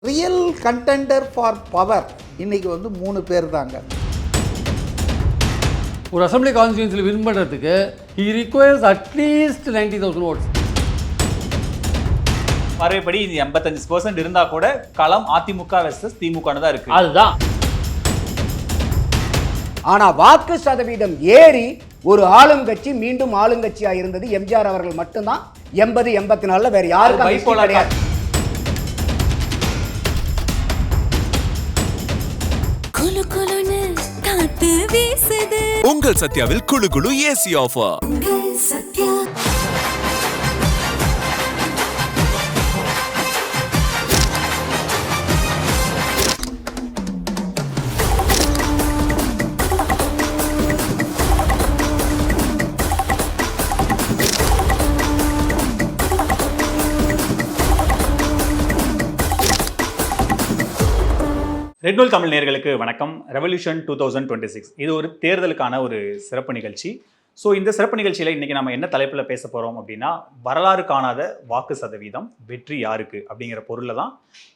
Real contender for power இன்னைக்கு வந்து 3 பேர் தாங்க. ஒரு அசம்பிளி கான்ஸ்டியூன்சியில் வின் பண்ணுறதுக்கு he requires அட்லீஸ்ட் 90,000 votes. பார்வைப்படி இது 85% இருந்தா கூட களம் அதிமுக வெர்சஸ் திமுக தான் இருக்கு. அதுதான். ஆனா வாக்கு சதவீதம் ஏறி ஒரு ஆளுங்கட்சி மீண்டும் ஆளுங்கட்சியா இருந்தது எம்ஜிஆர் அவர்கள் மட்டும்தான். 80-84 வேற யாருக்கும் கிடையாது. உங்கள் சத்யாவில் குளு குளு ஏசி ஆஃபர். ரெட் புல் தமிழ் நேயர்களுக்கு வணக்கம். ரெவல்யூஷன் 2026 இது ஒரு தேர்தலுக்கான ஒரு சிறப்பு நிகழ்ச்சி. ஸோ இந்த சிறப்பு நிகழ்ச்சியில் இன்றைக்கி நம்ம என்ன தலைப்பில் பேச போகிறோம் அப்படின்னா, வரலாறு காணாத வாக்கு சதவீதம் வெற்றி யாருக்கு அப்படிங்கிற பொருளில் தான்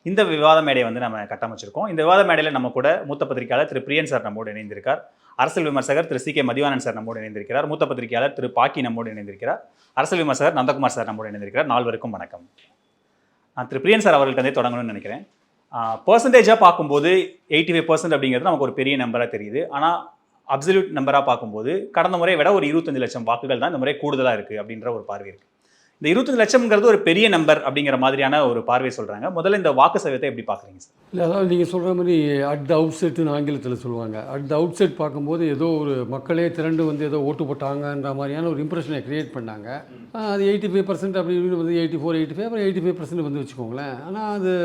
இந்த விவாத மேடையை வந்து நம்ம கட்டமைச்சிருக்கோம். இந்த விவாத மேடையில் நம்ம கூட மூத்த பத்திரிகையாளர் திரு பிரியன் சார் நம்மோடு இணைந்திருக்கார். அரசியல் விமர்சகர் திரு சி.கே. மதிவானன் சார் நம்மோடு இணைந்திருக்கிறார். மூத்த பத்திரிகையாளர் திரு பாக்கி நம்மோடு இணைந்திருக்கிறார். அரசியல் விமர்சகர் நந்தகுமார் சார் நம்மோடு இணைந்திருக்கிறார். நால்வருக்கும் வணக்கம். நான் திரு பிரியன் சார் அவர்கள்ட்டே தொடங்கணும்னு நினைக்கிறேன். பர்சன்டேஜாக பார்க்கும்போது 85% அப்படிங்கிறது நமக்கு ஒரு பெரிய நம்பராக தெரியுது. ஆனால் அப்சல்யூட் நம்பராக பார்க்கும்போது கடந்த முறை விட ஒரு 25 லட்சம் வாக்குகள் தான் இந்த முறை கூடுதலாக இருக்குது அப்படின்ற ஒரு பார்வை இருக்குது. இந்த 25 லட்சம்ங்கிறது ஒரு பெரிய நம்பர் அப்படிங்கிற மாதிரியான ஒரு பார்வை சொல்கிறாங்க. முதல்ல இந்த வாக்கு சதவீதத்தை எப்படி பார்க்குறீங்க சார்? இல்லை, அதாவது நீங்கள் சொல்கிற மாதிரி அட் த அவுட் செட்டுன்னு ஆங்கிலத்தில் சொல்லுவாங்க. அட் த அவுட் செட் பார்க்கும்போது ஏதோ ஒரு மக்களே திரண்டு வந்து ஏதோ ஓட்டு போட்டாங்கன்ற மாதிரியான ஒரு இம்ப்ரெஷனை க்ரியேட் பண்ணாங்க. அது 85% அப்படின்னு வந்து 84-85 அப்புறம் 85% வந்து வச்சுக்கோங்களேன். ஆனால் அது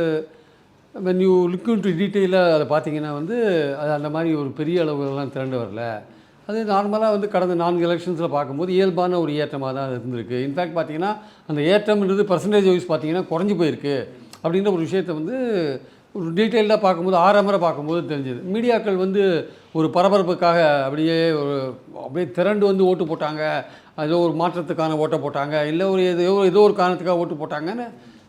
when you look into டீட்டெயிலாக அதை பார்த்தீங்கன்னா வந்து அது அந்த மாதிரி ஒரு பெரிய அளவுலாம் திரண்டு வரல. அது நார்மலாக வந்து கடந்த 4 எலெக்ஷன்ஸில் பார்க்கும்போது இயல்பான ஒரு ஏற்றமாக தான் இருந்திருக்கு. இன்ஃபேக்ட் பார்த்தீங்கன்னா அந்த ஏற்றம்ன்றது பர்சன்டேஜ் வைஸ் பார்த்தீங்கன்னா குறைஞ்சி போயிருக்கு அப்படின்ற ஒரு விஷயத்தை வந்து ஒரு டீட்டெயிலாக பார்க்கும்போது ஆரம்பரை பார்க்கும்போது தெரிஞ்சுது. மீடியாக்கள் வந்து ஒரு பரபரப்புக்காக அப்படியே திரண்டு வந்து ஓட்டு போட்டாங்க, ஏதோ ஒரு மாற்றத்துக்கான ஓட்டை போட்டாங்க, இல்லை ஒரு ஏதோ ஒரு காரணத்துக்காக ஓட்டு போட்டாங்கன்னு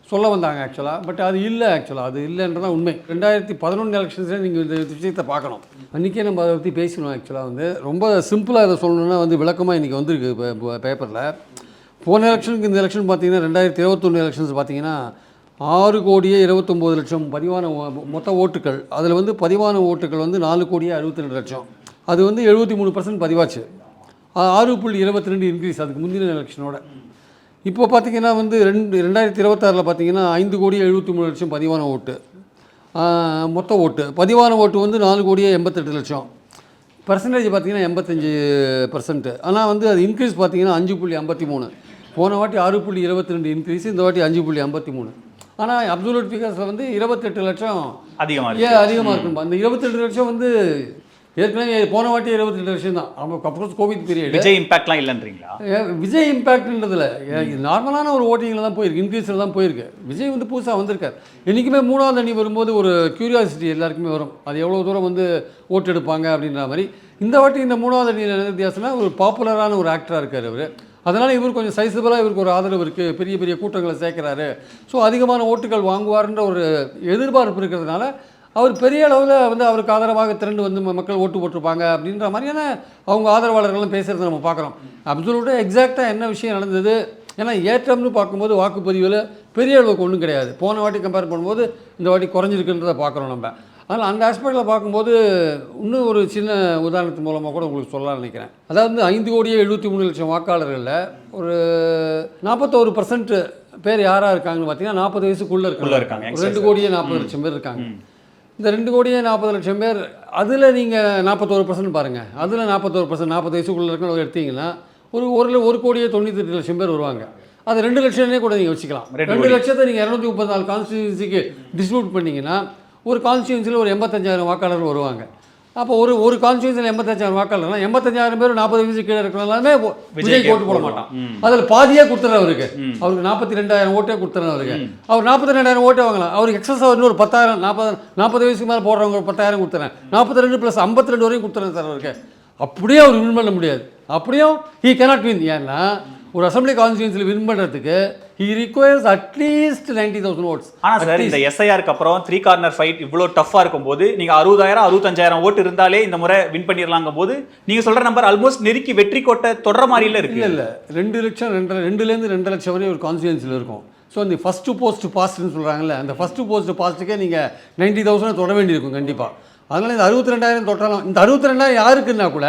சொல்ல வந்தாங்க ஆக்சுவலாக. பட் அது இல்லை, ஆக்சுவலாக அது இல்லைன்றதான் உண்மை. 2011 எலெக்ஷன்ஸில் நீங்கள் இந்த விஷயத்தை பார்க்கணும். அன்றைக்கே நம்ம அதை பற்றி பேசணும். ஆக்சுவலாக வந்து ரொம்ப சிம்பிளாக இதை சொல்லணுன்னா வந்து விளக்கமாக இன்றைக்கி வந்திருக்கு பேப்பரில். போன எலெக்ஷனுக்கு இந்த எலெக்ஷன் பார்த்தீங்கன்னா 2021 எலெக்ஷன்ஸ் பார்த்தீங்கன்னா 6,29,00,000 பதிவான மொத்த ஓட்டுகள். அதில் வந்து பதிவான ஓட்டுகள் வந்து 4,62,00,000. அது வந்து 73% பதிவாச்சு. 6.22 இன்க்ரீஸ் அதுக்கு முந்தின எலெக்ஷனோட. இப்போ பார்த்திங்கன்னா வந்து 2026 பார்த்தீங்கன்னா 5,73,00,000 பதிவான ஓட்டு. மொத்த ஓட்டு பதிவான ஓட்டு வந்து 4,88,00,000. பர்சன்டேஜ் பார்த்திங்கன்னா 85%. ஆனால் வந்து அது இன்க்ரீஸ் பார்த்திங்கன்னா 5.53. போன வாட்டி 6.22 இன்க்ரீஸ், இந்த வாட்டி 5.53. ஆனால் அப்சல்யூட் ஃபிகர்ஸில் வந்து 28 லட்சம் அதிகமாக இருக்கும். அந்த 28 லட்சம் வந்து ஏற்கனவே போன வாட்டி 28 லட்சம் தான். அப்கோர்ஸ் கோவிட் பீரியட் விஜய் இம்பாக்ட்லாம் இல்லைன்றீங்களா? விஜய் இம்பாக்ட்ன்றதில் நார்மலான ஒரு ஓட்டிங்கில் தான் போயிருக்கு, இன்க்ரீஸில் தான் போயிருக்கு. விஜய் வந்து புதுசாக வந்திருக்கார். என்றைக்குமே 3ஆவது அணி வரும்போது ஒரு க்யூரியாசிட்டி எல்லாருக்குமே வரும், அது எவ்வளோ தூரம் வந்து ஓட்டு எடுப்பாங்க அப்படின்ற மாதிரி. இந்த வாட்டி இந்த 3ஆவது அணியில் வித்தியாசம்னா ஒரு பாப்புலரான ஒரு ஆக்டராக இருக்கார் அவர். அதனால் இவர் கொஞ்சம் சைஸபிளாக இவருக்கு ஒரு ஆதரவு இருக்குது, பெரிய பெரிய கூட்டங்களை சேர்க்குறாரு. ஸோ அதிகமான ஓட்டுகள் வாங்குவார்ன்ற ஒரு எதிர்பார்ப்பு இருக்கிறதுனால அவர் பெரிய அளவில் வந்து அவருக்கு ஆதரவாக திரண்டு வந்து மக்கள் ஓட்டு போட்டிருப்பாங்க அப்படின்ற மாதிரியான அவங்க ஆதரவாளர்களும் பேசுகிறத நம்ம பார்க்குறோம். அப்சல்யூட்டாக எக்ஸாக்டாக என்ன விஷயம் நடந்தது, ஏன்னா ஏற்றம்னு பார்க்கும்போது வாக்குப்பதிவில் பெரிய அளவுக்கு ஒன்றும் கிடையாது. போன வாட்டி கம்பேர் பண்ணும்போது இந்த வாட்டி குறைஞ்சிருக்குன்றதை பார்க்குறோம் நம்ம. அதனால் அந்த ஆஸ்பெக்டில் பார்க்கும்போது இன்னும் ஒரு சின்ன உதாரணத்து மூலமாக கூட உங்களுக்கு சொல்லலாம்னு நினைக்கிறேன். அதாவது 5,73,00,000 வாக்காளர்களில் ஒரு 41% பேர் யாராக இருக்காங்கன்னு பார்த்தீங்கன்னா 40 வயசுக்குள்ளே இருக்காங்க. 2,40,00,000 பேர் இருக்காங்க. இந்த 2,40,00,000 பேர் அதில் நீங்கள் 41% பாருங்கள். அதில் 41% 40 வயசுக்குள்ளே இருக்கணும் எடுத்தீங்கன்னா ஒரு 1,98,00,000 பேர் வருவாங்க. அது 2 லட்சம்னே கூட நீங்கள் வச்சுக்கலாம். 2 லட்சத்தை நீங்கள் 234 கான்ஸ்டியூன்சிக்கு டிஸ்ட்ரிபியூட் பண்ணிங்கன்னா ஒரு கான்ஸ்டியூன்சியில் ஒரு 85,000 வாக்காளர்கள் வருவாங்க. அப்போ ஒரு கான்ஸ்டியூன்சியில் 85,000 வாக்காளர்னா 85,000 பேர் 40 வயசு கீழே இருக்கிறனாலுமே விஜய் ஓட்டு போட மாட்டான். அதில் பாதியே கொடுத்துட்றேன் அவருக்கு 42,000 ஓட்டே கொடுத்துறேன் அவருக்கு. அவர் 42,000 ஓட்டே வாங்கலாம். அவருக்கு எக்ஸஸ் இன்னொரு 10,000 40 வயசுக்கு மேலே போடுறவங்க ஒரு 10,000 கொடுத்துறேன். 42 + 52 வரையும் கொடுத்துறேன் சார் அவருக்கு. அப்படியே அவர் வின் பண்ண முடியாது. அப்படியும் ஹீ கேனாட் வின். ஏன்னா ஒரு அசம்பிளி கான்ஸ்டியூன்சியில் வின் பண்ணுறதுக்கு he requires at least 90,000 votes. ஆனா சார் இந்த எஸ்ஐஆருக்கு அப்புறம் 3 கார்னர் ஃபைட் இவ்வளோ டஃப்பாக இருக்கும்போது நீங்கள் 60,000 65,000 ஓட்டு இருந்தாலே இந்த முறை வின் பண்ணிடலாங்கும் போது நீங்கள் சொல்கிற நம்பர் ஆல்மோஸ்ட் நெருக்கி வெற்றி கோட்டை தொடர மாதிரில இருக்கு. இல்லை 2 லட்சம் 2 லட்சம் வரை ஒரு கான்ஸ்டியூன்சியில் இருக்கும். ஸோ இந்த ஃபஸ்ட்டு போஸ்ட் பாஸ்ட்னு சொல்கிறாங்கல்ல, அந்த ஃபஸ்ட்டு போஸ்ட் பாஸ்ட்டுக்கே நீங்கள் 90,000 தொட வேண்டியிருக்கும் கண்டிப்பாக. அதனால் இந்த 62,000 தொட்டாலும், இந்த 62,000 யாருக்குன்னா கூட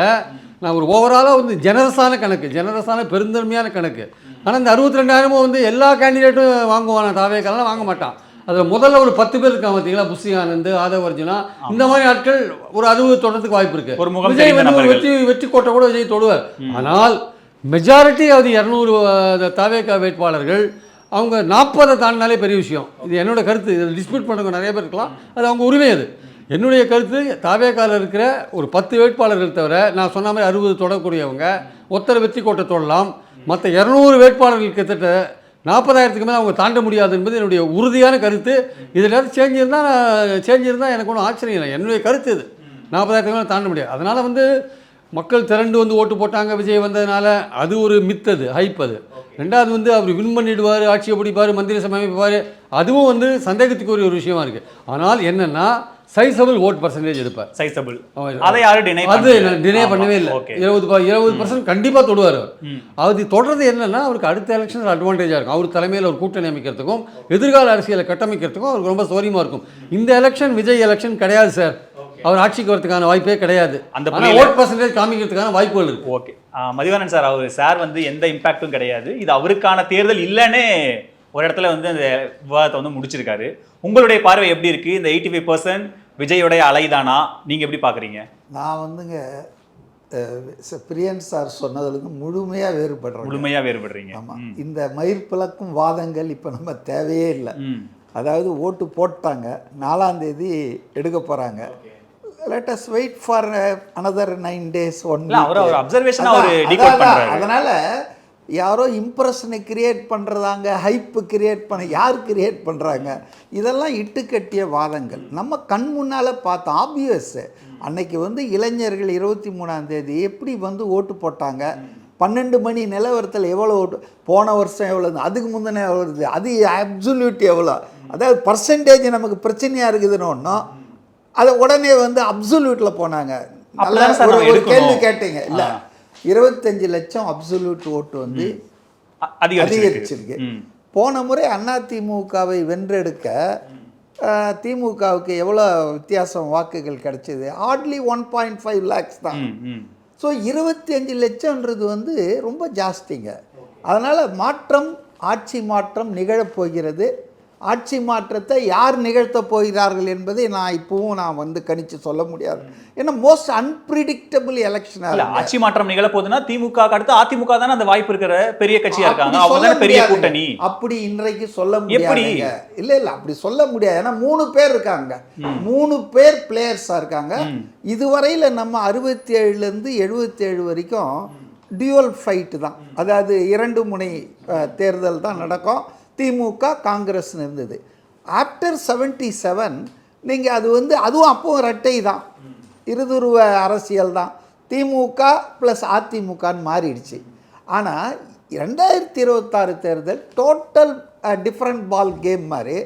நான் ஒரு ஓவராலாக வந்து ஜெனரஸான பெருந்தன்மையான கணக்கு. ஆனால் இந்த 62,000 வந்து எல்லா கேண்டிடேட்டும் வாங்குவானா? தாவேக்காலாம் வாங்க மாட்டான். அதில் முதல்ல ஒரு 10 பேர் இருக்காங்க பார்த்தீங்களா, புஷி ஆனந்த், ஆதவ் அர்ஜுனா, இந்த மாதிரி ஆட்கள் ஒரு 60 தொடர்றதுக்கு வாய்ப்பு இருக்குது. ஒரு முகம் விஜய் வந்து ஒரு வெற்றி கோட்டை கூட விஜய் தொடுவார். ஆனால் மெஜாரிட்டி அது 200 தாவேக்கா வேட்பாளர்கள் அவங்க 40 தாண்டினாலே பெரிய விஷயம். இது என்னோட கருத்து. இதில் டிஸ்பியூட் பண்ணுறவங்க நிறைய பேர் இருக்கலாம், அது அவங்க உரிமை. அது என்னுடைய கருத்து. தாவேக்கால இருக்கிற ஒரு 10 வேட்பாளர்கள் தவிர நான் சொன்ன மாதிரி 60 தொடக்கூடியவங்க ஒத்தரை வெற்றி கோட்டை தொடலாம். மற்ற 200 வேட்பாளர்கள் கிட்டத்தட்ட 40,000க்கு மேலே அவங்க தாண்ட முடியாது என்பது என்னுடைய உறுதியான கருத்து. இதில் சேஞ்ச் இருந்தால் எனக்கு ஒன்றும் ஆச்சரியம் இல்லை. என்னுடைய கருத்து இது. 40,000க்கு மேலே தாண்ட முடியாது. அதனால் வந்து மக்கள் திரண்டு வந்து ஓட்டு போட்டாங்க விஜய் வந்ததுனால, அது ஒரு மித், அது ஹைப். அது ரெண்டாவது வந்து அவர் வின் பண்ணிடுவார், ஆட்சியை பிடிப்பார், மந்திரி சபை அமைப்பார், அதுவும் வந்து சந்தேகத்துக்குரிய ஒரு விஷயமா இருக்குது. ஆனால் என்னென்னா சைசபிள் ஓட் பர்சன்டேஜ் எடுப்பார். சைசபிள் அதை யாரும் டினை பண்ணவே இல்லை. 20% கண்டிப்பாக தொடுவார். அது தொடர்றது என்னன்னா அவருக்கு அடுத்த எலெக்ஷன் அட்வான்டேஜாக இருக்கும். அவர் தலைமையில் ஒரு கூட்டணி அமைக்கிறதுக்கும் எதிர்கால அரசியலை கட்டமைக்கிறதுக்கும் அவருக்கு ரொம்ப சௌரியமாக இருக்கும். இந்த எலெக்ஷன் விஜய் எலெக்ஷன் கிடையாது சார். அவர் ஆட்சிக்கு வரதுக்கான வாய்ப்பே கிடையாது. அந்த ஓட் பர்சன்டேஜ் காமிக்கிறதுக்கான வாய்ப்புகள் இருக்கு. ஓகே, மதிவாணன் சார், சார் வந்து எந்த இம்பாக்டும் கிடையாது, இது அவருக்கான தேர்தல் இல்லைன்னு ஒரு இடத்துல வந்து அந்த விவாதத்தை வந்து முடிச்சிருக்காரு. உங்களுடைய பார்வை எப்படி இருக்கு? இந்த 85% விஜயோடைய அலைதானா? நீங்க எப்படி பாக்குறீங்க? நான் வந்துங்க பிரியன் சார் சொன்னதுலேருந்து முழுமையாக வேறுபடுறீங்க. ஆமாம், இந்த மயிர் பிளக்கும் வாதங்கள் இப்போ நம்ம தேவையே இல்லை. அதாவது ஓட்டு போட்டாங்க, 4ஆம் தேதி எடுக்க போகிறாங்க. Let us wait for another 9 days. அதனால் யாரோ இம்ப்ரெஷனை கிரியேட் பண்ணுறதாங்க, ஹைப்பு கிரியேட் யார் கிரியேட் பண்ணுறாங்க? இதெல்லாம் இட்டுக்கட்டிய வாதங்கள். நம்ம கண் முன்னால் பார்த்தோம். ஆப்வியஸ். அன்னைக்கு வந்து இளைஞர்கள் 23ஆம் தேதி எப்படி வந்து ஓட்டு போட்டாங்க, 12 மணி நிலவரத்தில் எவ்வளோ ஓட்டு, போன வருஷம் எவ்வளோ, அதுக்கு முந்தின எவ்வளோ இருக்குது, அது அப்சல்யூட் எவ்வளோ, அதாவது பர்சன்டேஜ் நமக்கு பிரச்சனையாக இருக்குதுன்னு ஒன்றும் அதை உடனே வந்து அப்சல்யூட்டில் போனாங்க. ஒரு கேள்வி கேட்டீங்க இல்லை, 25 லட்சம் அப்சல்யூட் ஓட்டு வந்து அதிகரிச்சிருக்கு. போன முறை அதிமுகவை வென்றெடுக்க திமுகவுக்கு எவ்வளோ வித்தியாசம் வாக்குகள் கிடைச்சது? ஹார்ட்லி 1.5 lakhs தான். ஸோ 25 லட்சம்ன்றது வந்து ரொம்ப ஜாஸ்திங்க. அதனால் ஆட்சி மாற்றம் நிகழப்போகிறது. ஆட்சி மாற்றத்தை யார் நிகழ்த்த போகிறார்கள் என்பதை நான் வந்து கணிச்சு சொல்ல முடியாது. ஏன்னா மோஸ்ட் அன்பிரிடிக்டபிள் எலெக்ஷன். ஆட்சி மாற்றம் நிகழ போகுதுன்னா திமுக அடுத்து அதிமுக தானே அந்த வாய்ப்பு இருக்கிற பெரிய கட்சியா இருக்காங்க, அவங்க தானே பெரிய கூட்டணி. அப்படி இன்றைக்கு சொல்ல முடியாது. இல்ல அப்படி சொல்ல முடியாது. ஏன்னா 3 பேர் இருக்காங்க, 3 பேர் பிளேயர்ஸா இருக்காங்க. இதுவரையில நம்ம 67லேருந்து 77 வரைக்கும் டியூவல் ஃபைட்டு தான், அதாவது 2 முனை தேர்தல் தான் நடக்கும். திமுக காங்கிரஸ்னு இருந்தது. ஆஃப்டர் 77 நீங்கள் அது வந்து அதுவும் அப்போவும் ரெட்டை தான், இருதுருவ அரசியல் தான். திமுக ப்ளஸ் அதிமுகன்னு மாறிடுச்சு. ஆனால் 2026 தேர்தல் டோட்டல் டிஃப்ரெண்ட் பால் கேம் மாதிரி.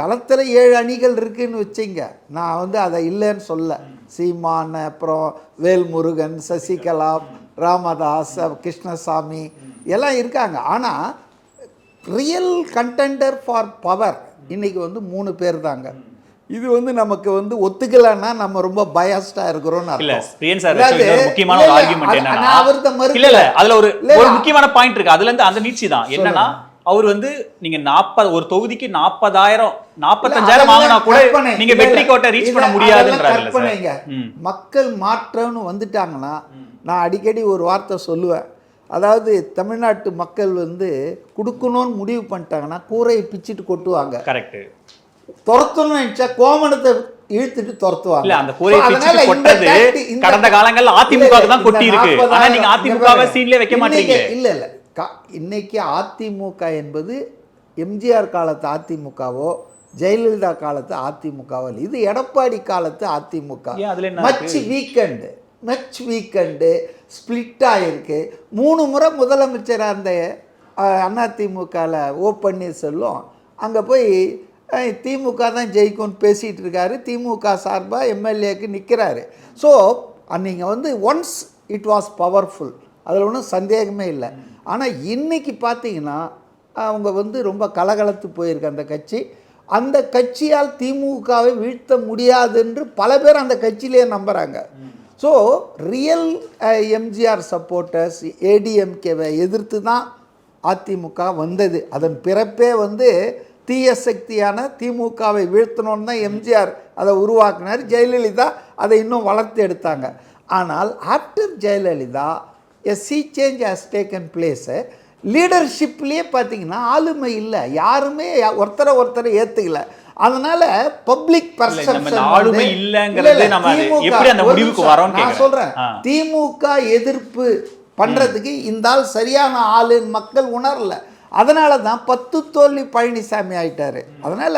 களத்தில் 7 அணிகள் இருக்குதுன்னு வச்சிங்க, நான் வந்து அதை இல்லைன்னு சொல்ல. சீமான், அப்புறம் வேல்முருகன், சசிகலா, ராமதாஸ், கிருஷ்ணசாமி எல்லாம் இருக்காங்க. ஆனால் ரியல் கண்டெண்டர் ஃபார் பவர் இன்றைக்கி வந்து 3 பேர் தாங்க. இது வந்து நமக்கு வந்து ஒத்துக்கலன்னா நம்ம ரொம்ப பயாஸ்டாக இருக்கிறோம்னு ஒரு முக்கியமான பாயிண்ட் இருக்கு. அதுல இருந்து அந்த நீட்சி தான் என்னன்னா, அவர் வந்து நீங்க 40 ஒரு தொகுதிக்கு 40,000 45,000 வாங்கினா கூட நீங்க வெற்றி கோட்டை ரீச் பண்ண முடியாதுன்றாங்க. மக்கள் மாற்றம்னு வந்துட்டாங்கன்னா, நான் அடிக்கடி ஒரு வார்த்தை சொல்லுவேன். அதாவது தமிழ்நாட்டு மக்கள் வந்து கொடுக்கணும்னு முடிவு பண்ணிட்டாங்கன்னா கூரையை பிச்சுட்டு கொட்டுவாங்க. கரெக்ட். துரத்தணும்னு நினைச்சா கோமணத்தை இழுத்துட்டு துரத்துவாங்க. இல்ல, அந்த கூரையை பிச்சுட்டு கொட்டது கடந்த காலங்கள்ல அதிமுக தான் கொட்டி இருக்கு. ஆனா நீங்க அதிமுகவை சீன்லயே வைக்க மாட்டீங்க. இல்ல இன்னைக்கு அதிமுக என்பது எம்ஜிஆர் காலத்து அதிமுகவோ ஜெயலலிதா காலத்து அதிமுகவோ இல்லை. இது எடப்பாடி காலத்து அதிமுக. மச் வீக்கெண்டு ஸ்பிளிட் ஆகிருக்கு. 3 முறை முதலமைச்சராக இருந்த அதிமுகவில் ஓ பன்னீர்செல்வம் அங்கே போய் திமுக தான் ஜெயிக்கும்னு பேசிகிட்டு இருக்காரு. திமுக சார்பாக எம்எல்ஏக்கு நிற்கிறாரு. ஸோ நீங்கள் வந்து ஒன்ஸ் இட் வாஸ் பவர்ஃபுல், அதில் ஒன்றும் சந்தேகமே இல்லை. ஆனால் இன்றைக்கி பார்த்தீங்கன்னா அவங்க வந்து ரொம்ப கலகலத்து போயிருக்கு அந்த கட்சி. அந்த கட்சியால் திமுகவை வீழ்த்த முடியாது என்று பல பேர் அந்த கட்சியிலே நம்புகிறாங்க. ஸோ ரியல் எம்ஜிஆர் சப்போர்ட்டர்ஸ் ஏடிஎம்கேவை எதிர்த்து தான் அதிமுக வந்தது. அதன் பிறப்பே வந்து தீய சக்தியான திமுகவை வீழ்த்தணுன்னு தான் எம்ஜிஆர் அதை உருவாக்கினார். ஜெயலலிதா அதை இன்னும் வளர்த்து எடுத்தாங்க. ஆனால் after Jayalalithaa a sea change has taken place. லீடர்ஷிப்லேயே பார்த்தீங்கன்னா ஆளுமை இல்லை, யாருமே ஒருத்தரை ஏற்றுக்கல. அதனால பப்ளிக் பர்செப்ஷன் ஆளுமை இல்லங்கிறது நம்ம எப்படி அந்த முடிவுக்கு வரோம் நான் சொல்றேன். திமுக எதிர்ப்பு பண்றதுக்கு இந்த ஆள் சரியான ஆளுன்னு மக்கள் உணரல. அதனால தான் 10 தோல்வி பழனிசாமி ஆயிட்டாரு. அதனால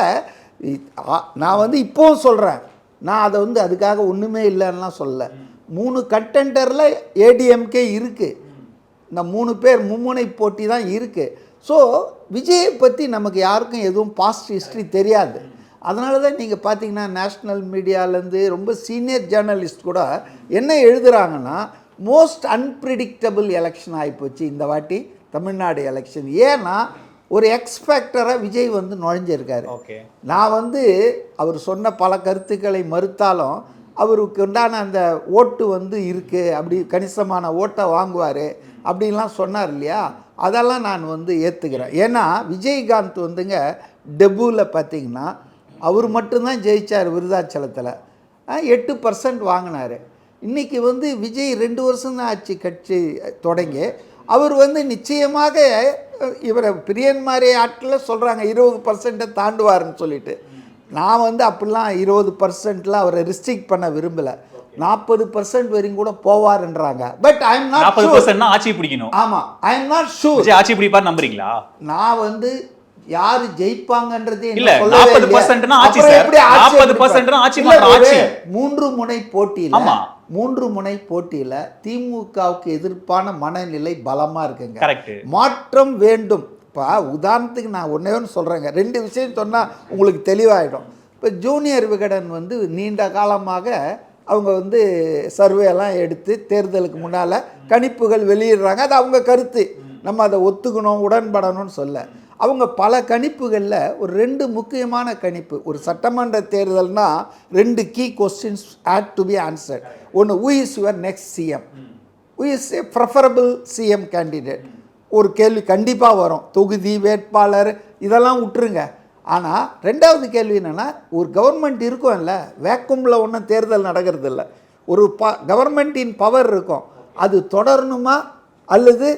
நான் வந்து இப்போவும் சொல்றேன், நான் அதை வந்து அதுக்காக ஒண்ணுமே இல்லைன்னா சொல்லல. 3 கண்டெண்டரில் ஏடிஎம்கே இருக்கு. இந்த 3 பேர் மும்முனை போட்டி தான் இருக்கு. ஸோ விஜயை பற்றி நமக்கு யாருக்கும் எதுவும் பாஸ்ட் ஹிஸ்ட்ரி தெரியாது. அதனால தான் நீங்கள் பார்த்தீங்கன்னா நேஷ்னல் மீடியாவிலேருந்து ரொம்ப சீனியர் ஜேர்னலிஸ்ட் கூட என்ன எழுதுகிறாங்கன்னா, மோஸ்ட் அன்பிரிடிக்டபிள் எலெக்ஷன் ஆகிப்போச்சு இந்த வாட்டி தமிழ்நாடு எலெக்ஷன். ஏன்னா ஒரு எக்ஸ்பெக்டராக விஜய் வந்து நுழைஞ்சிருக்காரு. நான் வந்து அவர் சொன்ன பல கருத்துக்களை மறுத்தாலும் அவருக்கு உண்டான அந்த ஓட்டு வந்து இருக்குது, அப்படி கணிசமான ஓட்டை வாங்குவார் அப்படின்லாம் சொன்னார் இல்லையா, அதெல்லாம் நான் வந்து ஏற்றுக்கிறேன். ஏன்னா விஜயகாந்த் வந்துங்க டெபுவில் பார்த்தீங்கன்னா அவர் மட்டும்தான் ஜெயித்தார் விருதாச்சலத்தில், 8% வாங்கினார். இன்றைக்கி வந்து விஜய் 2 வருஷம் தான் ஆச்சு கட்சி தொடங்கி. அவர் வந்து நிச்சயமாக இவரை பிரியன் மாதிரி ஆட்களில் சொல்கிறாங்க 20% தாண்டுவார்னு சொல்லிட்டு. நான் வந்து அப்படிலாம் 20%லாம் அவரை ரிஸ்ட்ரிக்ட் பண்ண விரும்பலை. 40% வரைக்கும் கூட போவார்ன்றாங்க. பட் ஐ எம் நாட் 40% ஆட்சி பிடிக்கணும். ஆமாம், ஐ எம் நாட் ஷூர் ஆட்சி பிடிப்பார் நம்புறீங்களா? நான் வந்து யாரு ஜெயிப்பாங்கன்றதே இல்ல. 40%னா ஆட்சி சார், 40%னா ஆட்சி மாற்றம். ஆட்சி 3 முனை போட்டியில, 3 முனை போட்டியில திமுகவுக்கு எதிர்ப்பான மனநிலை பலமா இருக்குங்க. கரெக்ட். மாற்றம் வேண்டும். இப்போ உதாரணத்துக்கு நான் ஒன்றே ஒன்று சொல்கிறேங்க, 2 விஷயம் சொன்னால் உங்களுக்கு தெளிவாகிடும். இப்போ ஜூனியர் விகடன் வந்து நீண்ட காலமாக அவங்க வந்து சர்வேலாம் எடுத்து தேர்தலுக்கு முன்னால் கணிப்புகள் வெளியிடுறாங்க. அது அவங்க கருத்து, நம்ம அதை ஒத்துக்கணும் உடன்படணும்னு சொல்ல. அவங்க பல கணிப்புகளில் ஒரு 2 முக்கியமான கணிப்பு, ஒரு சட்டமன்ற தேர்தல்னா 2 key questions had to be answered. ஒன்று, who is your next CM, who is a preferable CM candidate. ஒரு கேள்வி கண்டிப்பாக வரும், தொகுதி வேட்பாளர் இதெல்லாம் விட்டுருங்க. ஆனால் 2வது கேள்வி என்னென்னா, ஒரு கவர்மெண்ட் இருக்கும்ல, வேக்கும்பில் ஒன்றும் தேர்தல் நடக்கிறது இல்லை. ஒரு கவர்மெண்ட்டின் பவர் இருக்கும், அது தொடரணுமா அல்லது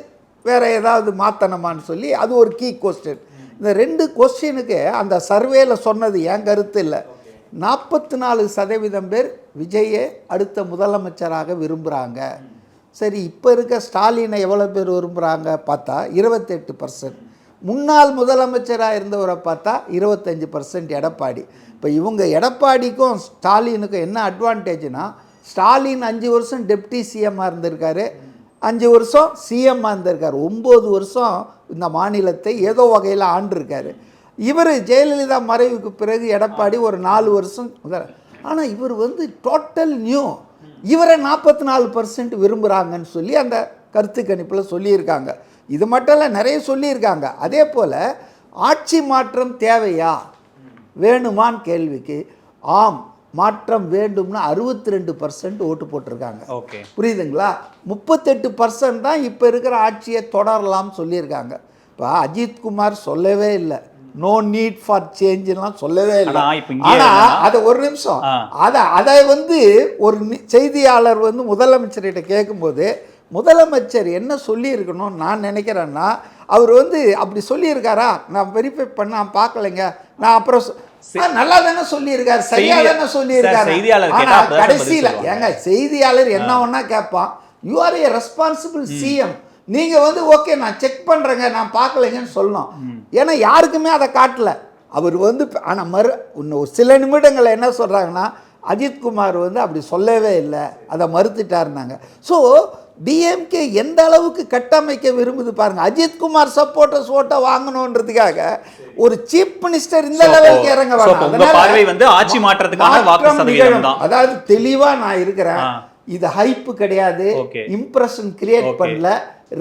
வேறு ஏதாவது மாற்றணுமான்னு சொல்லி அது ஒரு கீ கொஸ்டின். இந்த 2 கொஸ்டினுக்கு அந்த சர்வேல சொன்னது என் கருத்து இல்லை. 44% பேர் விஜயை அடுத்த முதலமைச்சராக விரும்புகிறாங்க. சரி, இப்போ இருக்க ஸ்டாலினை எவ்வளோ பேர் விரும்புகிறாங்க பார்த்தா 28%. முன்னாள் முதலமைச்சராக இருந்தவரை பார்த்தா 25% எடப்பாடி. இப்போ இவங்க எடப்பாடிக்கும் ஸ்டாலினுக்கும் என்ன அட்வான்டேஜ்னா, ஸ்டாலின் 5 வருஷம் டெப்டி சிஎம்மாக இருந்திருக்காரு, 5 வருஷம் சிஎம்மாக இருந்திருக்காரு, 9 வருஷம் இந்த மாநிலத்தை ஏதோ வகையில் ஆண்டிருக்காரு. இவர் ஜெயலலிதா மறைவுக்கு பிறகு எடப்பாடி ஒரு 4 வருஷம். ஆனால் இவர் வந்து டோட்டல் நியூ. இவரை 44% விரும்புகிறாங்கன்னு சொல்லி அந்த கருத்து கணிப்பில் சொல்லியிருக்காங்க. இது மட்டும் இல்லை, நிறைய சொல்லியிருக்காங்க. அதே போல் ஆட்சி மாற்றம் தேவையா வேணுமான்னு கேள்விக்கு ஆம் மாற்றம் வேண்டும்னு 62% ஓட்டு போட்டிருக்காங்க. ஓகே, புரியுதுங்களா? 38% தான் இப்போ இருக்கிற ஆட்சியை தொடரலாம்னு சொல்லியிருக்காங்க. இப்போ அஜித்குமார் சொல்லவே இல்லை, நோ நீட் ஃபார் சேஞ்சுலாம் சொல்லவே இல்லை. ஆனால் அதை ஒரு நிமிஷம், அதை வந்து ஒரு செய்தியாளர் வந்து முதலமைச்சர்கிட்ட கேட்கும்போது முதலமைச்சர் என்ன சொல்லியிருக்கணும்னு நான் நினைக்கிறேன்னா, அவர் வந்து அப்படி சொல்லியிருக்காரா, நான் வெரிஃபை பண்ண நான் பார்க்கலைங்க, நான் அப்புறம் நல்லா தானே சொல்லியிருக்காரு, சரியா தானே சொல்லியிருக்காரு. ஆனால் கடைசியில் ஏங்க செய்தியாளர் என்ன ஒன்றா கேட்பான், you R A responsible CM, நீங்கள் வந்து ஓகே நான் செக் பண்ணுறேங்க நான் பார்க்கலைங்கன்னு சொல்லணும். ஏன்னா யாருக்குமே அதை காட்டல அவர் வந்து. ஆனால் இன்னும் சில நிமிடங்கள் என்ன சொல்கிறாங்கன்னா, அஜித்குமார் வந்து அப்படி சொல்லவே இல்லை, அதை மறுத்துட்டாருனாங்க. ஸோ டிஎம்கே எந்த அளவுக்கு கட்டமைக்க விரும்புது பாருங்க. அஜித்குமார் சப்போர்ட்டர்ஸ் ஓட்ட வாங்கணுன்றதுக்காக ஒரு சீஃப் மினிஸ்டர் இந்த லெவலுக்கு இறங்க வேணாம். உங்க பார்வை வந்து ஆட்சி மாற்றத்துக்கான வாக்கு சதவீதம் தான். அதாவது தெளிவா நான் இருக்கிறேன், இது ஹைப் கிடையாது, இம்ப்ரெஷன் கிரியேட் பண்ணல,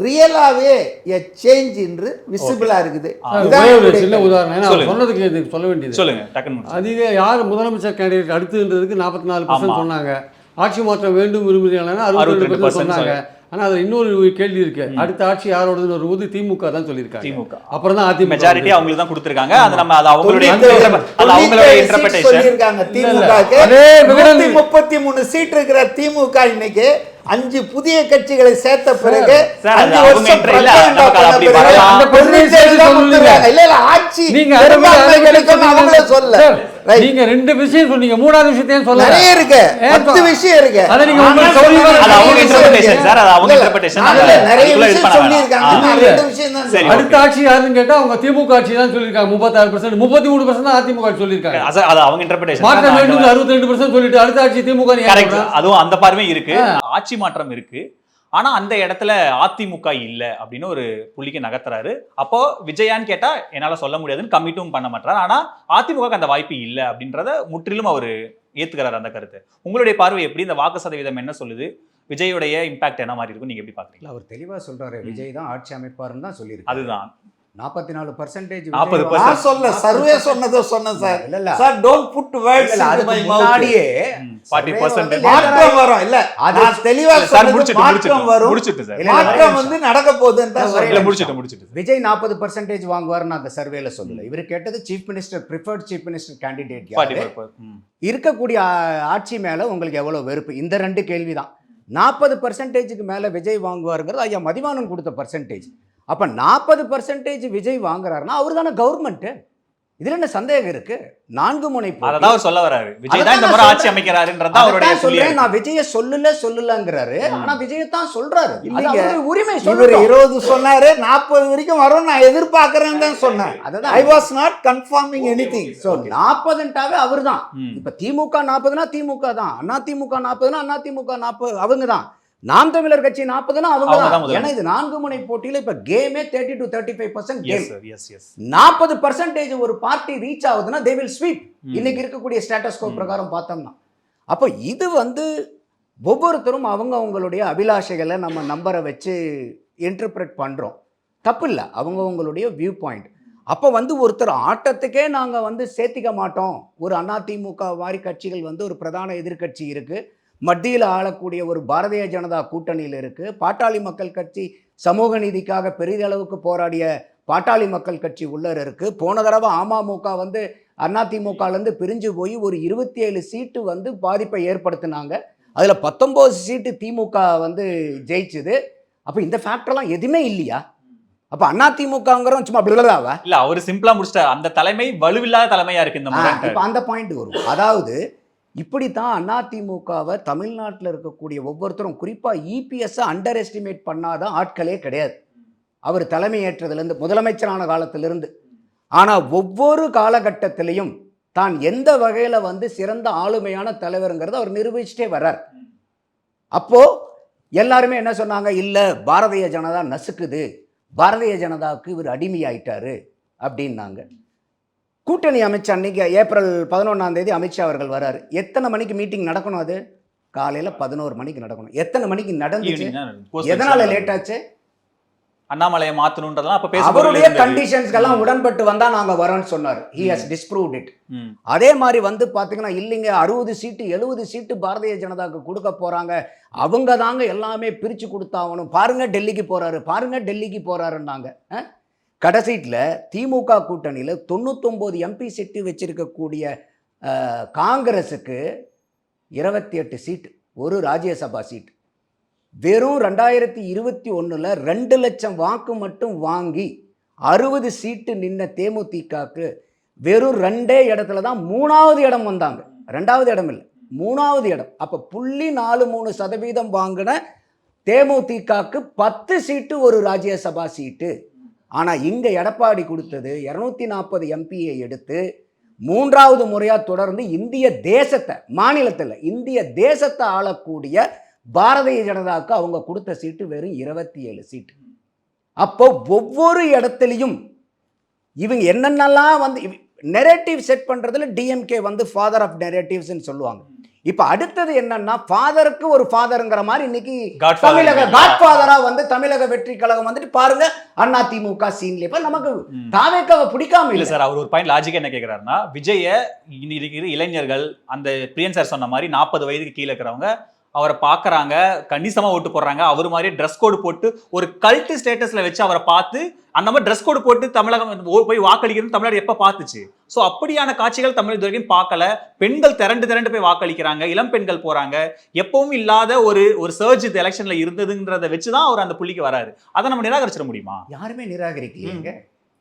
ரியலாவே எ சேஞ்ச் என்று விசிபிளா இருக்குது. ஒரு சின்ன உதாரணம் நான் சொன்னதுக்கு இது சொல்ல வேண்டியது. சொல்லுங்க டக்குன்னு. அதிக யார் முதலமைச்சர் கேண்டிடேட் அடுத்துன்றதுக்கு 44% சொன்னாங்க. ஆட்சி மாற்றம் வேண்டும் விரும்புகிறீங்கன்னா 62% சொன்னாங்க. ஆனா அதுல இன்னொரு கேள்வி இருக்கு, அடுத்த ஆட்சி யாரோடதுன்னு வரும்போது திமுக தான் சொல்லியிருக்காங்க. திமுக அப்புறம் தான் அதிமுக மெஜாரிட்டி அவங்களுக்கு தான் கொடுத்திருக்காங்க. அது நம்ம அது அவங்களுடைய இன்டர்பிரேஷன் சொல்லியிருக்காங்க. திமுகக்கு 133 சீட் இருக்கிற திமுக இன்னைக்கு 5 புதிய கட்சிகளை சேர்த்த பிறகு 5 வருஷம் ஆட்சி அவங்களே சொல்ல. நீங்க 2 விஷயம் சொன்னீங்க, 3வது விஷயத்தையும் சொல்ல நிறைய இருக்கு, 10 விஷயம் இருக்கு. அத நீங்க உங்களுக்கு சௌரியமா அது அவங்க இன்டர்பிரேஷன் சார், அது அவங்க இன்டர்பிரேஷன். நிறைய விஷயம் சொல்லியிருக்காங்க. நான் 2 விஷயம் தான் சரி. அடுத்த ஆட்சி யாருன்னு கேட்டா அவங்க திமுக ஆட்சி தான் சொல்லிருக்காங்க. 36%, 33% தான் அதிமுக ஆட்சி சொல்லிருக்காங்க. அது அவங்க இன்டர்பிரேஷன். மாற்றம் வேண்டும் 62% சொல்லிட்டு அடுத்த ஆட்சி திமுக. கரெக்ட், அதுவும் அந்த பார்வை இருக்கு. ஆட்சி மாற்றம் இருக்கு, ஆனா அந்த இடத்துல அதிமுக இல்ல அப்படின்னு ஒரு புள்ளிக்கு நகர்த்துறாரு. அப்போ விஜயான்னு கேட்டா என்னால சொல்ல முடியாதுன்னு கமிட்டும் பண்ண மாட்டாரு. ஆனா அதிமுக அந்த வாய்ப்பு இல்ல அப்படின்றத முற்றிலும் அவரு ஏத்துக்கிறாரு அந்த கருத்து. உங்களுடைய பார்வை எப்படி? இந்த வாக்கு சதவீதம் என்ன சொல்லுது? விஜயோடைய இம்பாக்ட் என்ன மாதிரி இருக்கும், நீங்க எப்படி பாக்குறீங்க? அவர் தெளிவா சொல்றாரு, விஜய் தான் ஆட்சி அமைப்பாருன்னு தான் சொல்லியிருக்காரு. அதுதான் 44% 40% சொல்ல சர்வே சொன்னதோ சொன்னேன் சார். இல்ல சார் டோன்ட் புட் வேர்ட்ஸ் அது முன்னாடியே 40% மாற்றம் வரும். இல்ல அது தெளிவா சார் சொன்னது மாற்றம் வரும். முடிச்சிட்டு சார் மாற்றம் வந்து நடக்க போகுதுன்னு தான் சொல்றேன். முடிச்சிட்டு விஜய் 40% வாங்குவாருன்னு அந்த சர்வேல சொல்லல. இவர் கேட்டது chief minister, preferred chief minister candidate இருக்கக்கூடிய ஆட்சி மேல உங்களுக்கு எவ்வளவு வெறுப்பு, இந்த 2 கேள்விதான். 40%க்கு மேல விஜய் வாங்குவாருங்கிறது ஐயா மதிவானன் கொடுத்த பர்சன்டேஜ். அப்ப 40% விஜய் வாங்குறாருன்னா அவர் தானே கவர்மெண்ட். இதுல என்ன சந்தேகம் இருக்கு? 4 முனை அதான் அவர் சொல்ல வராரு. விஜய் தான் இந்த முறை ஆட்சி அமைக்கிறாருன்றத அவருடைய சொல்றேன். நான் விஜய சொல்லலங்கறாரு, ஆனா விஜய் தான் சொல்றாரு. இல்லங்க, உரிமை இவர் 20 சொன்னாரு, 40 வரைக்கும் வரும் நான் எதிர்பார்க்கறேன்னு தான் சொன்னேன். அதுதான் I was not confirming anything. So 40ன்றாவே அவர்தான். இப்ப திமுக 40னா திமுக தான், அண்ணா திமுக 40னா அண்ணா திமுக 40 அவங்க தான், நாம் தமிழர் கட்சி 40னா அவங்க தான். ஏன்னா இது 4 முனை போட்டியில இப்ப கேமே 30 to 35% கேம். 40% ஒரு பார்ட்டி ரீச் ஆகுதுன்னா they will sweep. இன்னைக்கு இருக்கக்கூடிய ஸ்டேட்டஸ் கோ பிரகாரம் பார்த்தோம்னா அப்போ இது வந்து ஒவ்வொருத்தரும் அவங்களுடைய அபிலாஷைகளை நம்ம நம்பரை வச்சு இன்டர்பிரட் பண்றோம். தப்பு இல்லை, அவங்களுடைய வியூ பாயிண்ட். அப்போ வந்து ஒருத்தர் ஆட்டத்துக்கே நாங்கள் சேர்த்திக்க மாட்டோம். ஒரு அதிமுக மாதிரி கட்சிகள் ஒரு பிரதான எதிர்கட்சி இருக்கு, மத்தியில் ஆளக்கூடிய ஒரு பாரதிய ஜனதா கூட்டணியில் இருக்கு, பாட்டாளி மக்கள் கட்சி சமூக நீதிக்காக பெரிதளவுக்கு போராடிய பாட்டாளி மக்கள் கட்சி உள்ள இருக்கு. போன தடவை அமமுக அதிமுகலேருந்து பிரிஞ்சு போய் ஒரு 27 சீட்டு பாதிப்பை ஏற்படுத்தினாங்க. அதில் 19 சீட்டு திமுக ஜெயிச்சுது. அப்போ இந்த ஃபேக்டர்லாம் எதுவுமே இல்லையா? அப்போ அதிமுகங்கிறோம் சும்மா அப்படிலாவா? இல்லை, அவர் சிம்பிளா முடிச்சிட்டார். அந்த தலைமை வலுவில்லாத தலைமையா இருக்கு இந்த முறை. இப்போ அந்த பாயிண்ட் வரும். அதாவது இப்படித்தான் அதிமுகவை தமிழ்நாட்டில் இருக்கக்கூடிய ஒவ்வொருத்தரும், குறிப்பாக இபிஎஸ்ஸை அண்டர் எஸ்டிமேட் பண்ணாதான் ஆட்களே கிடையாது. அவர் தலைமையேற்றதுலேருந்து, முதலமைச்சரான காலத்திலிருந்து. ஆனால் ஒவ்வொரு காலகட்டத்திலையும் தான் எந்த வகையில் சிறந்த ஆளுமையான தலைவருங்கிறத அவர் நிரூபிச்சுட்டே வர்றார். அப்போ எல்லாருமே என்ன சொன்னாங்க? இல்லை, பாரதிய ஜனதா நசுக்குது, பாரதிய ஜனதாவுக்கு இவர் அடிமையாயிட்டாரு அப்படின்னாங்க. கூட்டணி அமைச்சர் அன்னைக்கு ஏப்ரல் 11ஆம் தேதி அமித்ஷா அவர்கள் வராரு. எத்தனை மணிக்கு மீட்டிங் நடக்கணும்? அது காலையில் 11 மணிக்கு நடக்கணும். எத்தனை மணிக்கு நடந்துச்சு? எதனால லேட் ஆச்சு? அண்ணாமலையை மாத்தணும்ன்றதெல்லாம் அப்ப பேச அவருடைய கண்டிஷன்ஸ்க்கெல்லாம் உடன்பட்டு வந்தா நாங்க வரோம்னு சொன்னார். he has disproved it. அதே மாதிரி பாத்தீங்கன்னா இல்லைங்க 60 சீட்டு 70 சீட்டு பாரதிய ஜனதாக்கு கொடுக்க போறாங்க, அவங்க தாங்க எல்லாமே பிரிச்சு கொடுத்தாகணும், பாருங்க டெல்லிக்கு போறாரு, பாருங்க டெல்லிக்கு போறாருன்னாங்க. கடைசீட்டில் திமுக கூட்டணியில் 99 எம்பி சீட்டு வச்சிருக்கக்கூடிய காங்கிரஸுக்கு 28 சீட்டு, ஒரு ராஜ்யசபா சீட். வெறும் 2021 2 லட்சம் வாக்கு மட்டும் வாங்கி 60 சீட்டு நின்ன தேமுதிகக்கு வெறும் 2 இடத்துல தான் 3வது இடம் வந்தாங்க. 2வது இடம் இல்லை, 3வது இடம். அப்போ 0.43% வாங்கின தேமுதிகக்கு 10 சீட்டு, ஒரு ராஜ்யசபா சீட்டு. ஆனால் இங்கே எடப்பாடி கொடுத்தது 240 எம்பியை எடுத்து 3வது முறையாக தொடர்ந்து இந்திய தேசத்தை, மாநிலத்தில் இந்திய தேசத்தை ஆளக்கூடிய பாரதிய ஜனதாவுக்கு அவங்க கொடுத்த சீட்டு வெறும் 27 சீட்டு. அப்போ ஒவ்வொரு இடத்துலையும் இவங்க என்னென்னலாம் வந்து நெரேட்டிவ் செட் பண்றதுல டிஎம்கே வந்து ஃபாதர் ஆஃப் நெரேட்டிவ்ஸ்ன்னு சொல்லுவாங்க. இப்ப அடுத்தது என்னன்னா ஃபாதருக்கு ஒரு ஃபாதர்ங்கிற மாதிரி இன்னைக்கு தமிழக காட்ஃபாதரா வந்து தமிழக வெற்றி கழகம் வந்துட்டு பாருங்க அதிமுக சீன்ல. இப்ப நமக்கு தாவேக்காவை பிடிக்காம இல்ல சார். அவர் ஒரு பாயிண்ட் லாஜிக்கா என்ன கேக்குறாருன்னா, விஜய இருக்கிற இளைஞர்கள் அந்த பிரியன் சார் சொன்ன மாதிரி 40 வயதுக்கு கீழே இருக்கிறவங்க அவரை பாக்குறாங்க, கணிசமா ஓட்டு போடுறாங்க. அவர் மாதிரி ட்ரெஸ் கோடு போட்டு ஒரு கல்ட் ஸ்டேட்டஸ்ல வச்சு அவரை பார்த்து அந்த மாதிரி ட்ரெஸ் கோடு போட்டு தமிழகம் போய் வாக்களிக்கிறது தமிழ்நாடு எப்ப பார்த்துச்சு? சோ அப்படியான காட்சிகள் தமிழ் இது வரைக்கும் பார்க்கல. பெண்கள் திரண்டு போய் வாக்களிக்கிறாங்க, இளம் பெண்கள் போறாங்க. எப்பவும் இல்லாத ஒரு சர்ஜ் இந்த எலெக்ஷன்ல இருந்ததுன்றத வச்சுதான் அவர் அந்த புள்ளிக்கு வராரு. அதை நம்ம நிராகரிச்சிட முடியுமா? யாருமே நிராகரிக்கலைங்க.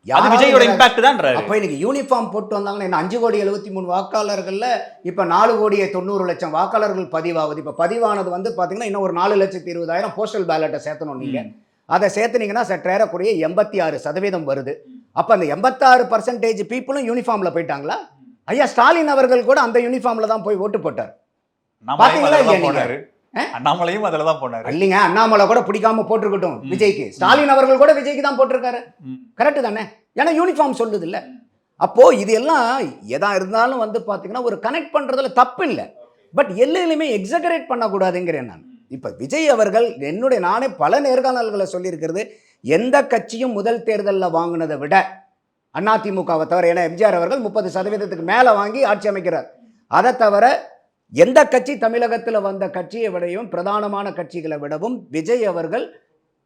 அது விஜயோட இம்பாக்ட் தான். அப்ப இன்னைக்கு யூனிஃபார்ம் போட்டு வந்தாங்கன்னா என்ன 5,73,00,000 வாக்காளர்கள்ல இப்ப 4,90,00,000 வாக்காளர்கள் பதிவாகுது. இப்ப பதிவானது வந்து பாத்தீங்கன்னா இன்னும் ஒரு 4,20,000 போஸ்டல் பேலட்டை சேர்த்தணும். நீங்க அதை சேர்த்துனீங்கன்னா சற்றேறக்குறைய 86% வருது. அப்ப அந்த 86% பீப்புளும் யூனிஃபார்ம்ல போயிட்டாங்களா? ஐயா ஸ்டாலின் அவர்கள் கூட அந்த யூனிஃபார்ம்ல தான் போய் ஓட்டு போட்டார். பாத்தீங்களா இல்லையா? அண்ணாமலையும் அதுல தான் போனாரு. இல்லைங்க, அண்ணாமலை கூட பிடிக்காம போட்டிருக்கட்டும் விஜய்க்கு. ஸ்டாலின் அவர்கள் கூட விஜய்க்கு தான் போட்டிருக்காரு. கரெக்ட் தானே? ஏன்னா யூனிஃபார்ம் சொல்லுது இல்ல. அப்போ இது எல்லாம் எதா இருந்தாலும் வந்து பாத்தீங்கன்னா ஒரு கனெக்ட் பண்றதுல தப்பு இல்லை. பட் எல்லையிலுமே எக்ஸகரேட் பண்ணக்கூடாதுங்கிறேன் நான். இப்ப விஜய் அவர்கள் நானே பல நேர்காணல்களை சொல்லியிருக்கிறது, எந்த கட்சியும் முதல் தேர்தலில் வாங்கினதை விட அதிமுகவை தவிர, ஏன்னா எம்ஜிஆர் அவர்கள் 30% மேல வாங்கி ஆட்சி அமைக்கிறார். அதை தவிர எந்த கட்சி தமிழகத்தில் வந்த கட்சியை விடவும் பிரதானமான கட்சிகளை விடவும் விஜய் அவர்கள்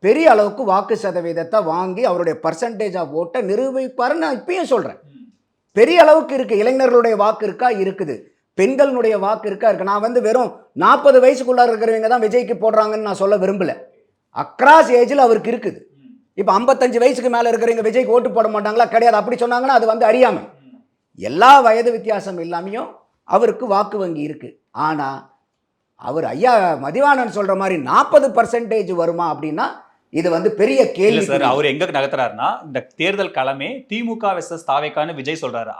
பெரிய அளவுக்கு வாக்கு சதவீதத்தை வாங்கி அவருடைய பர்சன்டேஜ் ஆஃப் ஓட்டை நிரூபிப்பாருன்னு நான் இப்பயும் சொல்றேன். பெரிய அளவுக்கு இருக்கு. இளைஞர்களுடைய வாக்கு இருக்கா? இருக்குது. பெண்களுடைய வாக்கு இருக்கா? இருக்கு. நான் வந்து வெறும் 40 வயசுக்குள்ள இருக்கிறவங்க தான் விஜய்க்கு போடுறாங்கன்னு நான் சொல்ல விரும்பல. அக்ராஸ் ஏஜில் அவருக்கு இருக்குது. இப்போ 55 வயசுக்கு மேல இருக்கிறவங்க விஜய்க்கு ஓட்டு போட மாட்டாங்களா? கிடையாது. அப்படி சொன்னாங்கன்னா அது வந்து அறியாமை. எல்லா வயது வித்தியாசம் இல்லாமையும் அவருக்கு வாக்கு வங்கி இருக்கு. ஆனா அவர் ஐயா மதிவாணன் சொல்ற மாதிரி 40% வருமா அப்படின்னா இது வந்து பெரிய கேள்வி சார். அவர் எங்க நகர்த்துறாருன்னா, இந்த தேர்தல் களமே திமுக வெர்சஸ் தாவேக்கான்னு விஜய் சொல்றாரு.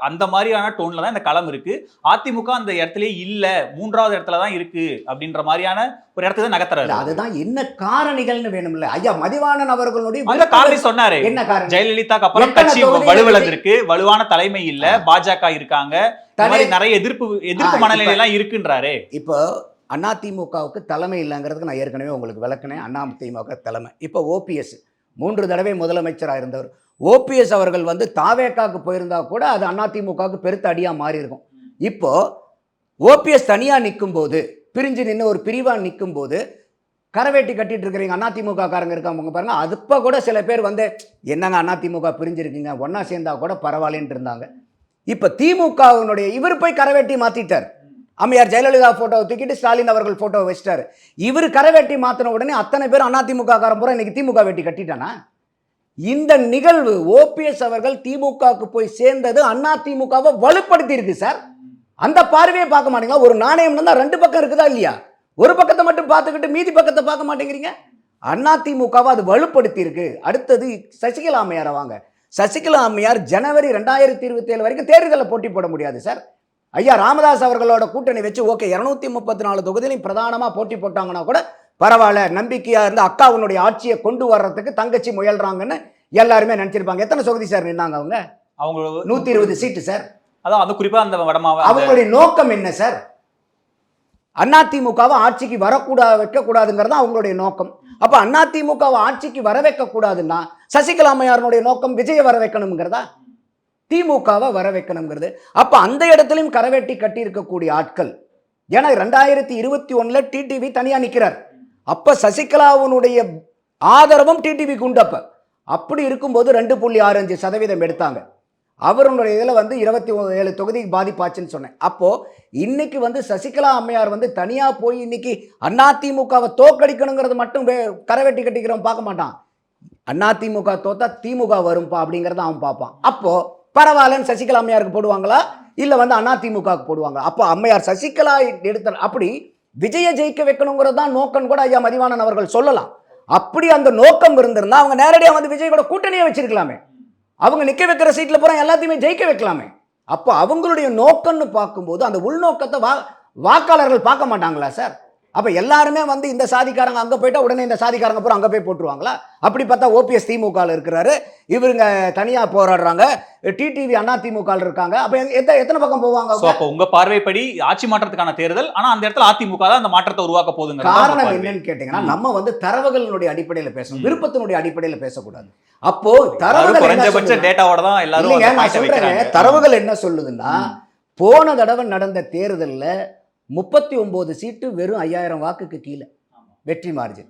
அந்த மாதிரியான டோன்ல தான் இந்த களம் இருக்கு. அதிமுக அந்த இடத்துலயே இல்ல, 3வது இடத்துல தான் இருக்கு அப்படின்ற மாதிரியான ஒரு இடத்துல தான் நகர்த்துறாரு. அதுதான் என்ன காரணிகள்னு வேணும்ல. ஐயா மதிவாணன் அவர்களுடைய காரணம் சொன்னாரு. என்ன காரணம்? ஜெயலலிதாக்கு அப்புறம் கட்சி வலுவிழந்திருக்கு, வலுவான தலைமை இல்ல, பாஜக இருக்காங்க, நிறைய எதிர்ப்பு மனநிலை எல்லாம் இருக்குன்றாரு. இப்போ அதிமுகவுக்கு தலைமை இல்லைங்கிறதுக்கு நான் ஏற்கனவே உங்களுக்கு விளக்குனேன். அதிமுக தலைமை இப்போ ஓபிஎஸ் 3 தடவை முதலமைச்சராக இருந்தவர். ஓபிஎஸ் அவர்கள் வந்து தாவேக்காவுக்கு போயிருந்தா கூட அது அதிமுகவுக்கு பெருத்த அடியா மாறி இருக்கும். இப்போ ஓபிஎஸ் தனியா நிற்கும் போது, பிரிஞ்சு நின்று ஒரு பிரிவா நிற்கும் போது கரவேட்டி கட்டிட்டு இருக்கிறீங்க அதிமுக காரங்க இருக்காங்க பாருங்க. அதுப்ப கூட சில பேர் வந்து என்னங்க அதிமுக பிரிஞ்சிருக்கீங்க, ஒன்னா சேர்ந்தா கூட பரவாயில்லன்னு இருந்தாங்க. இப்ப திமுகவினுடைய இவர் போய் கரவேட்டி மாத்திட்டார். அம்மையார் ஜெயலலிதா போட்டோவை தூக்கிட்டு ஸ்டாலின் அவர்கள் போட்டோவை வச்சிட்டாரு. இவர் கரவேட்டி மாத்தின உடனே அத்தனை பேர் அதிமுக காரன் பூரா இன்னைக்கு திமுக வேட்டி கட்டிட்டானா? இந்த நிகழ்வு ஓபிஎஸ் அவர்கள் திமுகவுக்கு போய் சேர்ந்தது அதிமுகவை வலுப்படுத்தி இருக்கு சார். அந்த பார்வையை பார்க்க மாட்டீங்களா? ஒரு நாணயம் தான் 2 பக்கம் இருக்குதா இல்லையா? ஒரு பக்கத்தை மட்டும் பார்த்துக்கிட்டு மீதி பக்கத்தை பார்க்க மாட்டேங்கிறீங்க. அதிமுகவை அது வலுப்படுத்தி இருக்கு. அடுத்தது சசிகலா அம்மையாரை வாங்க. சசிகலா அம்மையார் ஜனவரி 2027 வரைக்கும் தேர்தலில் போட்டி போட முடியாது சார். ஐயா ராமதாஸ் அவர்களோட கூட்டணி வச்சு ஓகே 234 தொகுதியிலையும் பிரதானமாக போட்டி போட்டாங்கன்னா கூட பரவாயில்ல, நம்பிக்கையா இருந்து அக்காவுடைய ஆட்சியை கொண்டு வர்றதுக்கு தங்கச்சி முயல்றாங்கன்னு எல்லாருமே நினைச்சிருப்பாங்க. எத்தனை தொகுதி சார் நின்னாங்க அவங்க? 120 சீட்டு சார். அதான் அது குறிப்பா அந்த வடமாவ அவங்களுடைய நோக்கம் என்ன சார்? அதிமுகவை ஆட்சிக்கு வைக்க கூடாதுங்கிறது அவங்களுடைய நோக்கம். அப்ப அதிமுகவை ஆட்சிக்கு வர வைக்க கூடாதுன்னா சசிகலா அம்மையாருடைய நோக்கம் விஜய வர வைக்கணுங்கிறதா? திமுகவை வர வைக்கணுங்கிறது. அப்ப அந்த இடத்துலையும் கரவேட்டி கட்டி இருக்கக்கூடிய ஆட்கள். ஏன்னா 2021 டிடிவி தனியா நிற்கிறார். அப்ப சசிகலாவுடைய ஆதரவும் டிடிவிக்கு உண்டப்ப. அப்படி இருக்கும்போது 2.65% எடுத்தாங்க. அவருடைய இதில் வந்து 27 தொகுதி பாதிப்பாச்சுன்னு சொன்னேன். அப்போ இன்னைக்கு வந்து சசிகலா அம்மையார் வந்து தனியா போய் இன்னைக்கு அதிமுகவை தோக்கடிக்கணுங்கிறது மட்டும் கரவேட்டி கட்டிக்கிறவன் பார்க்க மாட்டான். அதிமுக தோத்தா திமுக வரும்பா அப்படிங்கிறத அவன் பார்ப்பான். அப்போ பரவாயில்லன்னு சசிகலா அம்மையாருக்கு போடுவாங்களா இல்ல வந்து அதிமுகவுக்கு போடுவாங்க? அப்போ அம்மையார் சசிகலா எடுத்த அப்படி விஜய ஜெயிக்க வைக்கணுங்கிறது தான் நோக்கம் கூட ஐயா மதிவாணன் அவர்கள் சொல்லலாம். அப்படி அந்த நோக்கம் இருந்திருந்தா அவங்க நேரடியாக வந்து விஜய் கூட கூட்டணியே வச்சிருக்கலாமே. அவங்க நிக்க வைக்கிற சீட்ல போற எல்லாத்தையுமே ஜெயிக்க வைக்கலாமே. அப்போ அவங்களுடைய நோக்கம்னு பார்க்கும்போது அந்த உள்நோக்கத்தை வாக்காளர்கள் பார்க்க மாட்டாங்களா சார்? அப்ப எல்லாருமே வந்து இந்த சாதிக்காரங்க அங்க போயிட்டா உடனே இந்த சாதிக்காரங்க பூரா அங்க போய் போட்டுருவாங்களா? அப்படி பார்த்தா ஓபிஎஸ் திமுகவில் இருக்கிறாரு, இவருங்க தனியா போராடுறாங்க, டிடிவி அண்ணா திமுகவில் இருக்காங்க. அப்ப எத்தனை பக்கம் போவாங்க? அப்ப உங்க பார்வைப்படி ஆட்சி மாற்றத்துக்கான தேர்தல், ஆனா அந்த இடத்துல அதிமுக தான் அந்த மாற்றத்தை உருவாக்க போகுதுங்க. காரணம் என்னன்னு கேட்டீங்கன்னா, நம்ம வந்து தரவுகளினுடைய அடிப்படையில் பேசணும், விருப்பத்தினுடைய அடிப்படையில் பேசக்கூடாது. அப்போ தரவுகள் குறைஞ்சபட்ச டேட்டாவோட தான் எல்லாரும். தரவுகள் என்ன சொல்லுதுன்னா, போன தடவை நடந்த தேர்தல்ல 39 சீட்டு வெறும் 5000 வாக்குக்கு கீழே வெற்றி மார்ஜின்,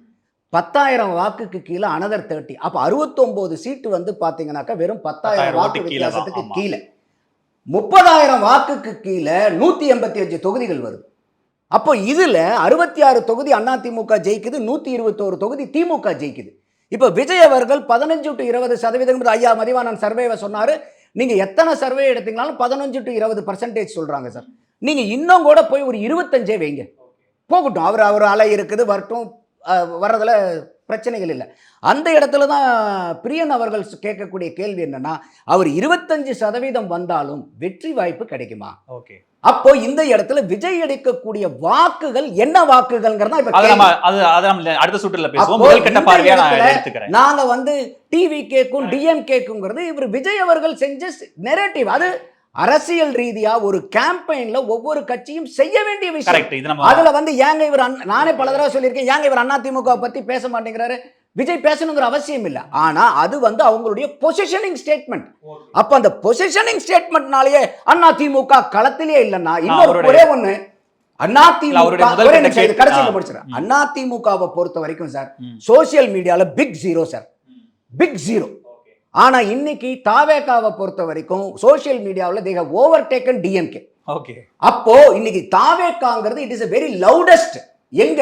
10,000 வாக்குக்கு கீழே அனதர் 30. அப்ப 69 சீட்டு வந்து பாத்தீங்கன்னாக்கா வெறும் 10,000 வாக்கு வித்தியாசத்துக்கு கீழே, 30,000 வாக்குக்கு கீழே 185 தொகுதிகள் வருது. அப்போ இதுல 66 தொகுதி அதிமுக ஜெயிக்குது, 121 தொகுதி திமுக ஜெயிக்குது. இப்ப விஜய் அவர்கள் 15 to 20% ஐயா மதிவானன் சர்வேவை சொன்னாரு. நீங்க எத்தனை சர்வே எடுத்தீங்கனாலும் 15 to 20% சொல்றாங்க சார். நீங்க இன்னும் கூட போய் ஒரு 25 வைங்க, போகட்டும். அவர் அலை இருக்குது, வரட்டும், வர்றதுல பிரச்சனைகள் இல்லை. அந்த இடத்துல தான் பிரியன் அவர்கள் கேட்கக்கூடிய கேள்வி என்னன்னா, அவர் 25% வந்தாலும் வெற்றி வாய்ப்பு கிடைக்குமா? ஓகே, அப்போ இந்த இடத்துல விஜய் எடுக்கக்கூடிய வாக்குகள் என்ன வாக்குகள்ங்கிறதா இப்ப அடுத்த சுற்றுல பேசுவோம். முதல் கட்ட பார்வையா நான் எடுத்துக்கிறேன். நாங்க வந்து டிவி கேக்கும் டிஎம்கேக்குங்கிறது இவர் விஜய் அவர்கள் செஞ்ச நெரேட்டிவ். அது அரசியல் ரீதியா ஒரு கேம்பெயின்ல ஒவ்வொரு கட்சியும் செய்ய வேண்டிய விஷயம். அதுல வந்து ஏங்க இவர், நானே பல தடவை சொல்லியிருக்கேன், ஏங்க இவர் அதிமுக பத்தி பேச மாட்டேங்கிறாரு? விஜய் பேசணுங்கிற அவசியம் இல்லை, ஆனா அது வந்து அவங்களுடைய பொசிஷனிங் ஸ்டேட்மெண்ட். அப்ப அந்த பொசிஷனிங் ஸ்டேட்மெண்ட்னாலேயே அதிமுக களத்திலே இல்லைன்னா, இன்னொரு ஒரே ஒண்ணு, அதிமுகவை பொறுத்த வரைக்கும் சார் சோசியல் மீடியால big zero sir, big zero. ஆனா இன்னைக்கு தாவேகாவை பொறுத்த வரைக்கும் சோசியல் மீடியாவில் they have overtaken DMK. Okay, அப்போ இன்னைக்கு தாவேகாங்கிறது it is a very loudest எங்க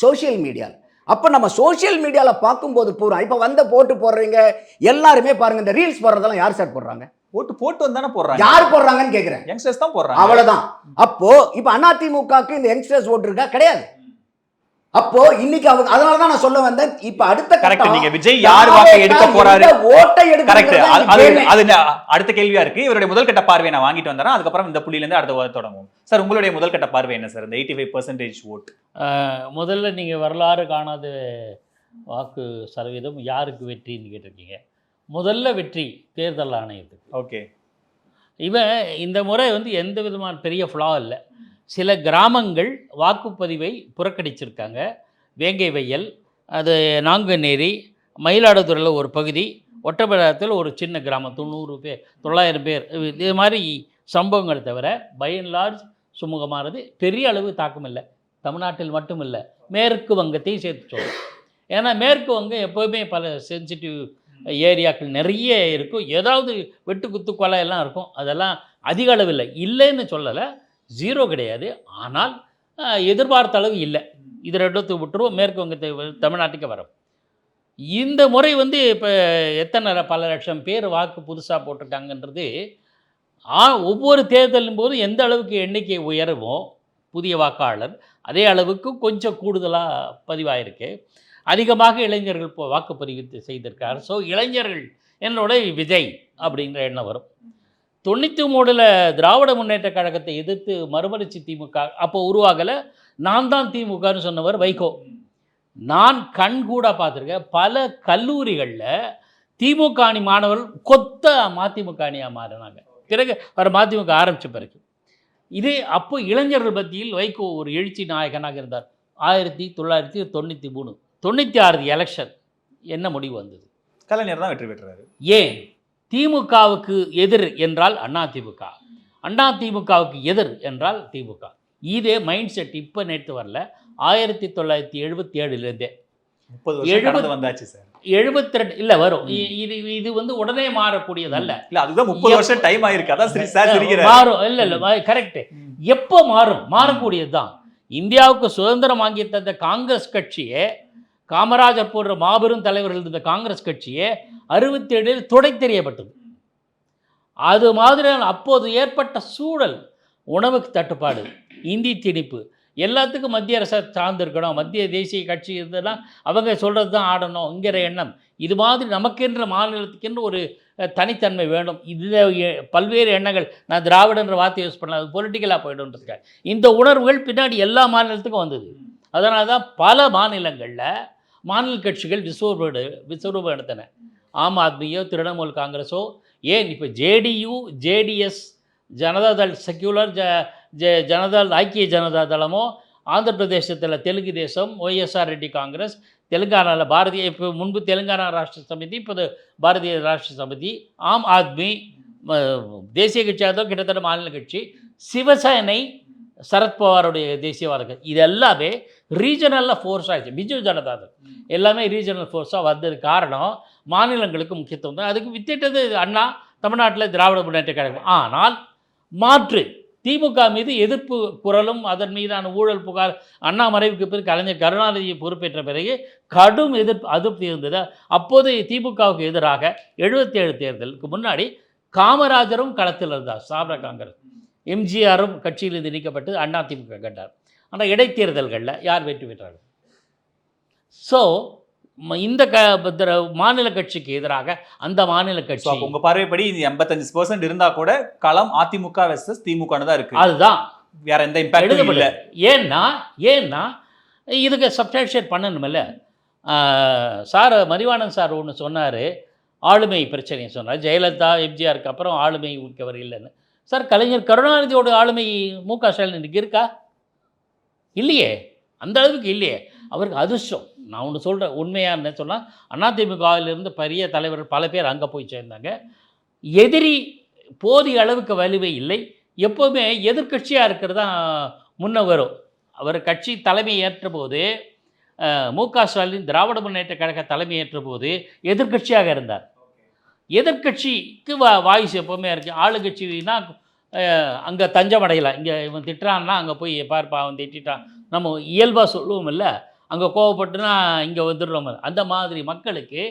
சோசியல் மீடியால. அப்ப நம்ம சோசியல் மீடியால பார்க்கும்போது பூரா இப்ப வந்து போட்டு போடுறீங்க எல்லாருமே பாருங்க, இந்த ரீல்ஸ் போடுறதெல்லாம் யார் சார் போடுறாங்க? போட்டு வந்தானே போடுறாங்க. யார் போடுறாங்கன்னு கேக்குறேன். யங்ஸ்டர்ஸ் தான் போடுறாங்க, அவ்வளவுதான். அப்போ இப்ப அதிமுகக்கு இந்த யங்ஸ்டர்ஸ் ஓட்டு இருக்கா? கிடையாது. அப்போ இன்னைக்கு அவங்க, அதனால தான் நான் சொல்ல வந்தேன், இப்ப அடுத்த கரெக்ட், நீங்க விஜய் யார் வாக்கை எடுக்க போறாரு, ஓட்டை எடுக்க, கரெக்ட். அது அடுத்த கேள்வியா இருக்கு. இவருடைய முதல் கட்ட பார்வையை நான் வாங்கிட்டு வந்தேன், அதுக்கப்புறம் இந்த புள்ளியில இருந்து அடுத்த தொடங்கும். சார், உங்களுடைய முதல் கட்ட பார்வை என்ன சார், இந்த 85% ஓட்டு? முதல்ல நீங்க வரலாறு காணாத வாக்கு சதவீதம் யாருக்கு வெற்றின்னு கேட்டிருக்கீங்க. முதல்ல வெற்றி தேர்தல் ஆணையத்துக்கு. ஓகே, இவன் இந்த முறை வந்து எந்த விதமான பெரிய ஃப்ளா இல்லை. சில கிராமங்கள் வாக்குப்பதிவை புறக்கணிச்சிருக்காங்க. வேங்கை வயல், அது நாங்குநேரி, மயிலாடுதுறையில் ஒரு பகுதி, ஒட்டப்பிடாரத்தில் ஒரு சின்ன கிராமம், 900 பேர், இது மாதிரி சம்பவங்கள் தவிர பை அண்ட் லார்ஜ் சுமூகமானது. பெரிய அளவு தாக்கம் இல்லை. தமிழ்நாட்டில் மட்டும் இல்லை, மேற்கு வங்கத்தையும் சேர்த்து சொல்லும். ஏன்னா மேற்கு வங்கம் எப்போவுமே பல சென்சிட்டிவ் ஏரியாக்கள் நிறைய இருக்கும், ஏதாவது வெட்டு குத்து கொலை எல்லாம் இருக்கும். அதெல்லாம் அதிக அளவில் இல்லைன்னு சொல்லலை, ஜீரோ கிடையாது, ஆனால் எதிர்பார்த்த அளவு இல்லை. இது ரெண்டுத்துக்கு விட்டுருவோம், மேற்கு வங்கத்தை தமிழ்நாட்டுக்கு வரும். இந்த முறை வந்து இப்போ பல லட்சம் பேர் வாக்கு புதுசாக போட்டிருக்காங்கன்றது ஒவ்வொரு தேர்தலும் போது எந்த அளவுக்கு எண்ணிக்கை உயருமோ புதிய வாக்காளர், அதே அளவுக்கு கொஞ்சம் கூடுதலாக பதிவாயிருக்கு. அதிகமாக இளைஞர்கள் வாக்குப்பதிவு செய்திருக்கார். ஸோ இளைஞர்கள் என்னோட விஜய் அப்படிங்கிற எண்ணம் வரும். 93 திராவிட முன்னேற்ற கழகத்தை எதிர்த்து மறுமலர்ச்சி திமுக அப்போ உருவாகலை, நான் தான் திமுகன்னு சொன்னவர் வைகோ. நான் கண்கூட பார்த்துருக்கேன், பல கல்லூரிகளில் திமுக அணி மாணவர்கள் கொத்த மதிமுக அணியாக மாறினாங்க. பிறகு அவர் மதிமுக ஆரம்பித்த பிறகு இது அப்போ இளைஞர்கள் மத்தியில் வைகோ ஒரு எழுச்சி நாயகனாக இருந்தார். 1993 96 எலெக்ஷன் என்ன முடிவு வந்தது? கலைஞர் தான் வெற்றி பெற்றாரு. ஏன்? திமுகவுக்கு எதிர் என்றால் அதிமுக, அதிமுகவுக்கு எதிர் என்றால் திமுக. இதே மைண்ட் செட் இப்போ நேற்று வரல, 1977 வந்தாச்சு சார். 72 இல்லை வரும். இது வந்து உடனே மாறக்கூடியதல்ல. இல்லை, அதுதான் 30 வருஷம் டைம் ஆயிருக்கு. அதான் மாறும். இல்லை கரெக்டு. எப்போ மாறும்? மாறக்கூடியது தான். இந்தியாவுக்கு சுதந்திரம் வாங்கி தந்த காங்கிரஸ் கட்சியே, காமராஜர் போன்ற மாபெரும் தலைவர்கள் இருந்த காங்கிரஸ் கட்சியே 67 துடை தெரியப்பட்டது. அது மாதிரியான அப்போது ஏற்பட்ட சூழல், உணவுக்கு தட்டுப்பாடு, இந்தி திணிப்பு, எல்லாத்துக்கும் மத்திய அரசை சார்ந்திருக்கணும், மத்திய தேசிய கட்சி இருந்தெல்லாம் அவங்க சொல்கிறது தான் ஆடணுங்கிற எண்ணம். இது மாதிரி நமக்கென்ற மாநிலத்துக்கென்று ஒரு தனித்தன்மை வேணும். இதில் பல்வேறு எண்ணங்கள், நான் திராவிடன்ற வார்த்தை யூஸ் பண்ணலாம், அது பொலிட்டிக்கலாக போய்டுன்றதுக்காக இந்த உணர்வுகள் பின்னாடி எல்லா மாநிலத்துக்கும் வந்தது. அதனால தான் பல மாநிலங்களில் மாநில கட்சிகள் விஸ்வரூபம் எடுத்தன. ஆம் ஆத்மியோ திரிணாமுல் காங்கிரஸோ, ஏன் இப்போ JDU, JDS, Janata Dal secular, Janata Dal ஐக்கிய ஜனதா தளமோ, ஆந்திர பிரதேசத்தில் தெலுங்கு தேசம், ஒய்எஸ்ஆர் ரெட்டி காங்கிரஸ், தெலுங்கானாவில் பாரதிய, இப்போ முன்பு தெலுங்கானா ராஷ்டிர சமிதி, இப்போது பாரதிய ராஷ்டிர சமிதி, ஆம் ஆத்மி தேசிய கட்சியாக தான் கிட்டத்தட்ட மாநில கட்சி, சிவசேனை சரத்பவாருடைய தேசியவாத கட்சி, இது எல்லாமே ரீஜனலில் ஃபோர்ஸ் ஆகிடுச்சு. பிஜு ஜனதாதள் எல்லாமே ரீஜனல் ஃபோர்ஸாக வந்தது காரணம் மாநிலங்களுக்கு முக்கியத்துவம் தான். அதுக்கு வித்திட்டது அண்ணா, தமிழ்நாட்டில் திராவிட முன்னேற்ற கழகம். ஆனால் மாற்று திமுக மீது எதிர்ப்பு குரலும் அதன் மீதான ஊழல் புகார் அண்ணா மறைவுக்கு பிறகு கலைஞர் கருணாநிதியை பொறுப்பேற்ற பிறகு கடும் அதிருப்தி இருந்தது. அப்போது திமுகவுக்கு எதிராக 77 தேர்தலுக்கு முன்னாடி காமராஜரும் களத்தில் இருந்தார், சாப்ரா காங்கிரஸ். எம்ஜிஆரும் கட்சியிலிருந்து நீக்கப்பட்டு அண்ணா திமுக கண்டார். ஆனால் இடைத்தேர்தல்களில் யார் வெற்றி பெற்றார்கள்? ஸோ இந்த மாநில கட்சிக்கு எதிராக அந்த மாநில கட்சி, உங்க பார்வைப்படி 85% இருந்தா கூட களம் அதிமுக வெர்சஸ் திமுக தான் இருக்கு. அதுதான், வேற எந்த இம்பாக்டும் இல்லை. ஏன்னா இதுக்கு சப்ஸ்டான்ஷியேட் பண்ணணுமில்ல. சார் மதிவாணன் சார் ஒன்று சொன்னார், ஆளுமை பிரச்சனையை சொன்னார். ஜெயலலிதா எம்ஜிஆருக்கு அப்புறம் ஆளுமை மிக்கவர் இல்லைன்னு. சார், கலைஞர் கருணாநிதியோட ஆளுமை மு.க. ஸ்டாலின் இன்னைக்கு இருக்கா? இல்லையே, அந்த அளவுக்கு இல்லையே. அவருக்கு அதிர்ஷ்டம். நான் ஒன்று சொல்கிறேன், உண்மையாக என்ன சொன்னால், அதிமுகவிலிருந்து பெரிய தலைவர்கள் பல பேர் அங்கே போய் சேர்ந்தாங்க. எதிரி போதிய அளவுக்கு வலுவை இல்லை. எப்போவுமே எதிர்கட்சியாக இருக்கிறது தான் முன்ன வரும். அவர் கட்சி தலைமை ஏற்ற போது, மு.க. ஸ்டாலின் திராவிட முன்னேற்ற கழக தலைமை ஏற்ற போது எதிர்கட்சியாக இருந்தார். எதிர்கட்சிக்கு வாய்ஸ் எப்போவுமே இருக்குது. ஆளுங்கட்சினா அங்கே தஞ்சம் அடையலாம். இங்கே இவன் திட்டுறான்னா அங்கே போய் பார்ப்பா அவன் திட்டான், நம்ம இயல்பாக சொல்லுவோம் இல்லை, அங்கே கோவப்பட்டுனா இங்கே வந்துடுறோம். அந்த மாதிரி மக்களுக்கு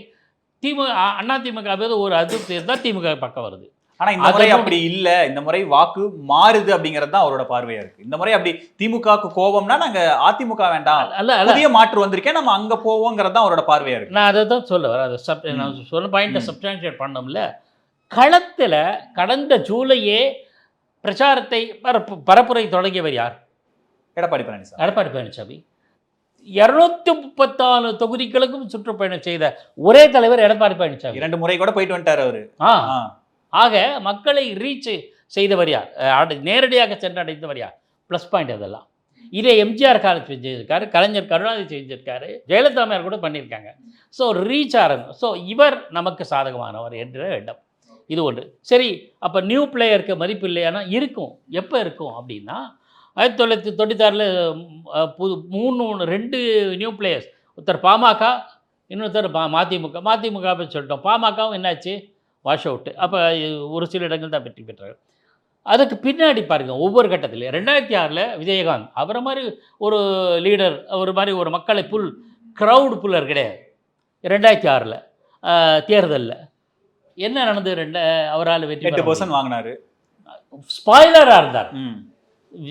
அதிமுக மீது ஒரு அதிருப்தி இருந்தால் திமுக பக்கம் வருது. ஆனா இந்த முறை அப்படி இல்ல. இந்த முறை வாக்கு மாறுது அப்படிங்கிறது தான் அவரோட பார்வையா இருக்கு. இந்த முறை அப்படி திமுகவுக்கு கோபம்னா நாங்க அதிமுக வேண்டாம், புதிய மாற்று வந்திருக்கேன், நம்ம அங்க போவோங்கிறது தான் அவரோட பார்வையா இருக்கு. நான் அதை தான் சொல்ல வரேன். அதை நான் சொன்ன பாயிண்ட்டை சப்ஸ்டான்ஷியேட் பண்ணோம்ல. களத்தில் கடந்த ஜூலையே பிரச்சாரத்தை பரப்புரை தொடங்கியவர் யார்? எடப்பாடி பழனிசாமி. 234 தொகுதிகளுக்கும் சுற்றுப்பயணம் செய்த ஒரே தலைவர் எடப்பாடி பழனிசாமி. 2 முறை கூட போயிட்டு வந்துட்டார் அவரு. ஆக மக்களை ரீச் செய்தவர் யார்? நேரடியாக சென்றடைந்தவர் யார்? ப்ளஸ் பாயிண்ட் அதெல்லாம். இதே எம்ஜிஆர் காலத்தில் செஞ்சிருக்காரு, கலைஞர் கருணாநிதி செஞ்சிருக்காரு, ஜெயலலிதா கூட பண்ணியிருக்காங்க. ஸோ ரீச் ஆரம்பம். ஸோ இவர் நமக்கு சாதகமானவர் என்ற எண்ணம். இது ஒன்று. சரி, அப்போ நியூ பிளேயருக்கு மதிப்பு இல்லையானா இருக்கும். எப்போ இருக்கும் அப்படின்னா, 1996 2 நியூ பிளேயர்ஸ், ஒருத்தர் பாமக, இன்னொருத்தர் மதிமுக சொல்லிட்டோம். பாமகவும் என்னாச்சு? Wash out. அப்போ ஒரு சில இடங்கள் தான் வெற்றி பெற்றார். அதுக்கு பின்னாடி பாருங்கள், ஒவ்வொரு கட்டத்திலையும் 2006 விஜயகாந்த் அவரை மாதிரி ஒரு லீடர், ஒரு மாதிரி ஒரு மக்களை க்ரௌடு புல்லர் கிடையாது. 2006 தேர்தலில் என்ன நடந்தது? அவரால் வெற்றி 8% வாங்கினார். ஸ்பாய்லராக இருந்தார்.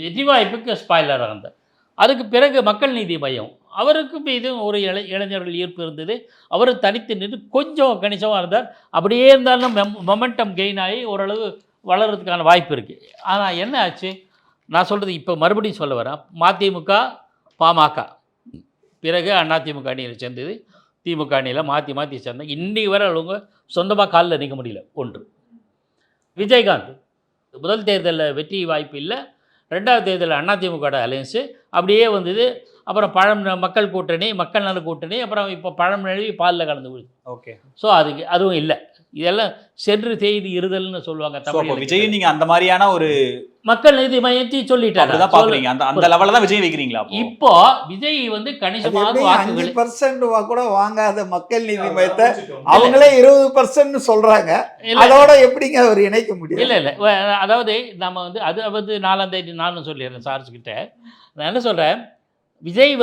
வெற்றி வாய்ப்புக்கு ஸ்பாய்லராக இருந்தார். அதுக்கு பிறகு மக்கள் நீதி மையம், அவருக்கு மீது ஒரு இளைஞர்கள் ஈர்ப்பு இருந்தது. அவர் தனித்து நின்று கொஞ்சம் கணிசமாக இருந்தார். அப்படியே இருந்தாலும் மொமெண்டம் கெயின் ஆகி ஓரளவு வளர்கிறதுக்கான வாய்ப்பு இருக்குது. ஆனால் என்ன ஆச்சு? நான் சொல்கிறது இப்போ மறுபடியும் சொல்ல வரேன். மதிமுக, பாமக, பிறகு அதிமுக அணியில் சேர்ந்தது, திமுக அணியில் மாற்றி சேர்ந்தாங்க. இன்றைக்கு வரை அவங்க சொந்தமாக காலில் நிற்க முடியல. ஒன்று. விஜயகாந்த் முதல் தேர்தலில் வெற்றி வாய்ப்பு இல்லை. 2வது தேர்தலில் அதிமுக அலையன்ஸு அப்படியே வந்தது. அப்புறம் மக்கள் கூட்டணி, மக்கள் நல கூட்டணி, அப்புறம் இப்போ பழம் நழுவி பாலில் கலந்து விடுது. ஓகே. ஸோ அதுவும் இல்லை. இதெல்லாம் சென்று செய்தி இருதல்னு சொல்லுவாங்க தமிழ். விஜய் நீங்கள் அந்த மாதிரியான ஒரு மக்கள் நீதி மையத்தை சொல்லிட்டாங்க. அந்த லெவலில் தான் விஜய் வைக்கிறீங்களா? இப்போ விஜய் கணிசமாக வாக்குகள் 5% கூட வாங்காத மக்கள் நீதி மையத்தை அவங்களே 20% சொல்றாங்க. அதோட எப்படிங்க அவர் இணைக்க முடியும்? இல்லை, அதாவது நம்ம அது 4ஆம் தேதி நானும் சொல்லிடுறேன் சார்ஸ் கிட்ட. நான் என்ன சொல்கிறேன், விஜய்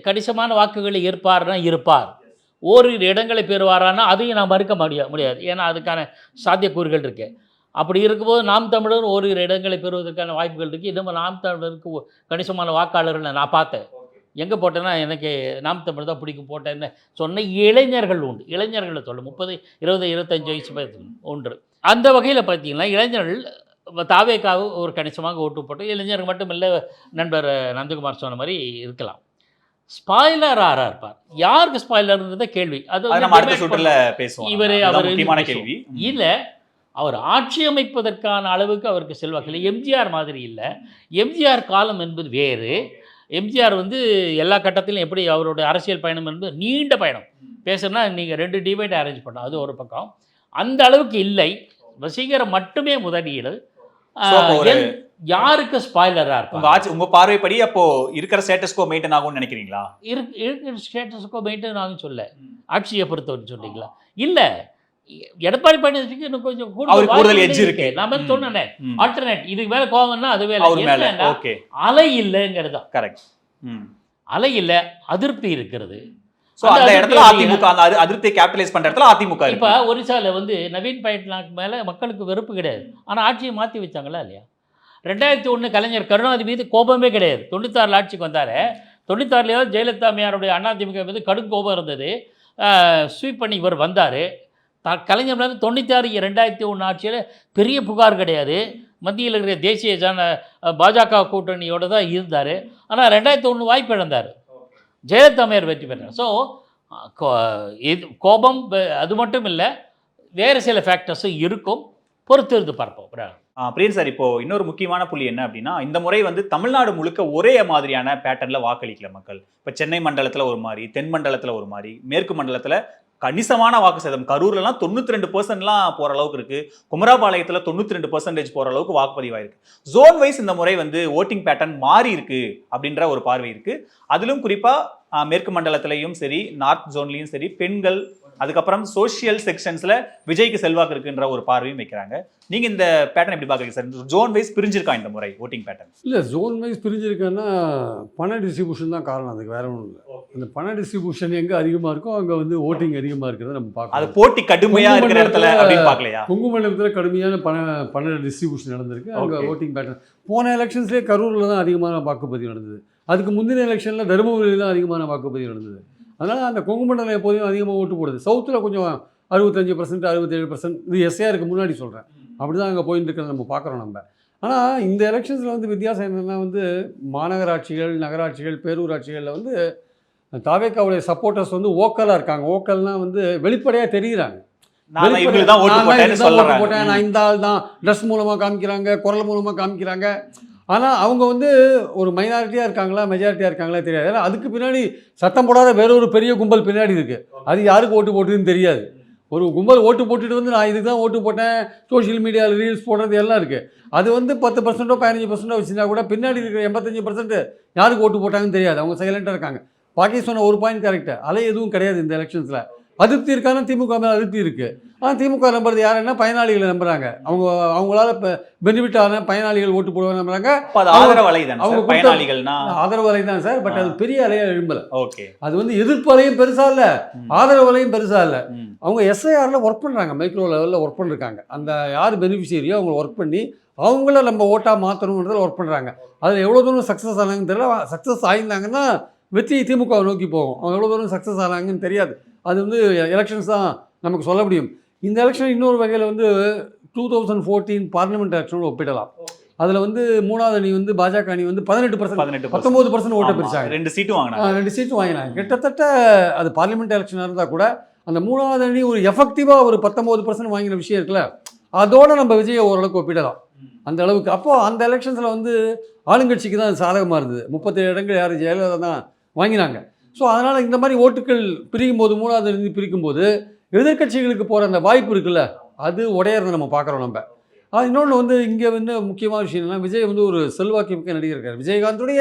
கணிசமான வாக்குகளை இருப்பார். ஓரிரு இடங்களை பெறுவாரானா அதையும் நான் மறுக்க முடியாது. ஏன்னா அதுக்கான சாத்தியக்கூறுகள் இருக்குது. அப்படி இருக்கும்போது நாம் தமிழர் ஓரிரு இடங்களை பெறுவதற்கான வாய்ப்புகள் இருக்குது. இன்னும் நாம் தமிழருக்கு கணிசமான வாக்காளர்கள் நான் பார்த்தேன். எங்கே போட்டேன்னா, எனக்கு நாம் தமிழ் தான் பிடிக்கும் போட்டேன்னு சொன்ன இளைஞர்கள் உண்டு. இளைஞர்களை சொல்ல 30, 20, 25 வயசு ஒன்று. அந்த வகையில் பார்த்தீங்கன்னா இளைஞர்கள் தாவேக்காக ஒரு கணிசமாக ஓட்டு போட்டு, இளைஞர்கள் மட்டும் இல்லை, நண்பர் நந்தகுமார் சொன்ன மாதிரி இருக்கலாம். ஸ்பாய்லர் ஆறா இருப்பார். யாருக்கு ஸ்பாய்லர்ன்றத கேள்வி. அது அது வந்து நம்ம அடுத்த debate சுற்றுல பண்ணுவோம். பேசுவோம். இவரு அதுதான் அவரு முக்கியமான பேசுவோம். கேள்வி. இல்ல அவர் ஆட்சி அமைப்பதற்கான அளவுக்கு அவருக்கு செல்வாக்கு இல்லை. எம்ஜிஆர் மாதிரி இல்லை. எம்ஜிஆர் காலம் என்பது வேறு. எம்ஜிஆர் வந்து எல்லா கட்டத்திலும் எப்படி அவருடைய அரசியல் பயணம் என்பது நீண்ட பயணம். பேசுனா நீங்கள் 2 டிபேட் அரேஞ்ச் பண்ணோம். அது ஒரு பக்கம். அந்த அளவுக்கு இல்லை. வசீகரம் மட்டுமே முதலீடு. So, அப்போ ஒரு- யாருக்கு ஸ்பாய்லராக உங்க இருக்கும்? ஆட்சி, உங்க பார்வைப்படி அப்போ இருக்கிற ஸ்டேட்டஸ் கோ மெயின்டைன் ஆகும்னு நினைக்கிறீங்களா? இருக்கிற ஸ்டேட்டஸுக்கோ மெயின்டைன் ஆகும் சொல்ல. ஆட்சியை பொறுத்தவரை சொல்றீங்களா? இல்லை, எடப்பாடி பழனிசாமிக்கு இன்னும் கொஞ்சம் அவருக்கு கூடுதல் edge வாய்ப்பு இருக்கு. நான் சொன்னேனே, ம். ஆல்டர்னேட் இதுக்கு மேல கோவம்னா அது வேலை. அவர் மேல. என்னன்னா, ஓகே. அலை இல்லைங்கிறது தான். கரெக்ட். ம். அலை இல்லை, அதிருப்தி இருக்கிறது. சோ அந்த இடத்துல அதிமுக அந்த அதிருப்தியை கேபிட்டலைஸ் பண்ற இடத்துல அதிமுக இப்போ இருக்கு. ஒரிசால வந்து நவீன் பட்நாயக் மேல மக்களுக்கு வெறுப்பு கிடையாது. ஆனா ஆட்சியை மாத்தி வச்சாங்களா இல்லையா? 2001 கலைஞர் கருணாநிதி மீது கோபமே கிடையாது. 96 ஆட்சிக்கு வந்தாரு. 96 ஜெயலலிதா அம்மையாருடைய அதிமுக மீது கடும் கோபம் இருந்தது. ஸ்வீப் பண்ணி இவர் வந்தார். கலைஞர் மேலே 96 2001 ஆட்சியில் பெரிய புகார் கிடையாது. மத்தியில் இருக்கிற தேசிய பாஜக கூட்டணியோடு தான் இருந்தார். ஆனால் 2001 வாய்ப்பு இழந்தார். ஜெயலலிதா அம்மையார் வெற்றி பெற்றார். ஸோ இது கோபம் அது மட்டும் இல்லை, வேறு சில ஃபேக்டர்ஸும் இருக்கும். பொறுத்து இருந்து பார்ப்போம். பிரியன் சார், இப்போ இன்னொரு முக்கியமான புள்ளி என்ன அப்படின்னா, இந்த முறை வந்து தமிழ்நாடு முழுக்க ஒரே மாதிரியான பேட்டர்ல வாக்களிக்கல மக்கள். இப்போ சென்னை மண்டலத்துல ஒரு மாதிரி, தென் மண்டலத்துல ஒரு மாதிரி, மேற்கு மண்டலத்துல கணிசமான வாக்கு சதம். கரூர்லாம் 92% போற அளவுக்கு இருக்கு. குமராபாளையத்துல 92% போற அளவுக்கு வாக்குப்பதிவாயிருக்கு. ஜோன் வைஸ் இந்த முறை வந்து ஓட்டிங் பேட்டர்ன் மாறி இருக்கு அப்படின்ற ஒரு பார்வை இருக்கு. அதிலும் குறிப்பா மேற்கு மண்டலத்திலையும் சரி, நார்த் ஜோன்லையும் சரி, பெண்கள், அதுக்கப்புறம் சோஷியல் செக்ஷன்ஸ்ல விஜய்க்கு செல்வாக்கு இருக்குன்ற ஒரு பார்வையும் வைக்கிறாங்க. நீங்க இந்த பேட்டர்ன் எப்படி பாக்குறீங்க சார்? ஜோன் வைஸ் பிரிஞ்சிருக்கா இந்த முறை ஓட்டிங் பேட்டர்ன்? இல்லை, ஜோன் வைஸ் பிரிஞ்சிருக்கேன்னா பண டிஸ்ட்ரிபியூஷன் தான் காரணம். அதுக்கு வேற ஒன்றும் இல்லை. அந்த பண டிஸ்ட்ரிபியூஷன் எங்கே அதிகமாக இருக்கோ அங்கே வந்து ஓட்டிங் அதிகமாக இருக்கிறத நம்ம அது பார்க்கலாம். போட்டி கடுமையா இருக்கிற இடத்துல அப்படின்னு பார்க்கலையா? கொங்கு மண்டலத்தில் கடுமையான பண டிஸ்ட்ரிபியூஷன் நடந்திருக்கு. அங்கே Okay. ஓட்டிங் பேட்டர்ன் போன எலெக்ஷன்ஸ்லேயே கரூரில் தான் அதிகமான வாக்குப்பதிவு நடந்தது. அதுக்கு முந்தின எலெக்ஷனில் தருமபுரியில் தான் அதிகமான வாக்குப்பதிவு நடந்தது. அதனால் அந்த கொங்கு மண்டலம் எப்போதையும் அதிகமாக ஓட்டு போடுது. சவுத்தில் கொஞ்சம் 65%, 67%. இது எஸ்ஏஆருக்கு முன்னாடி சொல்கிறேன். அப்படி தான் அங்கே போயிட்டு இருக்கிறத நம்ம பார்க்குறோம் நம்ம. ஆனால் இந்த எலெக்ஷன்ஸில் வந்து வித்தியாசம் என்னென்னா வந்து மாநகராட்சிகள், நகராட்சிகள், பேரூராட்சிகளில் வந்து தாவேக்காவுடைய சப்போர்ட்டர்ஸ் வந்து ஓக்கலாக இருக்காங்க. ஓக்கல்னால் வந்து வெளிப்படையாக தெரியுறாங்க. நான் இவங்களுக்கு தான் ஓட்டு போட்டேன்னு சொல்றாங்க. நான் இந்த ஆள் தான் ட்ரெஸ் மூலமாக காமிக்கிறாங்க, குரல் மூலமாக காமிக்கிறாங்க. ஆனால் அவங்க வந்து ஒரு மைனாரிட்டியாக இருக்காங்களா, மெஜாரிட்டியாக இருக்காங்களா தெரியாது. ஏன்னா அதுக்கு பின்னாடி சத்தம் போடாத வேற ஒரு பெரிய கும்பல் பின்னாடி இருக்குது. அது யாருக்கு ஓட்டு போட்டுதுன்னு தெரியாது. ஒரு கும்பல் ஓட்டு போட்டுட்டு வந்து நான் இதுக்கு தான் ஓட்டு போட்டேன், சோஷியல் மீடியாவில் ரீல்ஸ் போடுறது எல்லாம் இருக்குது. அது வந்து 10%, 15% வச்சுருந்தா கூட பின்னாடி இருக்கிற 85% யாருக்கு ஓட்டு போட்டாங்கன்னு தெரியாது. அவங்க சைலண்ட்டாக இருக்காங்க. பாக்கி சொன்ன ஒரு பாயிண்ட் கரெக்டு. அலை எதுவும் கிடையாது இந்த எலெக்ஷன்ஸில். அதிருப்தி இருக்கான திமுக மேலே அதிருப்தி இருக்குது. ஆனால் திமுக நம்புறது யாருன்னா பயனாளிகளை நம்புறாங்க. அவங்களால இப்போ பெனிஃபிட் ஆன பயனாளிகள் ஓட்டு போடுவாங்க நம்புறாங்க. ஆதரவு அலை தான் அவங்க பயனாளிகள்னா ஆதரவு அலை தான் சார். பட் அது பெரிய அலையாக எழும்பல. ஓகே. அது வந்து எதிர்ப்பு அலையும் பெருசா இல்லை, ஆதரவு அலையும் பெருசா இல்லை. அவங்க எஸ்ஐஆரில் ஒர்க் பண்ணுறாங்க, மைக்ரோ லெவலில் ஒர்க் பண்ணிருக்காங்க. அந்த யார் பெனிஃபிஷியரியோ அவங்க ஒர்க் பண்ணி அவங்கள நம்ம ஓட்டாக மாற்றணுன்றதில் ஒர்க் பண்ணுறாங்க. அதில் எவ்வளோ தூரம் சக்ஸஸ் ஆனாங்கன்னு தெரியல. சக்ஸஸ் ஆகியிருந்தாங்கன்னா வெற்றி திமுகவை நோக்கி போகும். அவங்க எவ்வளோ தூரம் சக்ஸஸ் ஆனாங்கன்னு தெரியாது. அது வந்து எலெக்ஷன்ஸ் தான் நமக்கு சொல்ல முடியும். இந்த எலெக்ஷன் இன்னொரு வகையில் வந்து 2014 பார்லிமெண்ட் எலெக்ஷனோட ஒப்பிடலாம். அதில் வந்து மூணாவது அணி வந்து பாஜக அணி வந்து 19% ஓட்டை பிரிச்சாங்க. 2 சீட்டும் வாங்கினாங்க. 2 சீட்டும் வாங்கினாங்க. கிட்டத்தட்ட அது பார்லிமெண்ட் எலெக்ஷனாக இருந்தால் கூட அந்த மூணாவது அணி ஒரு எஃபெக்டிவாக ஒரு 19% வாங்கின விஷயம் இருக்குல்ல, அதோட நம்ம விஜயை ஓரளவுக்கு ஒப்பிடலாம் அந்த அளவுக்கு. அப்போது அந்த எலெக்ஷன்ஸில் வந்து ஆளுங்கட்சிக்கு தான் சாதகமாக இருந்தது. 37 இடங்கள் யார் ஜெயலலிதா தான் வாங்கினாங்க. ஸோ அதனால் இந்த மாதிரி ஓட்டுகள் பிரிக்கும் போது, மூணாவது அணி பிரிக்கும் போது எதிர்கட்சிகளுக்கு போகிற அந்த வாய்ப்பு இருக்குல்ல, அது உடையறதை நம்ம பார்க்குறோம் நம்ம. இன்னொன்று வந்து இங்கே வந்து முக்கியமான விஷயம் என்னன்னா, விஜய் வந்து ஒரு செல்வாக்கு மிக்க நடிகர் இருக்கார். விஜயகாந்துடைய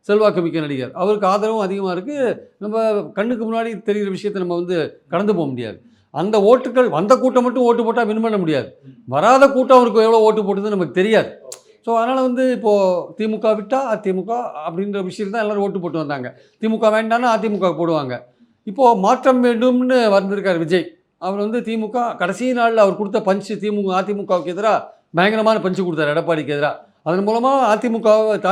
செல்வாக்கு மிக்க நடிகர். அவருக்கு ஆதரவும் அதிகமாக இருக்குது. நம்ம கண்ணுக்கு முன்னாடி தெரிகிற விஷயத்தை நம்ம வந்து கடந்து போக முடியாது. அந்த ஓட்டுகள் வந்த கூட்டம் மட்டும் ஓட்டு போட்டால் வின் பண்ண முடியாது. வராத கூட்டம் அவருக்கு எவ்வளோ ஓட்டு போட்டதுன்னு நமக்கு தெரியாது. ஸோ அதனால் வந்து இப்போது திமுக விட்டால் அதிமுக அப்படின்ற விஷயம் தான் எல்லோரும் ஓட்டு போட்டு வந்தாங்க. திமுக வேண்டாம்னா அதிமுக போடுவாங்க. இப்போது மாற்றம் வேண்டும்னு வந்திருக்கார் விஜய். அவர் வந்து திமுக கடைசி நாளில் அவர் கொடுத்த பஞ்சு அதிமுகவுக்கு எதிராக பயங்கரமான பஞ்சு கொடுத்தார் எடப்பாடிக்கு எதிராக. அதன் மூலமாக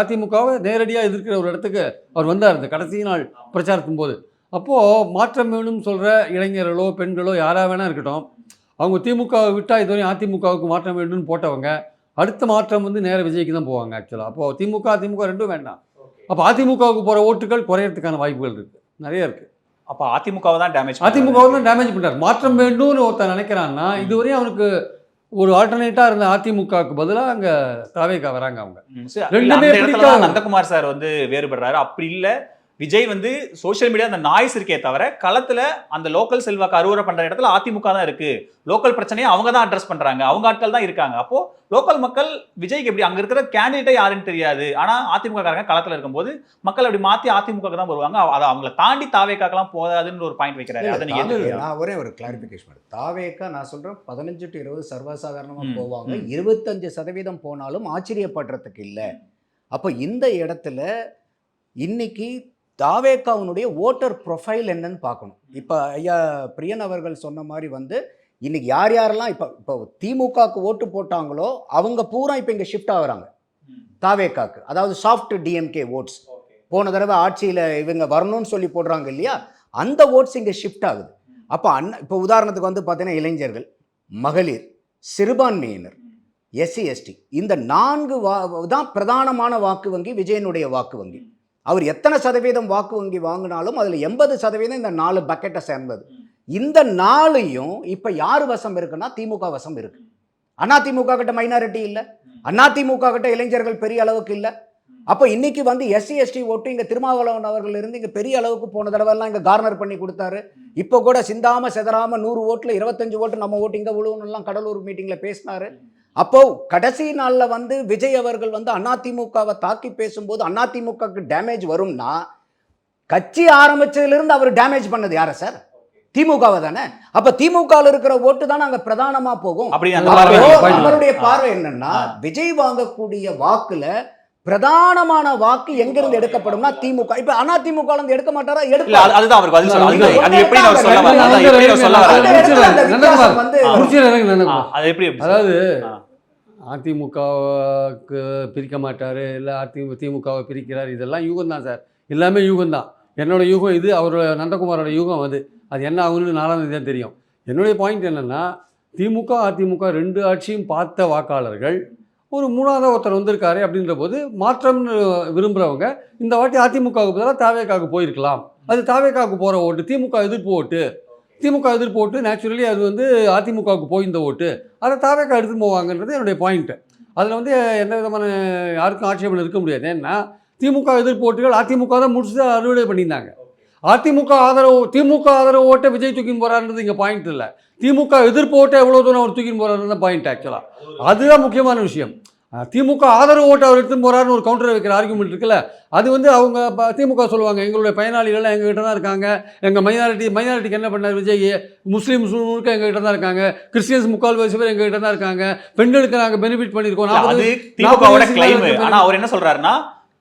அதிமுகவை நேரடியாக எதிர்க்கிற ஒரு இடத்துக்கு அவர் வந்தார் இந்த கடைசி நாள் பிரச்சாரத்தின் போது. அப்போது மாற்றம் வேணும்னு சொல்கிற இளைஞர்களோ பெண்களோ யாராக வேணா இருக்கட்டும், அவங்க திமுகவை விட்டால் இதுவரையும் அதிமுகவுக்கு மாற்றம் வேண்டும்னு போட்டவங்க அடுத்த மாற்றம் வந்து நேர விஜய்க்கு தான் போவாங்க ஆக்சுவலாக. அப்போது அதிமுக ரெண்டும் வேண்டாம். அப்போ அதிமுகவுக்கு போகிற ஓட்டுகள் குறையறதுக்கான வாய்ப்புகள் இருக்குது, நிறைய இருக்குது. அப்ப அதிமுகவை தான் டேமேஜ் அதிமுகவை தான் டேமேஜ் பண்ணுறாரு. மாற்றம் வேண்டும்னு ஒருத்தன் நினைக்கிறான்னா இதுவரையும் அவனுக்கு ஒரு ஆல்டர்னேட்டாக இருந்த அதிமுகவுக்கு பதிலாக அங்கே தாவேகா வராங்க. அவங்க ரெண்டுமே பிடிக்காத நந்தகுமார் சார் வந்து வேறுபடுறாரு. அப்படி இல்ல, விஜய் வந்து சோஷியல் மீடியா அந்த நாய்ஸ் இருக்கே தவிர களத்துல அந்த லோக்கல் செல்வாக்கு அறுவடை பண்ற இடத்துல அதிமுக தான் இருக்கு. லோக்கல் பிரச்சனையை அவங்க தான் அட்ரஸ் பண்றாங்க, அவங்க ஆட்கள் தான் இருக்காங்க. அப்போ லோக்கல் மக்கள் விஜய்க்கு எப்படி, அங்க இருக்கிற கேண்டிடேட்டே யாருன்னு தெரியாது, ஆனா அதிமுக காரங்க களத்துல இருக்கும்போது மக்கள் அப்படி மாத்தி அதிமுக தான் வருவாங்க. அதை அவங்கள தாண்டி தாவேக்காக்கெல்லாம் போதாதுன்னு ஒரு பாயிண்ட் வைக்கிறாரு. அதை நீங்க நான் ஒரே ஒரு கிளாரிபிகேஷன், தாவேக்கா நான் சொல்றேன் 15 to 20 சர்வசாதாரணமா போவாங்க. 25% போனாலும் ஆச்சரியப்படுறதுக்கு இல்லை. அப்போ இந்த இடத்துல இன்னைக்கு தாவேக்காவுடைய ஓட்டர் ப்ரொஃபைல் என்னன்னு பார்க்கணும். இப்போ ஐயா பிரியன் அவர்கள் சொன்ன மாதிரி வந்து இன்னைக்கு யார் யாரெல்லாம் இப்போ திமுகவுக்கு ஓட்டு போட்டாங்களோ அவங்க பூரா இப்போ இங்கே ஷிஃப்ட் ஆகுறாங்க தாவேக்காக்கு. அதாவது சாஃப்ட் டிஎம்கே ஓட்ஸ், போன தடவை ஆட்சியில் இவங்க வரணும்னு சொல்லி போடுறாங்க இல்லையா, அந்த ஓட்ஸ் இங்கே ஷிஃப்ட் ஆகுது. அப்போ இப்போ உதாரணத்துக்கு வந்து பார்த்தீங்கன்னா இளைஞர்கள், மகளிர், சிறுபான்மையினர், எஸ்சி எஸ்டி, இந்த 4 தான் பிரதானமான வாக்கு வங்கி விஜயனுடைய வாக்கு வங்கி. அவர் எத்தனை சதவீதம் வாக்கு வங்கி வாங்கினாலும் அதில் 80% இந்த 4 பக்கெட்டை சேர்ந்தது. இந்த 4ஐயும் இப்போ யார் வசம் இருக்குன்னா திமுக வசம் இருக்கு. அதிமுக கிட்ட மைனாரிட்டி இல்லை, அதிமுக கிட்ட இளைஞர்கள் பெரிய அளவுக்கு இல்லை. அப்போ இன்னைக்கு வந்து எஸ்சி எஸ்டி ஓட்டு இங்கே திருமாவளவன் அவர்கள் இருந்து இங்கே பெரிய அளவுக்கு போன தடவைலாம் இங்கே கார்னர் பண்ணி கொடுத்தாரு. இப்போ கூட சிந்தாம செதறாம 100 ஓட்டில் 25 ஓட்டு நம்ம ஓட்டு இங்கே விழுவணும்லாம் கடலூர் மீட்டிங்கில் பேசினாரு. அப்போ கடைசி நாளில் வந்து விஜய் அவர்கள் வந்து அதிமுகவை தாக்கி பேசும்போது அதிமுகவுக்கு டேமேஜ் வரும்னா கட்சி ஆரம்பிச்சதுலேருந்து அவர் டேமேஜ் பண்ணது யாரை சார்? திமுகவை தானே. அப்ப திமுகவில் இருக்கிற ஓட்டு தானே அங்க பிரதானமா போகும். நம்மளுடைய பார்வை என்னன்னா விஜய் வாங்கக்கூடிய வாக்குல பிரதானமான வாக்கு எங்கிருந்து எடுக்கப்படும்னா திமுக. இப்ப அதிமுக இருந்து எடுக்க மாட்டாரா? அதுதான் அவர் பதில் சொல்றாரு. அது எப்படி அவர் சொல்ல வராரு? அதாவது அதிமுகவுக்கு பிரிக்க மாட்டார், இல்லை திமுகவை பிரிக்கிறார், இதெல்லாம் யூகம் தான் சார், எல்லாமே யூகம் தான். என்னோட யூகம் இது, அவரோட நந்தகுமாரோட யூகம் அது என்ன ஆகுன்னு 4ஆம் தேதி தான் தெரியும். என்னுடைய பாயிண்ட் என்னென்னா திமுக அதிமுக 2 ஆட்சியும் பார்த்த வாக்காளர்கள் ஒரு 3ஆவது ஒருத்தர் வந்திருக்காரு அப்படின்ற போது மாற்றம்னு விரும்புகிறவங்க இந்த வாட்டி அதிமுகவுக்கு பதிலாக தாவேக்காவுக்கு போயிருக்கலாம். அது தாவேக்காவுக்கு போகிற ஓட்டு, திமுக எதிர்ப்பு ஓட்டு நேச்சுரலி அது வந்து அதிமுகவுக்கு போயிருந்த ஓட்டு, அதை தாவேக்கா எடுத்துன்னு போவாங்கன்றது என்னுடைய பாயிண்ட்டு. அதில் வந்து எந்த விதமான யாருக்கும் ஆட்சேபனை இருக்க முடியாது. ஏன்னா திமுக எதிர்ப்பு ஓட்டுகள் அதிமுக தான் முடிச்சு அறுவடை பண்ணியிருந்தாங்க. திமுக ஆதரவு ஓட்டை விஜய் தூக்கின்னு போகிறாருன்றது இங்கே பாயிண்ட் இல்லை. திமுக எதிர்ப்பு ஓட்டை எவ்வளோ தூரம் அவர் தூக்கின்னு போகிறாருன்னு பாயிண்ட். ஆக்சுவலாக அதுதான் முக்கியமான விஷயம். திமுக ஆதரவு ஓட்டை அவர் எடுத்துன்னு போகிறாருன்னு ஒரு கவுண்டர் வைக்கிற ஆர்குமெண்ட் இருக்குல்ல, அது வந்து அவங்க திமுக சொல்லுவாங்க எங்களுடைய பயனாளிகள்லாம் எங்ககிட்ட தான் இருக்காங்க, எங்கள் மைனாரிட்டிக்கு என்ன பண்ணார் விஜய், முஸ்லீம்ஸ் முழுக்க எங்ககிட்ட தான் இருக்காங்க, கிறிஸ்டியன்ஸ் 3/4 பேர் எங்ககிட்ட தான் இருக்காங்க, பெண்களுக்கு நாங்கள் பெனிஃபிட் பண்ணியிருக்கோம். ஆனால் அவர் என்ன சொல்கிறாருன்னா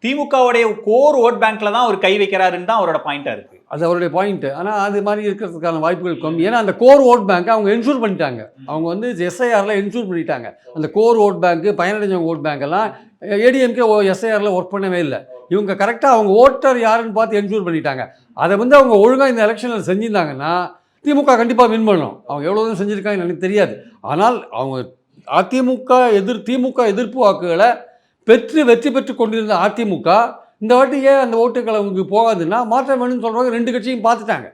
திமுகவுடைய கோர் ஓட் பேங்க்ல தான் அவர் கை வைக்கிறாருன்னு தான் அவரோட பாயிண்டா இருக்கு. அது அவருடைய பாயிண்ட். ஆனால் அது மாதிரி இருக்கிறதுக்கான வாய்ப்புகள் கம்மி. ஏன்னா அந்த கோர் ஓட் பேங்க் அவங்க என்ஷூர் பண்ணிட்டாங்க. அவங்க வந்து எஸ்ஐஆரில் என்ஷூர் பண்ணிட்டாங்க. அந்த கோர் ஓட் பேங்க்கு, பயனடைஞ்சவங்க ஓட் பேங்க் எல்லாம் ஏடிஎம்கே எஸ்ஐஆரில் ஒர்க் பண்ணவே இல்லை. இவங்க கரெக்டாக அவங்க ஓட்டர் யாருன்னு பார்த்து என்ஷூர் பண்ணிட்டாங்க. அதை வந்து அவங்க ஒழுங்காக இந்த எலெக்ஷனில் செஞ்சுருந்தாங்கன்னா திமுக கண்டிப்பாக வின் பண்ணணும். அவங்க எவ்வளோ செஞ்சுருக்காங்கன்னு எனக்கு தெரியாது. ஆனால் அவங்க திமுக எதிர்ப்பு வாக்குகளை வெற்றி பெற்று கொண்டிருந்த அதிமுக இந்த வாட்டி ஏன் அந்த ஓட்டுக்களை அவங்களுக்கு போகாதுன்னா மாற்றம் வேணும்னு சொல்கிறவங்க 2 கட்சியும் பார்த்துட்டாங்க.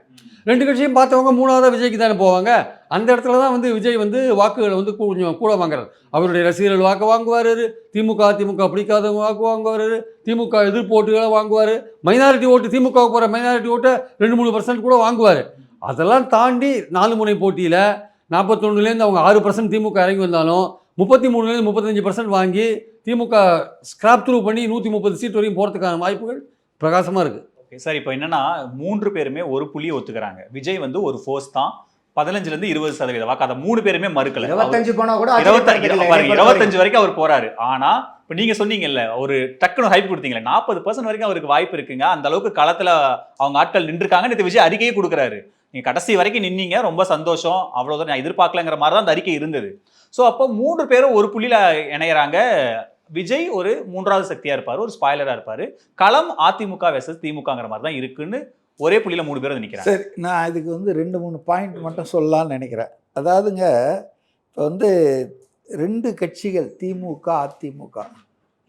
2 கட்சியும் பார்த்தவங்க 3ஆவதாக விஜய்க்கு தானே போவாங்க. அந்த இடத்துல தான் வந்து விஜய் வந்து வாக்குகளை வந்து கொஞ்சம் கூட வாங்குறாரு. அவருடைய ரசிகர்கள் வாக்கு வாங்குவார், திமுக பிடிக்காதவங்க வாக்கு வாங்குவார், திமுக எதிர்ப்பு ஓட்டுகளை வாங்குவார், மைனாரிட்டி ஓட்டு திமுகவுக்கு போகிற மைனாரிட்டி ஓட்டை 2-3% கூட வாங்குவார். அதெல்லாம் தாண்டி 4 முனை போட்டியில் 41லேருந்து அவங்க 6% திமுக இறங்கி வந்தாலும் 33லேருந்து 35% வாங்கி திமுக ஸ்கிராப் த்ரூ பண்ணி 130 சீட் வரையும் போகிறதுக்கான வாய்ப்புகள் பிரகாசமாக இருக்குது. ஓகே சார், இப்போ என்னன்னா 3 பேருமே ஒரு புள்ளியை ஒத்துக்கிறாங்க. விஜய் வந்து ஒரு ஃபோர்ஸ் தான், 15லேருந்து 20% வாக்கு. அதை 3 பேருமே மறுக்கல. 25 போனா கூட 25 வரைக்கும் அவர் போறாரு. ஆனா இப்போ நீங்க சொன்னீங்கல்ல, ஒரு டக்குனு ஹைப் கொடுத்தீங்களே 40% வரைக்கும் அவருக்கு வாய்ப்பு இருக்குங்க, அந்த அளவுக்கு களத்துல அவங்க ஆட்கள் நின்றுருக்காங்க. நேற்று விஜய் அறிக்கையே கொடுக்குறாரு, நீங்க கடைசி வரைக்கும் நின்னீங்க, ரொம்ப சந்தோஷம், அவ்வளவுதான், நான் எதிர்பார்க்கலங்கிற மாதிரி தான் அந்த அறிக்கை இருந்தது. ஸோ அப்போ 3 பேரும் ஒரு புள்ளியில இணையறாங்க. விஜய் ஒரு 3வது சக்தியா இருப்பாரு, ஒரு ஸ்பாய்லரா இருப்பாரு. களம் அதிமுக வெர்சஸ் திமுகங்கிற மாதிரி தான் இருக்குன்னு ஒரே புள்ளியில 3 பேரும் நினைக்கிறாங்க. சரி, நான் இதுக்கு வந்து 2-3 பாயிண்ட் மட்டும் சொல்லலாம்னு நினைக்கிறேன். அதாவதுங்க இப்போ வந்து 2 கட்சிகள் திமுக அதிமுக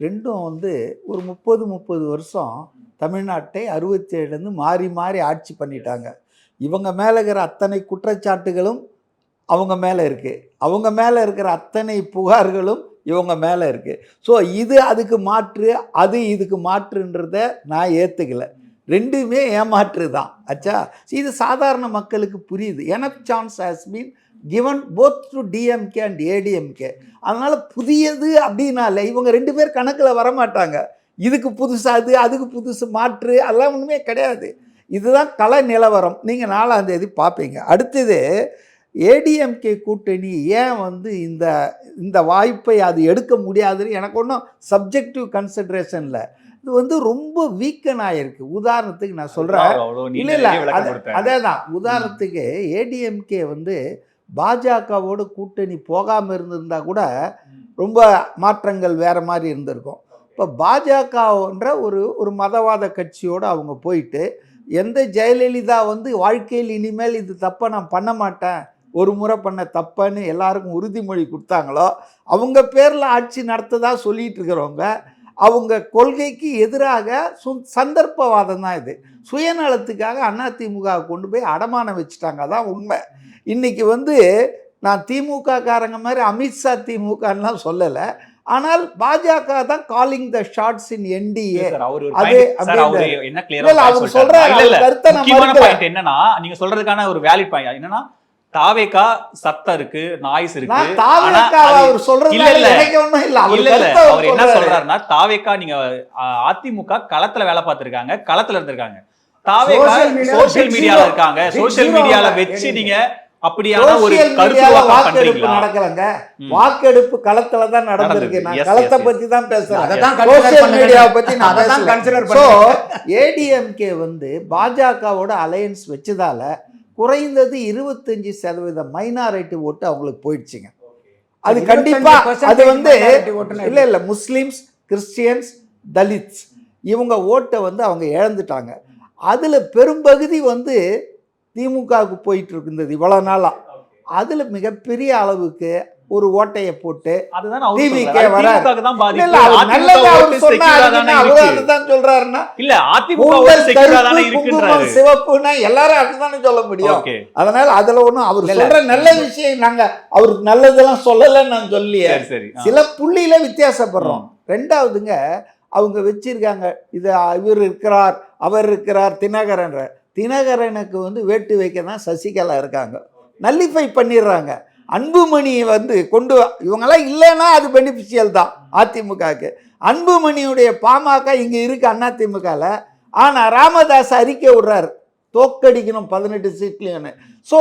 ரெண்டும் வந்து ஒரு 30 வருஷம் தமிழ்நாட்டை 67லேருந்து மாறி மாறி ஆட்சி பண்ணிட்டாங்க. இவங்க மேலே இருக்கிற அத்தனை குற்றச்சாட்டுகளும் அவங்க மேலே இருக்குது, அவங்க மேலே இருக்கிற அத்தனை புகார்களும் இவங்க மேலே இருக்குது. ஸோ இது அதுக்கு மாற்று, அது இதுக்கு மாற்றுன்றத நான் ஏற்றுக்கலை. ரெண்டுமே ஏமாற்று தான் ஆச்சா. இது சாதாரண மக்களுக்கு புரியுது. Enough chance has been given both to DMK and ADMK. அதனால் புதியது அப்படின்னால இவங்க 2 பேர் கணக்கில் வரமாட்டாங்க. இதுக்கு புதுசாக அது, அதுக்கு புதுசு மாற்று, அதெல்லாம் ஒன்றுமே கிடையாது. இதுதான் கள நிலவரம். நீங்கள் 4ஆம் தேதி பார்ப்பீங்க. அடுத்தது ஏடிஎம்கே கூட்டணி ஏன் வந்து இந்த இந்த வாய்ப்பை அது எடுக்க முடியாதுன்னு எனக்கு ஒன்றும் சப்ஜெக்டிவ் கன்சிடரேஷனில் இது வந்து ரொம்ப வீக்கன் ஆகிருக்கு. உதாரணத்துக்கு நான் சொல்கிறேன், இல்லை அதே தான். உதாரணத்துக்கு ஏடிஎம்கே வந்து பாஜகவோட கூட்டணி போகாமல் இருந்திருந்தா கூட ரொம்ப மாற்றங்கள் வேறு மாதிரி இருந்திருக்கும். இப்போ பாஜகன்ற ஒரு மதவாத கட்சியோடு அவங்க போயிட்டு எந்த ஜெயலலிதா வந்து வாழ்க்கையில் இனிமேல் இது தப்பை நான் பண்ண மாட்டேன், ஒரு முறை பண்ண தப்பன்னு எல்லாருக்கும் உறுதிமொழி கொடுத்தாங்களோ அவங்க பேரில் ஆட்சி நடத்ததாக சொல்லிகிட்டு இருக்கிறவங்க அவங்க கொள்கைக்கு எதிராக சந்தர்ப்பவாதம் தான் இது. சுயநலத்துக்காக அதிமுக கொண்டு போய் அடமானம் வச்சுட்டாங்க. அதான் உண்மை. இன்றைக்கி வந்து நான் திமுக காரங்க மாதிரி அமித்ஷா திமுகலாம் சொல்லலை, ஆனால் பாஜக தான் calling the shots in NDA. அவர் சொல்றாரு என்னன்னா, நீங்க சொல்றதுக்கான ஒரு வேலிட் பாயிண்ட் என்னன்னா, தாவேகா சத்தம் இருக்கு, நாய்ஸ் இருக்கு. அவர் என்ன சொல்றாருன்னா, தாவேகா நீங்க அதிமுக களத்துல வேலை பார்த்திருக்காங்க, களத்துல இருந்திருக்காங்க. தாவேகா சோசியல் மீடியால இருக்காங்க, சோசியல் மீடியால வச்சு நீங்க அப்படியான ஒரு வாக்கெடுப்பு நடக்கலங்க. வாக்கெடுப்பு களத்துல தான் நடந்திருக்கு. நான் களத்தை பத்தி தான் பேசுறேன், சோசியல் மீடியாவை பத்தி நான் கன்சிடர் பண்ணேன். ஏடிஎம்கே வந்து பாஜகவோட அலையன்ஸ் வச்சதால குறைந்தது 25% மைனாரிட்டி ஓட்டு அவங்களுக்கு போயிடுச்சுங்க. அது கண்டிப்பா அது வந்து இல்லை முஸ்லிம்ஸ், கிறிஸ்டியன்ஸ், தலித்ஸ் இவங்க ஓட்டை வந்து அவங்க இழந்துட்டாங்க. அதில் பெரும்பகுதி வந்து திமுகவுக்கு போயிட்டு இருந்தது இவ்வளோ நாளாக. அதில் மிகப்பெரிய அளவுக்கு ஒரு ஓட்டையை போட்டு டிவிக்கே வராது. சிவப்புன்னா எல்லாரும் அதுதானே சொல்ல முடியும். அதனால அதுல ஒண்ணும் அவர் சொல்ற நல்ல விஷயம் நாங்க அவருக்கு நல்லதெல்லாம் சொல்லலன்னு நான் சொல்லிய சில புள்ளியில வித்தியாசப்படுறோம். ரெண்டாவதுங்க அவங்க வச்சிருக்காங்க இது இவர் இருக்கிறார் அவர் இருக்கிறார் தினகரன்ற. தினகரனுக்கு வந்து வேட்டு வைக்க தான் சசிகலா இருக்காங்க, நல்லிஃபை பண்ணிடுறாங்க. அன்புமணி வந்து கொண்டு இவங்கெல்லாம் இல்லைன்னா அது பெனிஃபிஷியல் தான் அதிமுகவுக்கு. அன்புமணியுடைய பாமக இங்கே இருக்கு அதிமுகவில். ஆனால் ராமதாஸ் அறிக்கை விடுறார் தோக்கடிக்கணும் 18 சீட்லையும்னு. ஸோ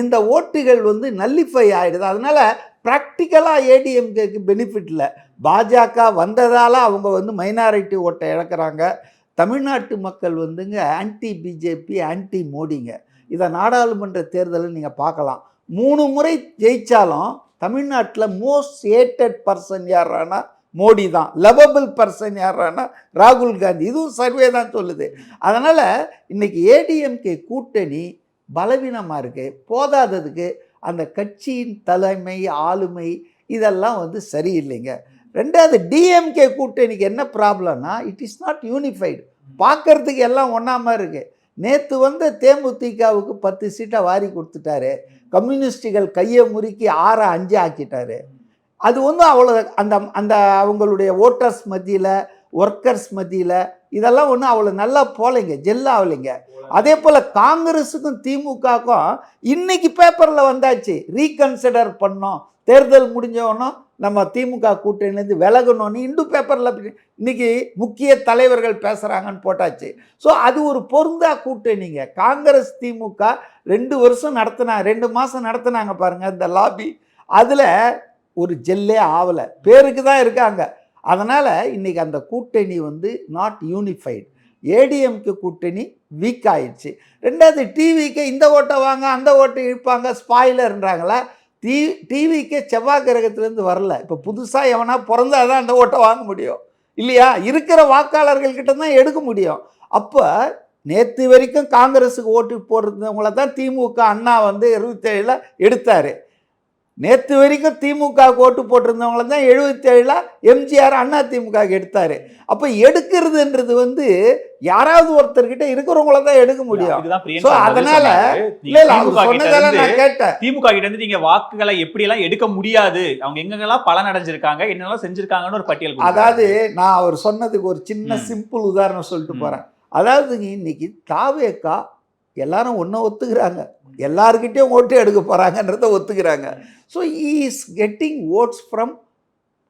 இந்த ஓட்டுகள் வந்து நல்லிஃபை ஆகிடுது. அதனால் ப்ராக்டிக்கலாக ஏடிஎம்கேக்கு பெனிஃபிட் இல்லை. பாஜக வந்ததால் அவங்க வந்து மைனாரிட்டி ஓட்டை இழக்கிறாங்க. தமிழ்நாட்டு மக்கள் வந்துங்க ஆன்டி பிஜேபி, ஆன்டி மோடிங்க. இதை நாடாளுமன்ற தேர்தலில் நீங்கள் பார்க்கலாம். 3 முறை ஜெயித்தாலும் தமிழ்நாட்டில் மோஸ்ட் ஹேட்டட் பர்சன் யாரானா மோடி தான், லவபிள் பர்சன் யாரானா ராகுல் காந்தி. இதுவும் சர்வே தான் சொல்லுது. அதனால் இன்றைக்கி ஏடிஎம்கே கூட்டணி பலவீனமாக இருக்குது. போதாததுக்கு அந்த கட்சியின் தலைமை ஆளுமை இதெல்லாம் வந்து சரியில்லைங்க. ரெண்டாவது டிஎம்கே கூட்டணிக்கு என்ன ப்ராப்ளம்னா இட் இஸ் நாட் யூனிஃபைடு. பார்க்கறதுக்கு எல்லாம் ஒன்றா மாதிரி இருக்குது. நேற்று வந்து தேமுதிகவுக்கு 10 சீட்டை வாரி கொடுத்துட்டாரு. கம்யூனிஸ்டுகள் கையை முறுக்கி 6-5 ஆக்கிட்டாரு. அது வந்து அவ்வளோ அந்த அந்த அவங்களுடைய ஓட்டர்ஸ் மத்தியில், ஒர்க்கர்ஸ் மத்தியில் இதெல்லாம் ஒன்றும் அவ்வளோ நல்லா போகலைங்க, ஜெல்லாகலைங்க. அதே போல் காங்கிரஸுக்கும் திமுகவுக்கும் இன்றைக்கி பேப்பரில் வந்தாச்சு ரீகன்சிடர் பண்ணோம், தேர்தல் முடிஞ்சவொன்னும் நம்ம திமுக கூட்டணிலேருந்து விலகணும்னு இந்து பேப்பரில் இன்றைக்கி முக்கிய தலைவர்கள் பேசுகிறாங்கன்னு போட்டாச்சு. ஸோ அது ஒரு பொருந்தா கூட்டணிங்க. காங்கிரஸ் திமுக 2 வருஷம் நடத்தினாங்க, 2 மாதம் நடத்தினாங்க பாருங்கள் இந்த லாபி. அதில் ஒரு ஜெல்லே ஆகலை, பேருக்கு தான் இருக்காங்க. அதனால் இன்றைக்கி அந்த கூட்டணி வந்து நாட் யூனிஃபைடு. ஏடிஎம்கே கூட்டணி வீக் ஆயிடுச்சு. ரெண்டாவது டிவிக்கு இந்த ஓட்டை வாங்க அந்த ஓட்டை இழுப்பாங்க ஸ்பாயிலர்ன்றாங்களா. டிவிக்கே செவ்வாய் கிரகத்திலேருந்து வரல. இப்போ புதுசாக எவனா பிறந்தால் தான் அந்த ஓட்டை வாங்க முடியும் இல்லையா, இருக்கிற வாக்காளர்கள்கிட்ட தான் எடுக்க முடியும். அப்போ நேற்று வரைக்கும் காங்கிரஸுக்கு ஓட்டு போடுறவங்கள தான் திமுக அண்ணா வந்து 27ல் எடுத்தார். நேற்று வரைக்கும் திமுக ஓட்டு போட்டிருந்தவங்கள தான் 77 எம்ஜிஆர் அண்ணா திமுக எடுத்தார். அப்போ எடுக்கிறதுன்றது வந்து யாராவது ஒருத்தர்கிட்ட இருக்கிறவங்கள தான் எடுக்க முடியும். இதுதான் பிரியன் ஸோ சார் அதனால சொன்னாரு. இல்ல இல்ல அவர் சொன்னதெல்லாம் நான் கேட்டேன். திமுக கிட்ட இருந்து நீங்க வாக்குகளை எப்படி எல்லாம் எடுக்க முடியாது, அவங்க எங்கெங்கெல்லாம் பலன் அடைஞ்சிருக்காங்க, என்னெல்லாம் செஞ்சிருக்காங்கன்னு ஒரு பட்டியல் கொடுத்தாரு. அதாவது நான் அவர் சொன்னதுக்கு ஒரு சின்ன சிம்பிள் உதாரணம் சொல்லிட்டு போறேன். அதாவது இன்னைக்கு தாவேக்கா எல்லாரும் ஒன்றும் ஒத்துக்கிறாங்க, எல்லாருக்கிட்டையும் ஓட்டு எடுக்க போறாங்கன்றத ஒத்துக்கிறாங்க. So is getting votes from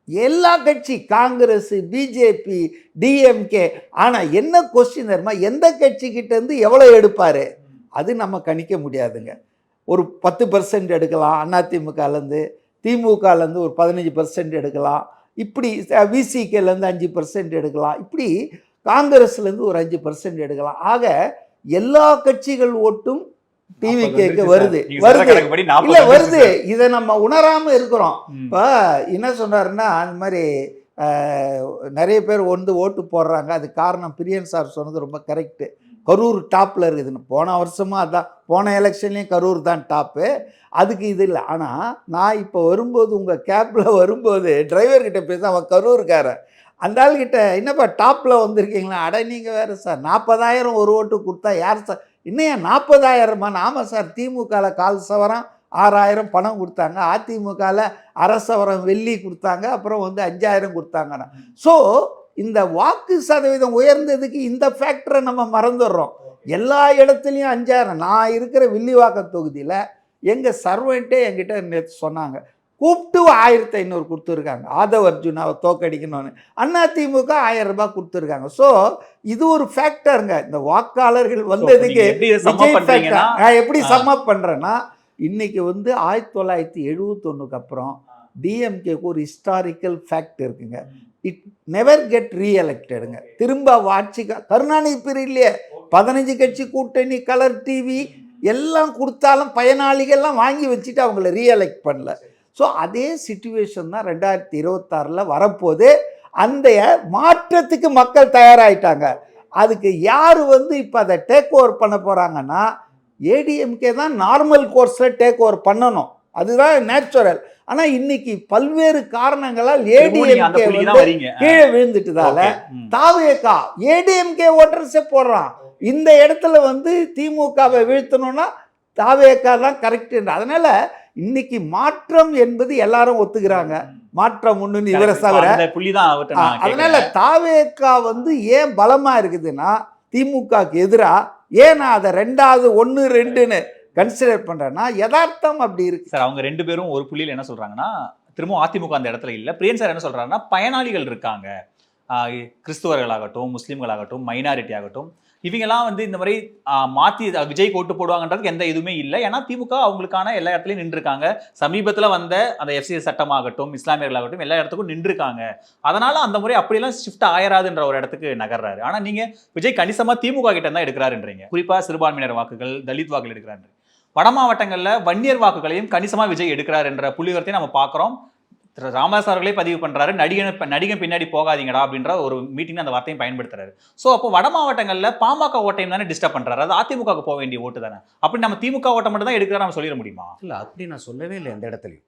எல்லா கட்சி, காங்கிரஸ், பிஜேபி, டிஎம்கே. ஆனால் என்ன கொஸ்டின் தெரியுமா, எந்த கட்சிக்கிட்ட இருந்து எவ்வளோ எடுப்பார் அது நம்ம கணிக்க முடியாதுங்க. ஒரு 10% எடுக்கலாம் அதிமுகலேருந்து, திமுகலேருந்து ஒரு 15% எடுக்கலாம், இப்படி விசிகேலேருந்து 5% எடுக்கலாம், இப்படி காங்கிரஸ்லேருந்து ஒரு 5% எடுக்கலாம். ஆக எல்லா கட்சிகள் ஓட்டும் டிவிகேக்கு வருது இல்ல வருது. இதை நம்ம உணராம இருக்கிறோம். இப்போ என்ன சொன்னாருன்னா, அந்த மாதிரி நிறைய பேர் வந்து ஓட்டு போடுறாங்க. அது காரணம் பிரியன் சார் சொன்னது ரொம்ப கரெக்டு. கரூர் டாப்பில் இருக்குதுன்னு போன வருஷமாக அதான், போன எலெக்ஷன்லேயும் கரூர் தான் டாப்பு. அதுக்கு இது இல்லை. ஆனால் நான் இப்போ வரும்போது உங்கள் கேப்பில் வரும்போது டிரைவர்கிட்ட பேச, அவன் கரூருக்காரன், அந்த ஆள்கிட்ட என்னப்பா டாப்பில் வந்திருக்கீங்களா, அட நீங்கள் வேறு சார் 40,000 ஒரு ஓட்டு கொடுத்தா யார் சார், இன்னையா 40,000மா? ஆமாம் சார், திமுகவில் 1/4 சவரம் 6,000 பணம் கொடுத்தாங்க, அதிமுகவில் 1/2 சவரம் வெள்ளி கொடுத்தாங்க, அப்புறம் வந்து 5,000 கொடுத்தாங்கண்ணா. ஸோ இந்த வாக்கு சதவீதம் உயர்ந்ததுக்கு இந்த ஃபேக்டரை நம்ம மறந்துடுறோம். எல்லா இடத்துலையும் 5,000. நான் இருக்கிற வில்லிவாக்கம் தொகுதியில் எங்கள் சர்வெண்ட்டே என்கிட்ட நேற்று சொன்னாங்க, கூப்பிட்டு 1,500 கொடுத்துருக்காங்க ஆதவ் அர்ஜுனாவை தோக்கடிக்கணும்னு. அதிமுக 1,000 ரூபாய் கொடுத்துருக்காங்க. ஸோ இது ஒரு ஃபேக்டருங்க. இந்த வாக்காளர்கள் வந்ததுக்கு நான் எப்படி சம்மப் பண்ணுறேன்னா, இன்னைக்கு வந்து 1971 அப்புறம் டிஎம்கேக்கு ஒரு ஹிஸ்டாரிக்கல் ஃபேக்ட் இருக்குங்க. இட் நெவர் கெட் ரீஎலெக்டடுங்க. திரும்ப ஆட்சி கருணாநிதி பீரியட்லேயே 15 கட்சி கூட்டணி, கலர் டிவி எல்லாம் கொடுத்தாலும் பயனாளிகள்லாம் வாங்கி வச்சுட்டு அவங்கள ரீஎலெக்ட் பண்ணல. ஸோ அதே சிச்சுவேஷன் தான் 2026 வரப்போது. அந்த மாற்றத்துக்கு மக்கள் தயாராகிட்டாங்க. அதுக்கு யார் வந்து இப்போ அதை டேக் ஓவர் பண்ண போகிறாங்கன்னா, ஏடிஎம்கே தான் நார்மல் கோர்ஸில் டேக் ஓவர் பண்ணணும், அதுதான் நேச்சுரல். ஆனால் இன்னைக்கு பல்வேறு காரணங்களால் ஏடிஎம்கே கீழே விழுந்துட்டதால தாவேகா ஏடிஎம்கே ஓட்டர்ஸே போடுறான். இந்த இடத்துல வந்து திமுகவை வீழ்த்தணும்னா தாவேகா தான் கரெக்ட். அதனால இன்னைக்கு மாற்றம் என்பது எல்லாரும் ஒத்துக்கிறாங்க, மாற்றம் ஒண்ணுன்னு இவரை தவிர. அதனால தாவேகா வந்து ஏன் பலமா இருக்குதுன்னா, திமுகக்கு எதிராக ஏன் நான் அதை 2வது 1 2ன்னு கன்சிடர் பண்றேன்னா, யதார்த்தம் அப்படி இருக்கு சார். அவங்க 2 பேரும் ஒரு புள்ளியில் என்ன சொல்றாங்கன்னா, திரும்ப அதிமுக அந்த இடத்துல இல்லை. பிரியன் சார் என்ன சொல்றாருன்னா, பயனாளிகள் இருக்காங்க, கிறிஸ்துவர்களாகட்டும், முஸ்லீம்களாகட்டும், மைனாரிட்டி ஆகட்டும், இவங்கெல்லாம் வந்து இந்த மாதிரி மாற்றி விஜய்க்கு ஓட்டு போடுவாங்கன்றதுக்கு எந்த இதுவுமே இல்லை. ஏன்னா திமுக அவங்களுக்கான எல்லா இடத்துலையும் நின்றுருக்காங்க. சமீபத்தில் வந்த அந்த எஃப்சிஎஸ் சட்டமாகட்டும், இஸ்லாமியர்களாகட்டும், எல்லா இடத்துக்கும் நின்றுருக்காங்க. அதனால அந்த முறை அப்படியெல்லாம் ஷிஃப்ட் ஆயிராதுன்ற ஒரு இடத்துக்கு நகர்றாரு. ஆனால் நீங்கள் விஜய் கணிசமாக திமுக கிட்ட தான் எடுக்கிறாருன்றீங்க. குறிப்பாக சிறுபான்மையினர் வாக்குகள், தலித் வாக்குகள் எடுக்கிறாரு. வட மாவட்டங்களில் வன்னியர் வாக்குகளையும் கணிசமாக விஜய் எடுக்கிறார் என்ற புள்ளிவரத்தையும் நம்ம பார்க்குறோம். ராமதாஸ் அவர்களே பதிவு பண்றாரு, நடிகன் பின்னாடி போகாதீங்கடா அப்படின்ற ஒரு மீட்டிங் அந்த வார்த்தையும் பயன்படுத்துறாரு. ஸோ அப்போ வட மாவட்டங்களில் பாமக ஓட்டையும் தானே டிஸ்டர்ப் பண்றாரு, அது அதிமுக போக வேண்டிய ஓட்டு தானே. அப்படி நம்ம திமுக ஓட்டை மட்டும் தான் எடுக்கிறாரு நம்ம சொல்லிட முடியுமா? இல்லை, அப்படி நான் சொல்லவே இல்லை. எந்த இடத்துலையும்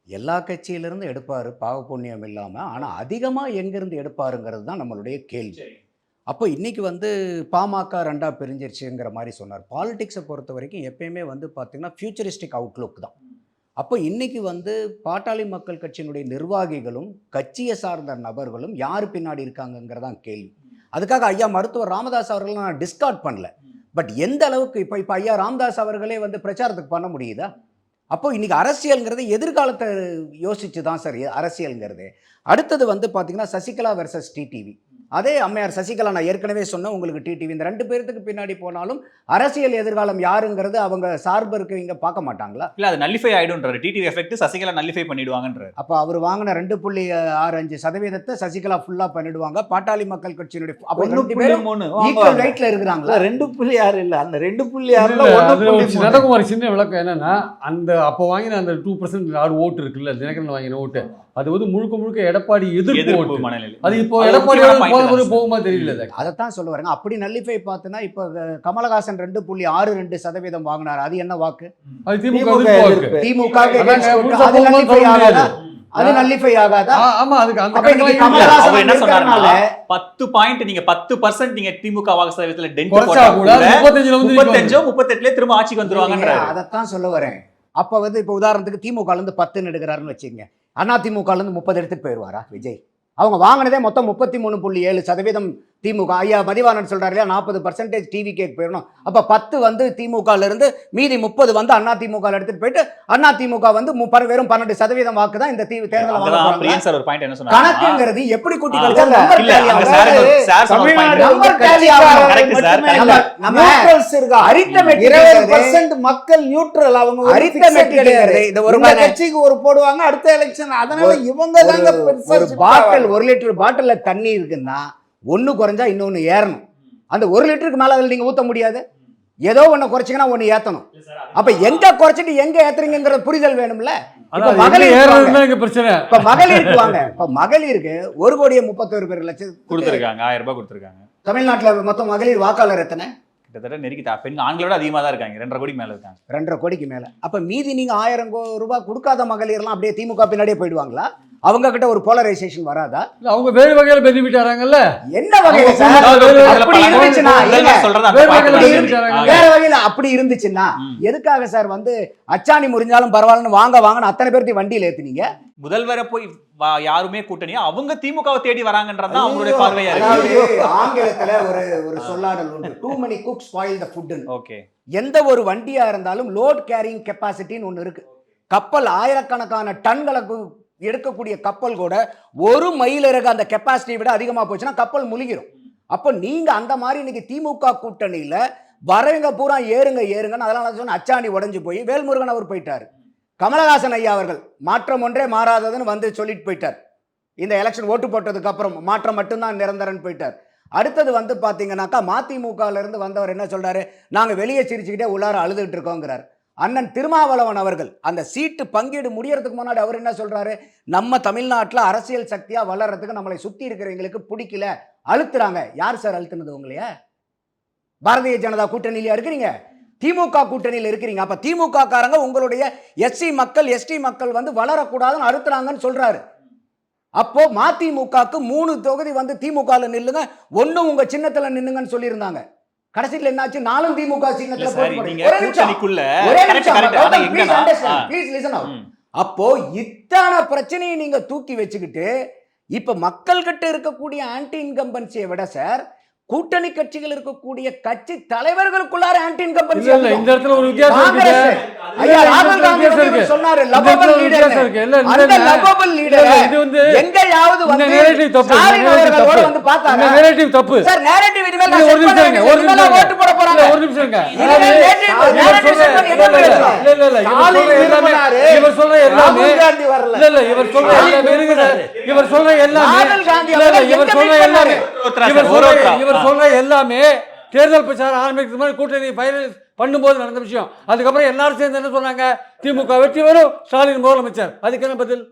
எல்லா கட்சியிலிருந்து எடுப்பார், பாவ புண்ணியம் இல்லாமல். ஆனால் அதிகமாக எங்கேருந்து எடுப்பாருங்கிறது தான் நம்மளுடைய கேள்வி. அப்போ இன்றைக்கி வந்து பாமக 2ஆக பிரிஞ்சிருச்சுங்கிற மாதிரி சொன்னார். பாலிடிக்ஸை பொறுத்த வரைக்கும் எப்பயுமே வந்து பார்த்திங்கன்னா ஃபியூச்சரிஸ்டிக் அவுட்லுக் தான். அப்போ இன்றைக்கி வந்து பாட்டாளி மக்கள் கட்சியினுடைய நிர்வாகிகளும் கட்சியை சார்ந்த நபர்களும் யார் பின்னாடி இருக்காங்கங்கிறதான் கேள்வி. அதுக்காக ஐயா மருத்துவர் ராமதாஸ் அவர்களை நான் டிஸ்கார்ட் பண்ணல. பட் எந்த அளவுக்கு இப்போ ஐயா ராமதாஸ் அவர்களே வந்து பிரச்சாரத்துக்கு பண்ண முடியுதா? அப்போ இன்றைக்கி அரசியல்ங்கிறது எதிர்காலத்தை யோசித்து தான் சார் அரசியல்ங்கிறது. அடுத்தது வந்து பார்த்திங்கன்னா சசிகலா வெர்சஸ் டிடிவி. அதே அம்மையார் சசிகலா, நான் ஏற்கனவே சொன்னேன் உங்களுக்கு, டிடிவி, இந்த 2 பேருக்கு பின்னாடி போனாலும் அரசியல் எதிர்காலம் யாருங்கிறது அவங்க சார்பு இருக்கவங்க பார்க்க மாட்டாங்களா? இல்லை, அது நல்லிஃபை ஆகிடும்ன்றாரு. டிடிவி எஃபெக்ட் சசிகலா நல்லிஃபை பண்ணிடுவாங்கன்றாரு. அப்போ அவர் வாங்கின 2.65% சசிகலா ஃபுல்லாக பண்ணிடுவாங்க. பாட்டாளி மக்கள் கட்சியினுடைய ஈக்குவல் ரைட்ல இருக்கிறாங்க. 2.6 இல்லை, அந்த 2.6 நந்தகுமார் சின்ன விளக்கம் என்னன்னா, அந்த அப்போ வாங்கின அந்த 2% ஓட்டு இருக்குல்ல, தினகரன் வாங்கின ஓட்டு, அது வந்து முழுக்க முழுக்க எடப்பாடி எதிர்ப்பு மனநிலை. அது இப்போ எடப்பாடி போகும்போது போகுமா தெரியல அது. அதைத்தான் சொல்ல வரேங்க. அப்படி நல்லிஃபை பார்த்தோன்னா இப்போ கமலஹாசன் 2.62% வாங்கினார். அது என்ன வாக்கு? அது திமுக திமுக எதிர்ப்பு எதிர்ப்பு. வாக்கு. திமுக அதாங்க, முழுசா அது போகும்போது நல்லிஃபை சொல்ல ஆகாதா? முடியாது. அது நல்லிஃபை ஆகாதா? ஆமா, அதுக்கு அந்த அப்ப இன்னைக்கு கணக்கெல்லாம் இல்ல. கமலஹாசன் அவர் என்ன சொன்னாருன்னா இருக்கிறனால 10 பாயிண்ட் நீங்க 10% நீங்க திமுக வாக்கு சதவீதத்துல டென்ட் குறைச்சா போட்டா கூட 35 வந்து 35 38 திரும்ப ஆட்சிக்கு வந்துருவாங்கன்றாரு. அதைத்தான் சொல்ல வரேன். அப்ப இப்போ உதாரணத்துக்கு திமுக இருந்து 10 எடுக்கிறாருன்னு வச்சுக்கங்க. அதிமுக இருந்து 30 எடுத்துட்டு போயிடுவாரா விஜய்? அவங்க வாங்கினதே மொத்தம் 33.7% திமுக. ஐயா மதிவாணன் சொல்றாரு இல்லையா, 40% டிவி கேக் போயிடணும். அப்ப 10 வந்து திமுக இருந்து மீதி 30 வந்து அதிமுக எடுத்துட்டு போயிட்டு அதிமுக வந்து வெறும் 12% வாக்கு தான் இந்த தேர்தல் அங்கதான் பிரியன் சார் ஒரு பாயிண்ட் என்ன சொன்னாரு? கணக்குங்கிறது எப்படி கூட்டி இல்ல, கழிச்சா நம்பர் இல்ல, tally அங்க ஆகும். சார் சொன்ன ஒரு point. நம்பர் tally ஆகும். நம்ம arithmetic 20% மக்கள் நியூட்ரல். அவங்க arithmetic கிடையாது. இந்த ஒரு கட்சிக்கு ஒரு போடுவாங்க அடுத்த எலெக்ஷன். அதனால இவங்க தாங்க பெருசா ஒரு பாட்டில் 1 லிட்டர் பாட்டில்ல தண்ணி இருக்குன்னா ஒன்று குறைஞ்சா இன்னொன்று ஏறணும். அந்த 1 லிட்டருக்கு மேலே அதில் நீங்கள் ஊற்ற முடியாது. ஏதோ ஒன்று குறைச்சிங்கன்னா ஒன்று ஏற்றணும். அப்போ எங்கே குறைச்சிட்டு எங்கே ஏற்றுறீங்கிற புரிதல் வேணும்ல. இப்போ மகளிருக்கு பிரச்சனை. இப்போ மகளிருக்கு வாங்க. இப்போ மகளிருக்கு 1,31,00,000 கொடுத்துருக்காங்க, 1000 ரூபாய் கொடுத்துருக்காங்க. தமிழ்நாட்டில் மொத்தம் மகளிர் வாக்காளர் எத்தனை? கிட்டத்தட்ட நெருக்கிட்டா பெண் ஆண்களோட அதிகமாக தான் இருக்காங்க. 2.5 கோடிக்கு மேல இருக்காங்க. 2.5 கோடிக்கு மேலே. அப்போ மீதி நீங்கள் 1000 ரூபாய் கொடுக்காத மகளிர்லாம் அப்படியே திமுக பின்னாடியே போயிடுவாங்களா? அவங்க கிட்ட ஒரு போலரைசேஷன் வராதா? அவங்க வேறு வகையில பெனிஃபிட் ஆறாங்கல்ல. என்ன வகையில சார்? அப்படி இருந்துச்சுன்னா வேற வகையில அப்படி இருந்துச்சுன்னா எதுக்காக சார் வந்து அச்சாணி முறிஞ்சாலும் பரவாயில்லன்னு வாங்கன்னு அத்தனை பேர்த்தையும் வண்டியில ஏத்துனீங்க? முதல்வரை போய் யாருமே கூட்டணி அவங்க திமுகவை தேடி வராங்கன்றதான் அவங்களுடைய பார்வையா இருக்கு. ஆங்கிலத்துல ஒரு சொல்லாடல் உண்டு, too many cooks spoil the food. Okay. எந்த ஒரு வண்டியா இருந்தாலும் லோட் கேரிங் கெப்பாசிட்டின்னு ஒன்று இருக்கு. கப்பல் ஆயிரக்கணக்கான டன்களுக்கு எடுக்கக்கூடிய கப்பல் கூட 1 மைல் இருக்க அந்த கெப்பாசிட்டியை விட அதிகமாக போச்சுன்னா கப்பல் முழுகிரும். அப்போ நீங்க அந்த மாதிரி இன்னைக்கு திமுக கூட்டணியில வரவங்க பூரா ஏறுங்கன்னு அதனால சொன்ன அச்சாணி உடஞ்சு போய் வேல்முருகன் அவர் போயிட்டாரு. கமலஹாசன் ஐயா அவர்கள் மாற்றம் ஒன்றே மாறாததுன்னு வந்து சொல்லிட்டு போயிட்டார். இந்த எலெக்ஷன் ஓட்டு போட்டதுக்கு அப்புறம் மாற்றம் மட்டும்தான் நிரந்தரன் போயிட்டார். அடுத்தது வந்து பாத்தீங்கன்னாக்கா மதிமுகல இருந்து வந்தவர் என்ன சொல்றாரு, நாங்க வெளியே சிரிச்சுக்கிட்டே உள்ளார அழுதுகிட்டு இருக்கோங்கிறார். அண்ணன் திருமாவளவன் அவர்கள் அந்த சீட்டு பங்கீடு முடியறதுக்கு முன்னாடி அவர் என்ன சொல்றாரு, நம்ம தமிழ்நாட்டில் அரசியல் சக்தியா வளர்றதுக்கு நம்மளை சுத்தி இருக்கிறவங்களுக்கு பிடிக்கல, அழுத்துறாங்க. யார் சார் அழுத்துனது உங்களைய? பாரதிய ஜனதா கூட்டணியில இருக்கிறீங்க, திமுக கூட்டணியில் இருக்கிறீங்க. அப்ப திமுக காரங்க உங்களுடைய எஸ்சி மக்கள் எஸ்டி மக்கள் வந்து வளரக்கூடாதுன்னு அழுத்துறாங்கன்னு சொல்றாரு. அப்போ மதிமுகக்கு 3 தொகுதி வந்து திமுக நில்லுங்க, 1 உங்க சின்னத்துல நின்னுங்கன்னு சொல்லியிருந்தாங்க. கடைசியில் என்னாச்சு, 4 திமுக சின்னத்துல அப்போ இத்தனை பிரச்சனையை நீங்க தூக்கி வச்சுக்கிட்டு இப்ப மக்கள் கிட்ட இருக்கக்கூடிய ஆன்டி இன்கம்பன்சியை விட சார் கூட்டணி கட்சிகள் இருக்கக்கூடிய கட்சி தலைவர்களுக்குள்ளார ஆன்டி இன்கம்பன்சி இல்ல இந்த இடத்துல ஒரு வித்தியாசம் இருக்கு. ஐயா ராகுல் காந்தி சொன்னாரு லவபிள் லீடர். அந்த லவபிள் லீடர் இது வந்து எங்கயாவது வந்து நேரேட்டிவ் தப்பு, அவர்களோட வந்து பார்த்தாங்க. நேரேட்டிவ் தப்பு சார். நேரேட்டிவ் இது மேல ஒரு நிமிஷம் இருங்க, ஒரு நிமிஷம் ஓட்டு போட போறாங்க. ஒரு நிமிஷம் இருங்க. இல்ல இல்ல இவர் சொல்ற எல்லாமே ராகுல் காந்தி வரல. இல்ல இவர் சொல்ற எல்லாமே இவர் சொல்ற எல்லாமே இவர் சொல்ற எல்லாமே தேர்தல் பிரச்சாரம் ஆரம்பிக்கிறது மாதிரி கூட்டணி ஃபைனல் பண்ணும்போது நடந்த விஷயம். அதுக்கப்புறம் எல்லாரும் சேர்ந்து என்ன சொன்னாங்க, திமுக வெற்றி வரும், ஸ்டாலின் முதலமைச்சர். அதுக்கு என்ன பதில்?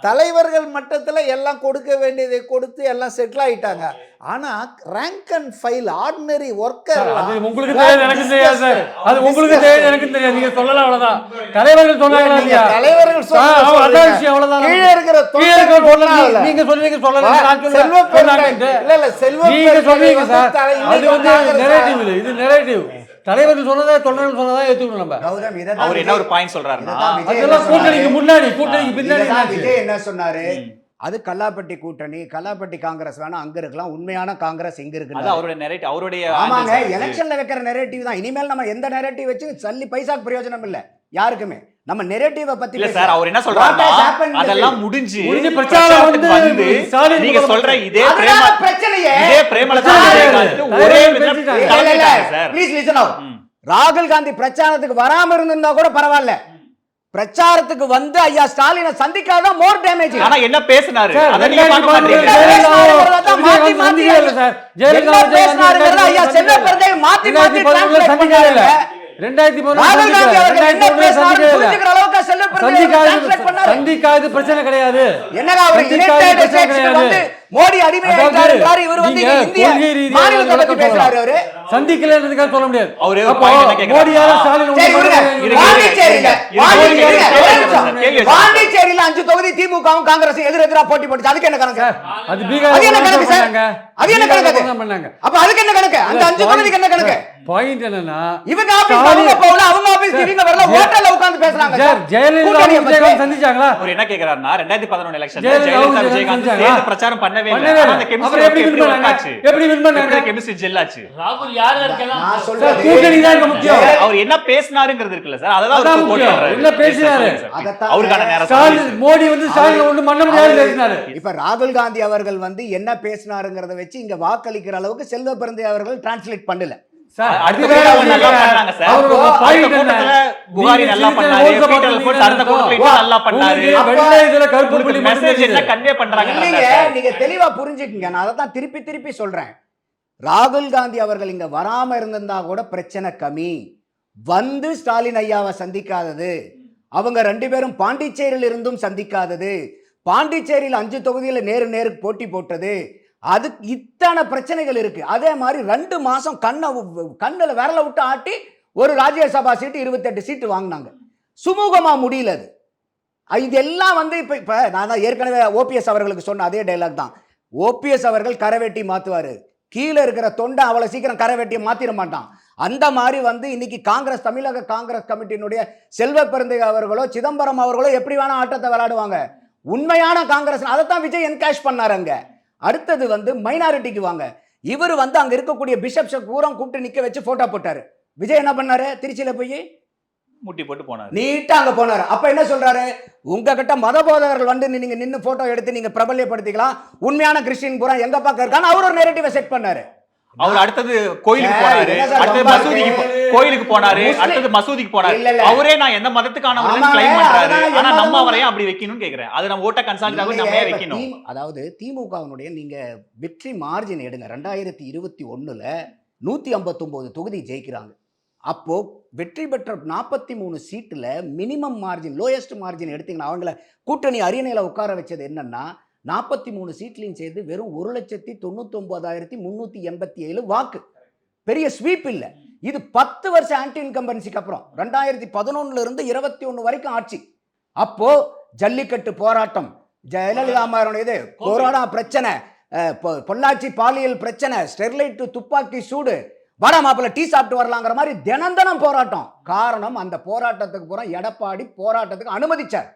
தலைவர்கள் மட்டத்துல எல்லாம் கொடுக்க வேண்டியதை கொடுத்து எல்லாம் செட்டில் ஆயிட்டாங்க. ஆனா rank and file ordinary worker உங்களுக்கு தெரியாது, எனக்கு தெரியாது சார். அது உங்களுக்கு தெரியாது, எனக்கு தெரியாது. நீங்க சொல்லலாம், அவ்வளவுதான். தலைவர்கள் சொன்னாங்க, தலைவர்கள் அதான் விஷயம், அவ்வளவுதான். கீழே இருக்கிற நீங்க சொல்லுவீங்க, சொல்லலாம். நீங்க சொல்லுவீங்க சார். அது வந்து நெரேட்டிவ், இது நெரேட்டிவ். தலைவர்கள் சொன்னதா தொண்டர்கள் சொன்னதா ஏத்துக்கணும் நம்ம. அவர் என்ன ஒரு பாயிண்ட் சொல்றாருன்னா, அதெல்லாம் கூட்டணிக்கு முன்னாடி கூட்டணிக்கு பின்னாடி விஜய் என்ன சொன்னாரு, அது கல்லாப்பட்டி கூட்டணி, கல்லாப்பட்டி காங்கிரஸ் வேணா அங்க இருக்கலாம், உண்மையான காங்கிரஸ் இங்க இருக்கு. அது அவருடைய நரேட்டிவ், அவருடைய ஆமாங்க, எலெக்ஷன்ல வைக்கிற நரேட்டிவ் தான். இனிமேல் நம்ம எந்த நரேட்டிவ் வச்சு சல்லி பைசாக்கு பிரயோஜனம் இல்ல யாருக்குமே. நம்ம நரேட்டிவ பத்தி இல்ல சார். அவர் என்ன சொல்றாருன்னா, அதெல்லாம் முடிஞ்சு பிரச்சாரம் வந்து நீங்க சொல்ற இதே பிரச்சனையே பிரேமலதா ஒரே விதம். ப்ளீஸ் லிசன் நவ. ராகுல் காந்தி பிரச்சாரத்துக்கு வராம இருந்திருந்தா கூட பரவாயில்ல, பிரச்சாரத்துக்கு வந்து ஐயா ஸ்டாலினை சந்திக்காத மோர் டேமேஜ். ஆனா என்ன பேசினாரு அத நீங்க பார்க்க மாட்டீங்க. ஐயா செல்வ பெருந்தகை மாத்தி மாத்தி சந்திக்கவே இல்ல. ராகுல் காந்தி அவர்கள் என்ன பேசினாரு புரிஞ்சுக்கிற அளவுக்கு சந்திக்காது பிரச்சனை கிடையாது. என்னடா அவர் யுனைடெட் ஸ்டேட்ஸ்க்கு வந்து மோடி அடிமையாயிட்டாரு, இவர் வந்து இந்திய மாநிலத்தை பத்தி பேசுறாரு. அவரு சந்திக்கலன்றதுக்காக சொல்ல முடியாது. அவரே ஒரு பாயிண்ட் என்ன கேக்குறாரு, மோடியால ஸ்டாலின் பாண்டிச்சேரியில 5 தொகுதி திமுகவும் காங்கிரஸ் எதிரெதிரா போட்டி போட்டுச்சு. அதுக்கு என்ன கணக்கு? அது பீகார் அது என்ன கணக்கு சார்? அது என்ன கணக்கு பண்ணாங்க? அப்ப அதுக்கு என்ன கணக்கு? அந்த 5 தொகுதிக்கு என்ன கணக்கு? பாயிண்ட் என்னன்னா இவங்க ஆபீஸ் அவங்க போல அவங்க ஆபீஸ் இவங்க வரல ஹோட்டல்ல உட்கார்ந்து பேசுறாங்க. ஜெயலலிதா சந்திச்சாங்களா? அவர் என்ன கேக்குறாருன்னா 2011 எலெக்ஷன்ல ஜெயலலிதா விஜயகாந்த் சேர்ந்து பிரச்சாரம் பண்ணவே இல்ல. அந்த கெமிஸ்ட்ரி எப்படி வின் பண்ணாங்க? கெமிஸ்ட்ரி ஜெல்லாச்சு. ராகுல் யார் இருக்கலாம்? நான் சொல்றேன் கூட்டணி தான் முக்கியம். அவர் என்ன பேசினாருங்கிறது இருக்குல்ல சார், அதான் முக்கியம். என்ன பேசினாரு? அவருக்கான நேரம் மோடி வந்து ஸ்டாலின் ஒண்ணு பண்ண முடியாது பேசினாரு. இப்ப ராகுல் காந்தி அவர்கள் வந்து என்ன பேசினாருங்கறத வச்சு இங்க வாக்களிக்கிற அளவுக்கு செல்வ பிறந்தை அவர்கள் டிரான்ஸ்லேட் பண்ணல. நீங்க தெளிவா புரிஞ்சுக்கங்க, நான் அதான் திருப்பி திருப்பி சொல்றேன். ராகுல் காந்தி அவர்கள் இங்க வராம இருந்திருந்தா கூட பிரச்சனை கம்மி. வந்து ஸ்டாலின் ஐயாவை சந்திக்காதது, அவங்க 2 பேரும் பாண்டிச்சேரியில் இருந்தும் சந்திக்காதது, பாண்டிச்சேரியில் 5 தொகுதியில நேருக்கு போட்டி போட்டது, அது இத்தனை பிரச்சனைகள் இருக்கு. அதே மாதிரி 2 மாசம் கண்ணில் விரல விட்டு ஆட்டி ஒரு ராஜ்யசபா சீட்டு 28 சீட்டு வாங்கினாங்க. சுமூகமா முடியல. அது இதெல்லாம் வந்து இப்ப நான் ஏற்கனவே ஓபிஎஸ் அவர்களுக்கு சொன்ன அதே டைலாக் தான். ஓபிஎஸ் அவர்கள் கரைவெட்டி மாத்துவாரு, கீழே இருக்கிற தொண்டை அவ்வளவு சீக்கிரம் கரைவெட்டியை மாத்திர மாட்டான். அந்த மாதிரி வந்து இன்னைக்கு காங்கிரஸ், தமிழக காங்கிரஸ் கமிட்டியினுடைய செல்வ பெருந்தை அவர்களோ சிதம்பரம் அவர்களோ எப்படி வேணா ஆட்டத்தை விளையாடுவாங்க. உண்மையான காங்கிரஸ் அதைத்தான் விஜய் என்கேஷ் பண்ணாரு. அங்க அடுத்தது வந்து மைனாரிட்டிக்கு வாங்க. இவர் வந்து அங்க இருக்கக்கூடிய பிஷப்ஸ் பூரா கூப்பிட்டு நிக்க வச்சு போட்டோ போட்டாரு. விஜய் என்ன பண்ணாரு? திருச்சியில போய் முட்டி போட்டு போனாரு, நீட்டா அங்க போனாரு. அப்ப என்ன சொல்றாரு? உங்ககிட்ட மத போதகர்கள் வந்து நீங்க நின்னு போட்டோ எடுத்து நீங்க பிரபல்யப்படுத்திக்கலாம், உண்மையான கிறிஸ்டியன் பூரா எங்க பக்கம் இருக்கான்னு அவர் ஒரு நெரேட்டிவை செட் பண்ணாரு. அவர் அடுத்தது கோயிலுக்கு போனாரு, அடுத்தது மசூதிக்கு கோயிலுக்கு போனாரு, அடுத்தது மசூதிக்கு போனாரு. அவரே நான் எந்த மதத்துக்கானவர்னு கிளைம் பண்றாரு. ஆனா நம்ம அவரையும் அப்படி வைக்கணும்னு கேக்குறேன். அது நம்ம ஓட்ட கன்சால்ட் ஆகும், நம்ம வைக்கணும். அதாவது திமுகவினுடைய நீங்க வெற்றி மார்ஜின் எடுங்க. 2021ல 159 தொகுதி ஜெயிக்கிறாங்க. அப்போ வெற்றி பெற்ற 43 சீட்டுல மினிமம் மார்ஜின், லோயஸ்ட் மார்ஜின் எடுத்தீங்கன்னா அவங்கள கூட்டணி அரியணையில உட்கார வச்சது என்னன்னா 43 சீட்லையும் சேர்ந்து வெறும் 1,99,387 வாக்கு. பெரிய ஸ்வீப் இல்ல. இது 10 வருஷம் ஆன்டி இன்கம்பன்சிக்கு அப்புறம் 2011 இருந்து 21 வரைக்கும் ஆட்சி. அப்போ ஜல்லிக்கட்டு போராட்டம், ஜெயலலிதா இது கொரோனா பிரச்சனை, பொள்ளாச்சி பாலியல் பிரச்சனை, ஸ்டெர்லைட் துப்பாக்கி சூடு, வட மாப்பிள்ள டீ சாப்பிட்டு வரலாங்கிற மாதிரி தினம் போராட்டம். காரணம் அந்த போராட்டத்துக்கு பூரா எடப்பாடி போராட்டத்துக்கு அனுமதிச்சார்.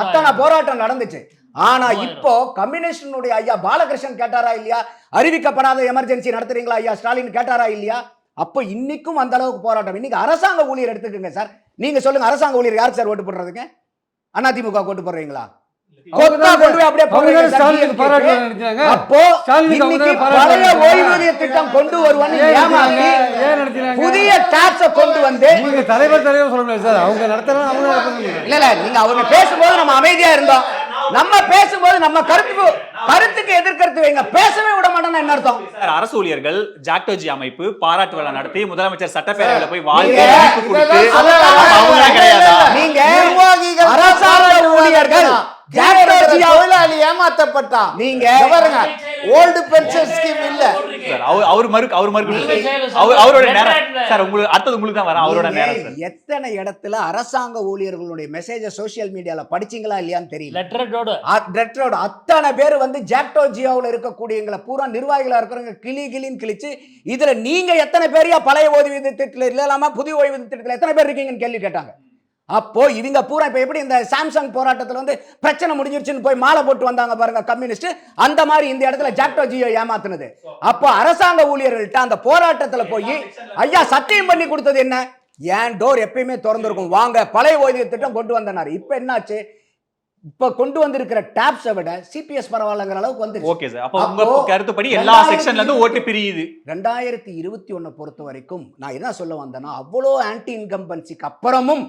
அத்தனை போராட்டம் நடந்துச்சு. ஆனா இப்போ கம்யூனிஸ்டனுடைய ஐயா பாலகிருஷ்ணன் கேட்டாரா இல்லையா? அறிவிக்கப்படாத எமர்ஜென்சி நடத்துறீங்களா ஐயா ஸ்டாலின் கேட்டாரா இல்லையா? அப்போ இன்னைக்கும் அந்த அளவுக்கு போராட்டம். இன்னைக்கு அரசாங்க ஊழியர் எடுத்துக்கங்க சார். நீங்க சொல்லுங்க, அரசாங்க ஊழியர் யாருக்கு சார் ஓட்டு போடுறதுங்க? அதிமுக ஓட்டு போடுறீங்களா? கொண்டு வருவாங்க, புதிய டாக்ஸ் கொண்டு வந்து தலைவர் சொல்ல முடியாது சார். அவங்க நடத்தலாம். இல்ல நீங்க அவங்க பேசும்போது நம்ம அமைதியா இருந்தோம். நம்ம பேசும்போது நம்ம கருத்துக்கு எதிர்கருத்து வைங்க, பேசவே விட மாட்டோம்னா என்ன அர்த்தம்? அரசு ஊழியர்கள் ஜாக்டோஜி அமைப்பு பாராட்டு விழா நடத்தி முதலமைச்சர் சட்டப்பேரவையில போய் வாழ்த்து கொடுத்து நீங்க அரசாங்க ஊழியர்கள் ஏமாத்தப்பட்டான். நீங்க ஓல்டு பென்ஷன் ஸ்கீம் இல்ல சார். அவர் அவரோட நேரம் சார். உங்களுக்கு அடுத்தது உங்களுக்கு தான் வரும் அவரோட நேரம் சார். எத்தனை இடத்துல அரசாங்க ஊழியர்களுடைய மெசேஜ் சோசியல் மீடியால படிச்சீங்களா இல்லையான்னு தெரியல. லெட்டரோட அத்தனை பேர் வந்து ஜாக்டோ ஜியோவில் இருக்கக்கூடியவங்களை பூரா நிர்வாகிகளா இருக்கிறவங்க கிளின்னு கிழிச்சு, இதுல நீங்க எத்தனை பேரையா பழைய ஓய்வூதிய திட்டத்தில் இல்லாம புதிய ஓய்வூதிய திட்டத்தில் எத்தனை பேர் இருக்கீங்கன்னு கேள்வி கேட்டாங்க. அப்போ இவங்க பூரா இப்ப எப்படி இந்த சாம்சங் போராட்டத்தில் வந்து பிரச்சனை முடிஞ்சிருச்சுன்னு போய் மாலை போட்டு வந்தாங்க பாருங்க கம்யூனிஸ்ட், அந்த மாதிரி இந்த இடத்துல ஜாக்டோ ஜியோ ஏமாத்துனது. அப்போ அரசாங்க ஊழியர்கள்ட்ட அந்த போராட்டத்தில் போய் ஐயா சத்தியம் பண்ணி கொடுத்தது என்ன? ஏன் டோர் எப்பயுமே திறந்திருக்கும், வாங்க பழைய ஓய்வூதிய திட்டம் கொண்டு வந்தனாரு. இப்ப என்னாச்சு? இப்ப கொண்டு வந்திருக்கிற டாப்ஸை விட சிபிஎஸ் பரவாயில்லங்கிற அளவுக்கு வந்து. Okay sir. அப்ப உங்க கருத்துப்படி எல்லா செக்ஷன்ல இருந்து ஓட்டு பிரியுது. 2021 பொறுத்த வரைக்கும் நான் என்ன சொல்ல வந்தேன்னா, அவ்வளோ ஆன்டி இன்கம்பன்சிக்கு அப்புறமும்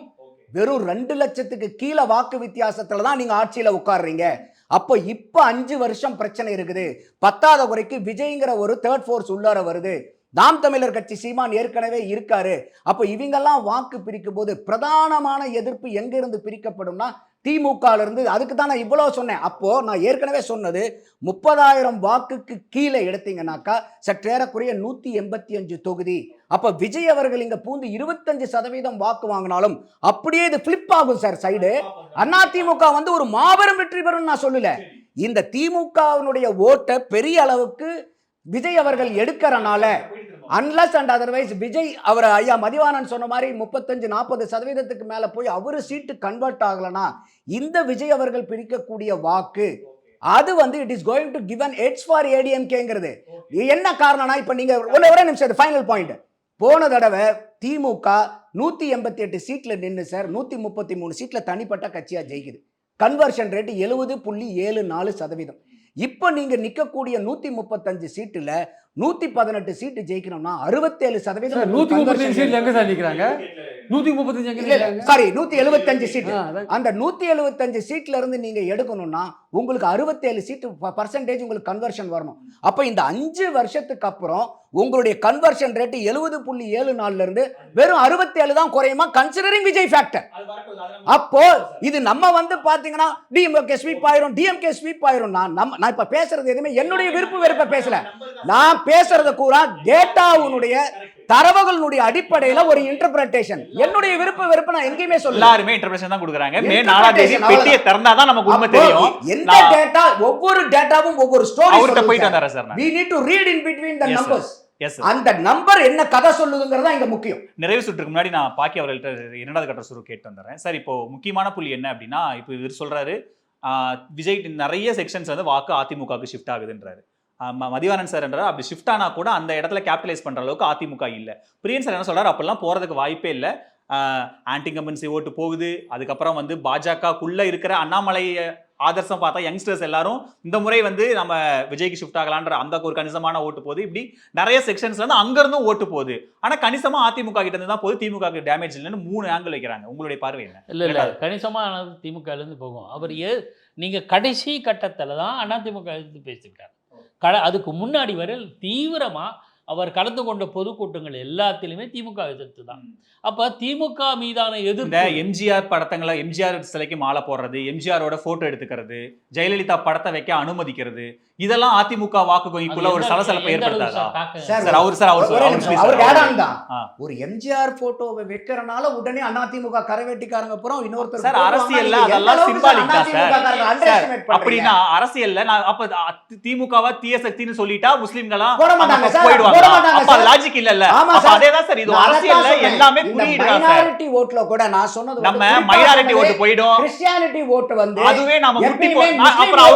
வெறும் 2 லட்சத்துக்கு கீழே வாக்கு வித்தியாசத்துல தான் நீங்க ஆட்சியில உட்கார்றீங்க. அப்போ இப்ப 5 வருஷம் பிரச்சனை இருக்குது. 10வது குறைக்கு விஜய்ங்கிற ஒரு தேர்ட் ஃபோர்ஸ் உள்ளார வருது. நாம் தமிழர் கட்சி சீமான் ஏற்கனவே இருக்காரு. அப்ப இவங்கெல்லாம் வாக்கு பிரிக்கும் போது பிரதானமான எதிர்ப்பு எங்க இருந்து பிரிக்கப்படும்னா திமுக இருந்து. அதுக்கு தான் நான் இவ்வளவு சொன்னேன். அப்போ நான் ஏற்கனவே சொன்னது 30,000 வாக்குக்கு கீழே எடுத்தீங்கன்னாக்கா சற்றேறக்குறைய 185 தொகுதி. அப்ப விஜய் அவர்கள் இங்க பூந்து 25% வாக்கு வாங்கினாலும் அப்படியே இது பிளிப் ஆகும் சார் சைடு. அதிமுக வந்து ஒரு மாபெரும் வெற்றி பெறும் நான் சொல்லல. இந்த திமுகவினுடைய ஓட்டை பெரிய அளவுக்கு விஜய் அவர்கள் எடுக்கிறனால அன்லஸ் அண்ட் அதர்வைஸ் விஜய் அவர் ஐயா மதிவானன் சொன்ன மாதிரி 35-40% மேல போய் அவரு சீட்டு கன்வெர்ட் ஆகலனா இந்த விஜய் அவர்கள் பிரிக்கக்கூடிய வாக்கு அது வந்து it is going to give an edge for ADMKங்கிறது. என்ன காரணம்னா இப்ப நீங்க ஒரே நிமிஷம் ஃபைனல் பாயிண்ட். போன தடவை திமுக 188 சீட்ல நின்னு சார் 133 சீட்ல தனிப்பட்ட கட்சியா ஜெயிக்குது. Conversion rate 70.74%. இப்ப நீங்க நிக்கக்கூடிய 135 சீட்டுல 118 சீட்டு ஜெயிக்கணும்னா 67%. 135 சீட்ல எங்க சார் நிக்கிறாங்க? 135 எங்க நிக்கிறாங்க? Sorry 175 seat. அந்த 175 சீட்ல இருந்து நீங்க எடுக்கணும்னா உங்களுக்கு 67 சீட் பர்சன்டேஜ் உங்களுக்கு கன்வர்ஷன் வரணும். அப்ப இந்த 5 வருஷத்துக்கு அப்புறம் உங்களுடைய கன்வர்ஷன் ரேட் 70.74 இருந்து வெறும் 67 தான் குறையுமா கன்சிடரிங் விஜய் ஃபேக்டர். அப்போ இது நம்ம வந்து பாத்தீங்கன்னா டிஎம்கே ஸ்வீப் ஆயிரும், டிஎம்கே ஸ்வீப் ஆயிரும். நான் இப்ப பேசுறது எதுவுமே என்னுடைய விருப்ப பேசல. நான் பேசுறது கூறா டேட்டாவுடைய தரவுகளுடைய அடிப்படையில ஒரு இன்டர்பிரேஷன். என்னுடைய விருப்ப நான் எங்கேயுமே சொல்ல. எல்லாருமே இன்டர்பிரேஷன் தான் கொடுக்குறாங்க. மே 4ஆம் தேதி பெட்டியை திறந்தாதான் நமக்கு உண்மை தெரியும். எந்த டேட்டா ஒவ்வொரு டேட்டாவும் ஒவ்வொரு ஸ்டோரி அவர்ட்ட போயிட்டு வந்தாரா sir? we need to read in between the numbers. Yes அந்த நம்பர் என்ன கதை சொல்லுதுங்கிறதா இங்க முக்கியம். நிறைவு சுற்றுக்கு முன்னாடி நான் பாக்கி அவர்கள்ட்ட இரண்டாவது கட்ட சுரு கேட்டு வந்துடுறேன் சார். இப்போ முக்கியமான புள்ளி என்ன அப்படின்னா, இப்போ இவர் சொல்றாரு விஜய் நிறைய செக்ஷன்ஸ் வந்து வாக்கு அதிமுகவுக்கு ஷிஃப்ட் ஆகுதுன்றாரு. மதிவானன் சார் என்றார் அப்படி ஷிஃப்ட் ஆனா கூட அந்த இடத்துல கேபிட்டலைஸ் பண்ற அளவுக்கு அதிமுக இல்ல. பிரியன் சார் என்ன சொல்றாரு, அப்பெல்லாம் போறதுக்கு வாய்ப்பே இல்லை, ஆன்டி இன்கம்பன்சி ஓட்டு போகுது. அதுக்கப்புறம் வந்து பாஜகக்குள்ள இருக்கிற அண்ணாமலை ஆதர்சம் பார்த்தா யங்ஸ்டர்ஸ் எல்லாரும் இந்த முறை வந்து நம்ம விஜய்க்கு ஷிஃப்ட் ஆகலான்ற அந்த ஒரு கணிசமான ஓட்டு போகுது. இப்படி நிறைய செக்ஷன்ஸ்ல இருந்து அங்க இருந்தும் ஓட்டு போகுது. ஆனா கணிசமா அதிமுக கிட்ட இருந்து தான் போகுது, திமுக டேமேஜ் இல்லைன்னு 3 ஆங்கிள் வைக்கிறாங்க. உங்களுடைய பார்வை என்ன? இல்ல கணிசமானது திமுக இருந்து போகும். அவர் நீங்க கடைசி கட்டத்துல தான் அதிமுக எதிர்த்து பேசியிருக்காரு. அதுக்கு முன்னாடி வரை தீவிரமா அவர் கலந்து கொண்ட பொதுக்கூட்டங்கள் எல்லாத்திலுமே திமுக எதிர்த்து தான். அப்ப திமுக மீதான எதிர்ப்பு, எம்ஜிஆர் படத்தங்களை எம்ஜிஆர் சிலைக்கு மாலை போடுறது, எம்ஜிஆரோட போட்டோ எடுத்துக்கிறது, ஜெயலலிதா படத்தை வைக்க அனுமதிக்கிறது, இதெல்லாம் அதிமுக வாக்கு குவிப்புல ஒரு சலசலப்பை ஏற்படுத்தாதா? ஒரு எம்ஜிஆர் போட்டோவை வைக்கிறனால உடனே அதிமுக கரவேட்டிக்காரங்க புறம் இன்னொருத்தர் சார் அரசியல்ல அதெல்லாம் சிம்பாலிக் தான் சார். அப்படின்னா அரசியல்ல நான் அப்ப திமுகவா தீய சக்தின்னு சொல்லிட்டா முஸ்லிம்களா போயிடுவாங்க. அப்ப லாஜிக் இல்லல்ல. அதேதான் சார் இது அரசியல்ல எல்லாமே புரியுதுடா சார். மைனாரிட்டி ஓட்ல கூட நான் சொன்னது நம்ம மைனாரிட்டி ஓட்டு போய்டும், கிறிஸ்டியானிட்டி ஓட்டு வந்து அதுவே நாம முட்டி அப்புறம்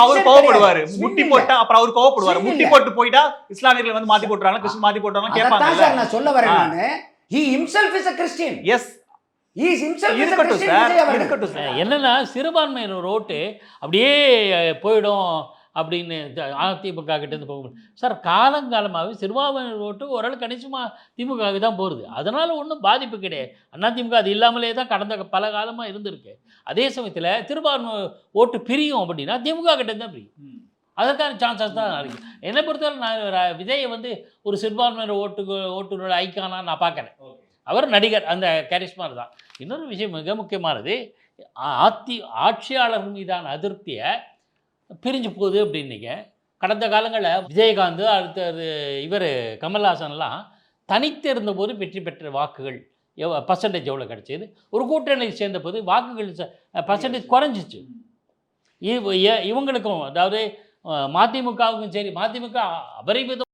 அவர் கோவப்படுவாரு. முட்டி போட்டா அப்புறம் அவர் கோவப்படுவாரு. முட்டி போட்டு போய்ட்டா இஸ்லாமியர்கள் வந்து மாத்தி போட்டுறாங்க, கிறிஸ்டியன் மாத்தி போட்டுறாங்க கேட்பாங்க. சார் நான் சொல்ல வரேன் நானு he himself is a Christian. Yes. He is himself is a Christian. இருக்கட்டும் சார். என்னன்னா சிறுபான்மையினர் ஓட்டு அப்படியே போயிடும் அப்படின்னு அதிமுக கிட்ட இருந்து போக முடியும் சார். காலங்காலமாகவே சிறுபான்மையினர் ஓட்டு ஓரளவு கணிசமாக திமுகவுக்கு தான் போகிறது. அதனால ஒன்றும் பாதிப்பு கிடையாது. அதிமுக அது இல்லாமலே தான் கடந்த பல காலமாக இருந்திருக்கு. அதே சமயத்தில் சிறுபான்மை ஓட்டு பிரியும் அப்படின்னா திமுக கிட்ட தான் பிரியும். அதற்கான சான்சஸ் தான் இருக்குது. என்னை பொறுத்தவரை நான் விஜயை வந்து ஒரு சிறுபான்மையினர் ஓட்டுநோட ஐக்கானா நான் பார்க்குறேன். அவர் நடிகர், அந்த கேரிஸ்மா தான். இன்னொரு விஷயம் மிக முக்கியமானது, ஆட்சியாளர்கள் மீதான அதிருப்தியை பிரிஞ்சு போகுது அப்படின்னீங்க. கடந்த காலங்களில் விஜயகாந்த் அடுத்தது இவர் கமல்ஹாசன்லாம் தனித்து இருந்தபோது வெற்றி பெற்ற வாக்குகள் பர்சன்டேஜ் எவ்வளோ கிடச்சிது, ஒரு கூட்டணி சேர்ந்த போது வாக்குகள் பர்சன்டேஜ் குறைஞ்சிச்சு. இவங்களுக்கும் அதாவது மதிமுகவுக்கும் சரி, மதிமுக அபரிமிதம்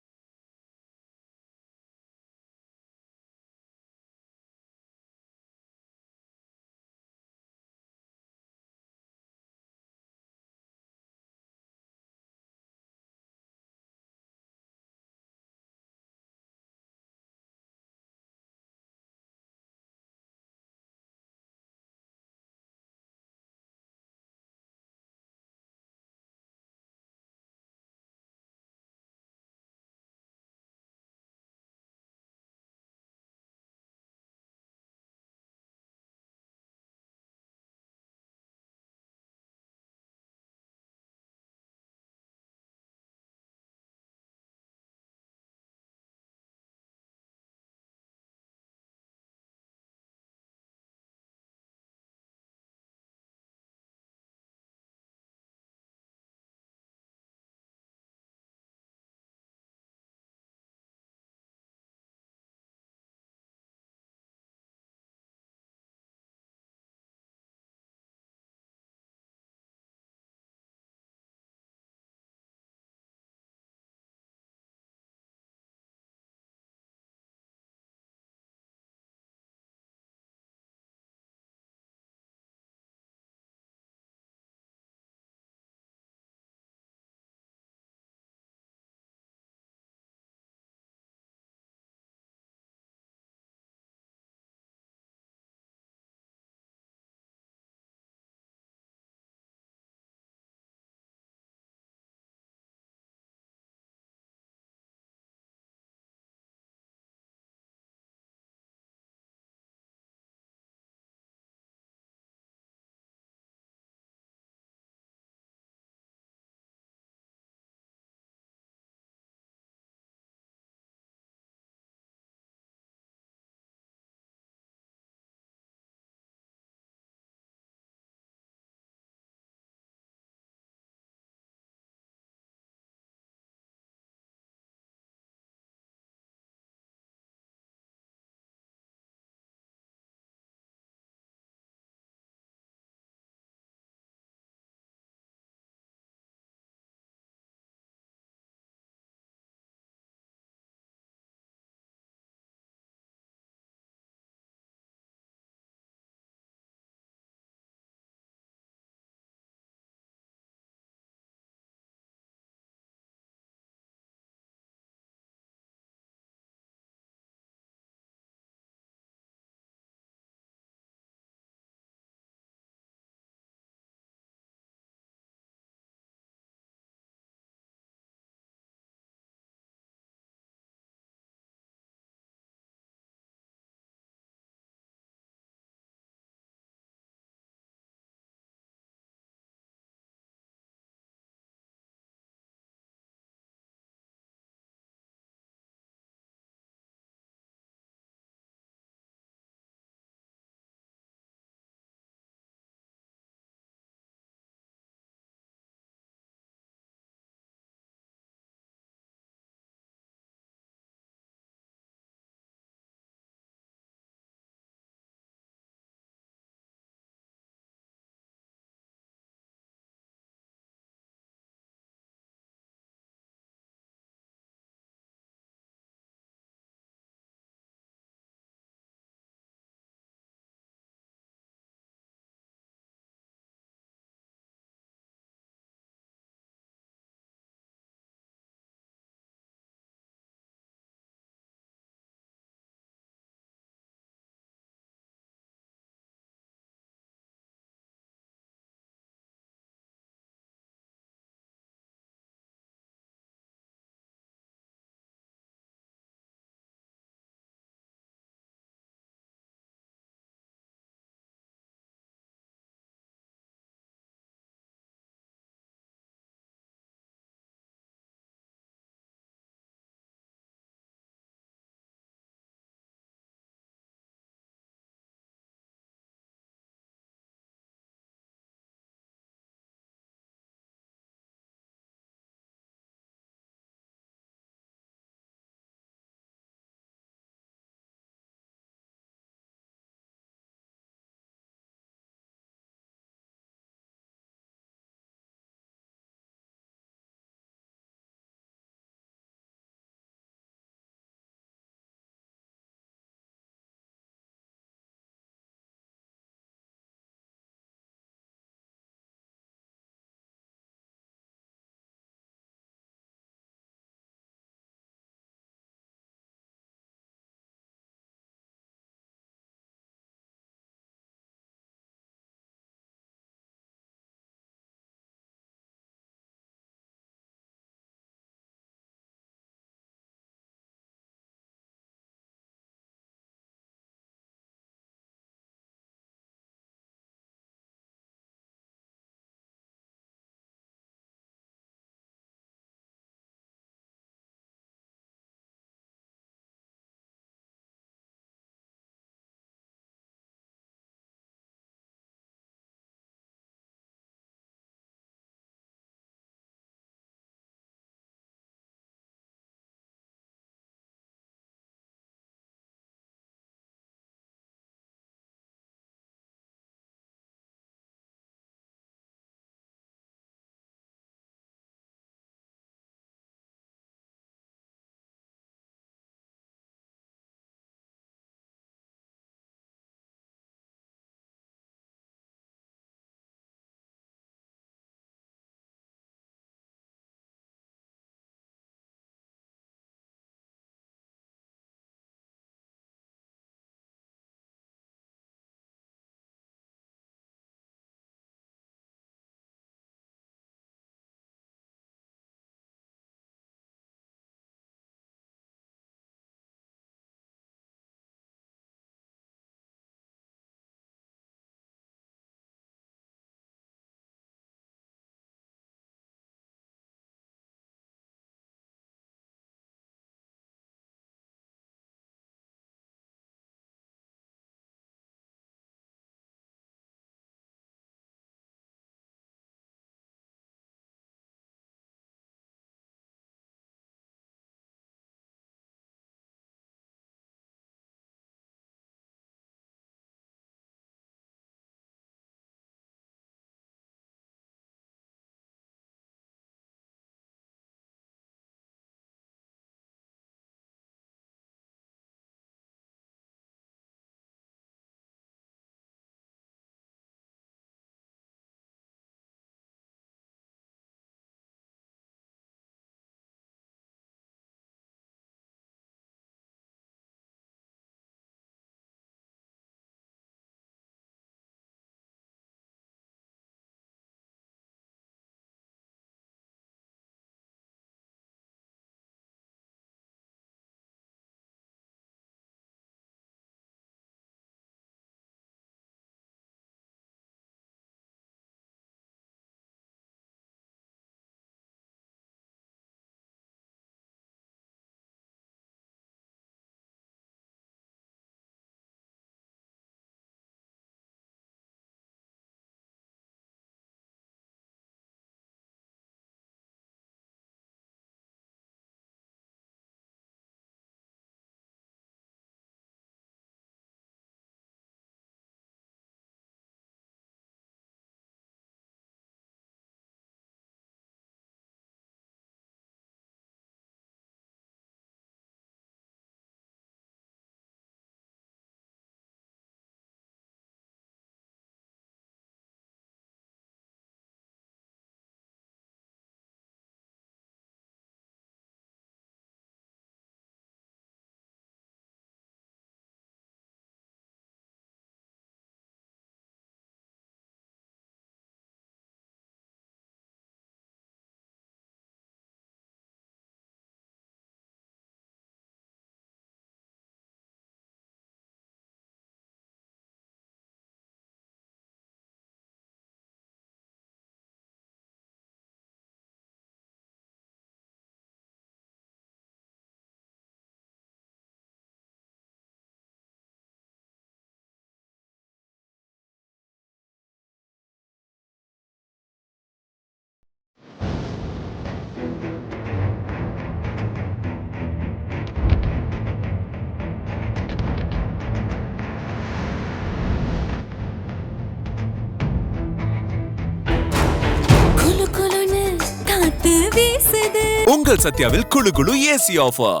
உங்கள் சத்யாவில் குளு குளு ஏசி ஆஃபர்.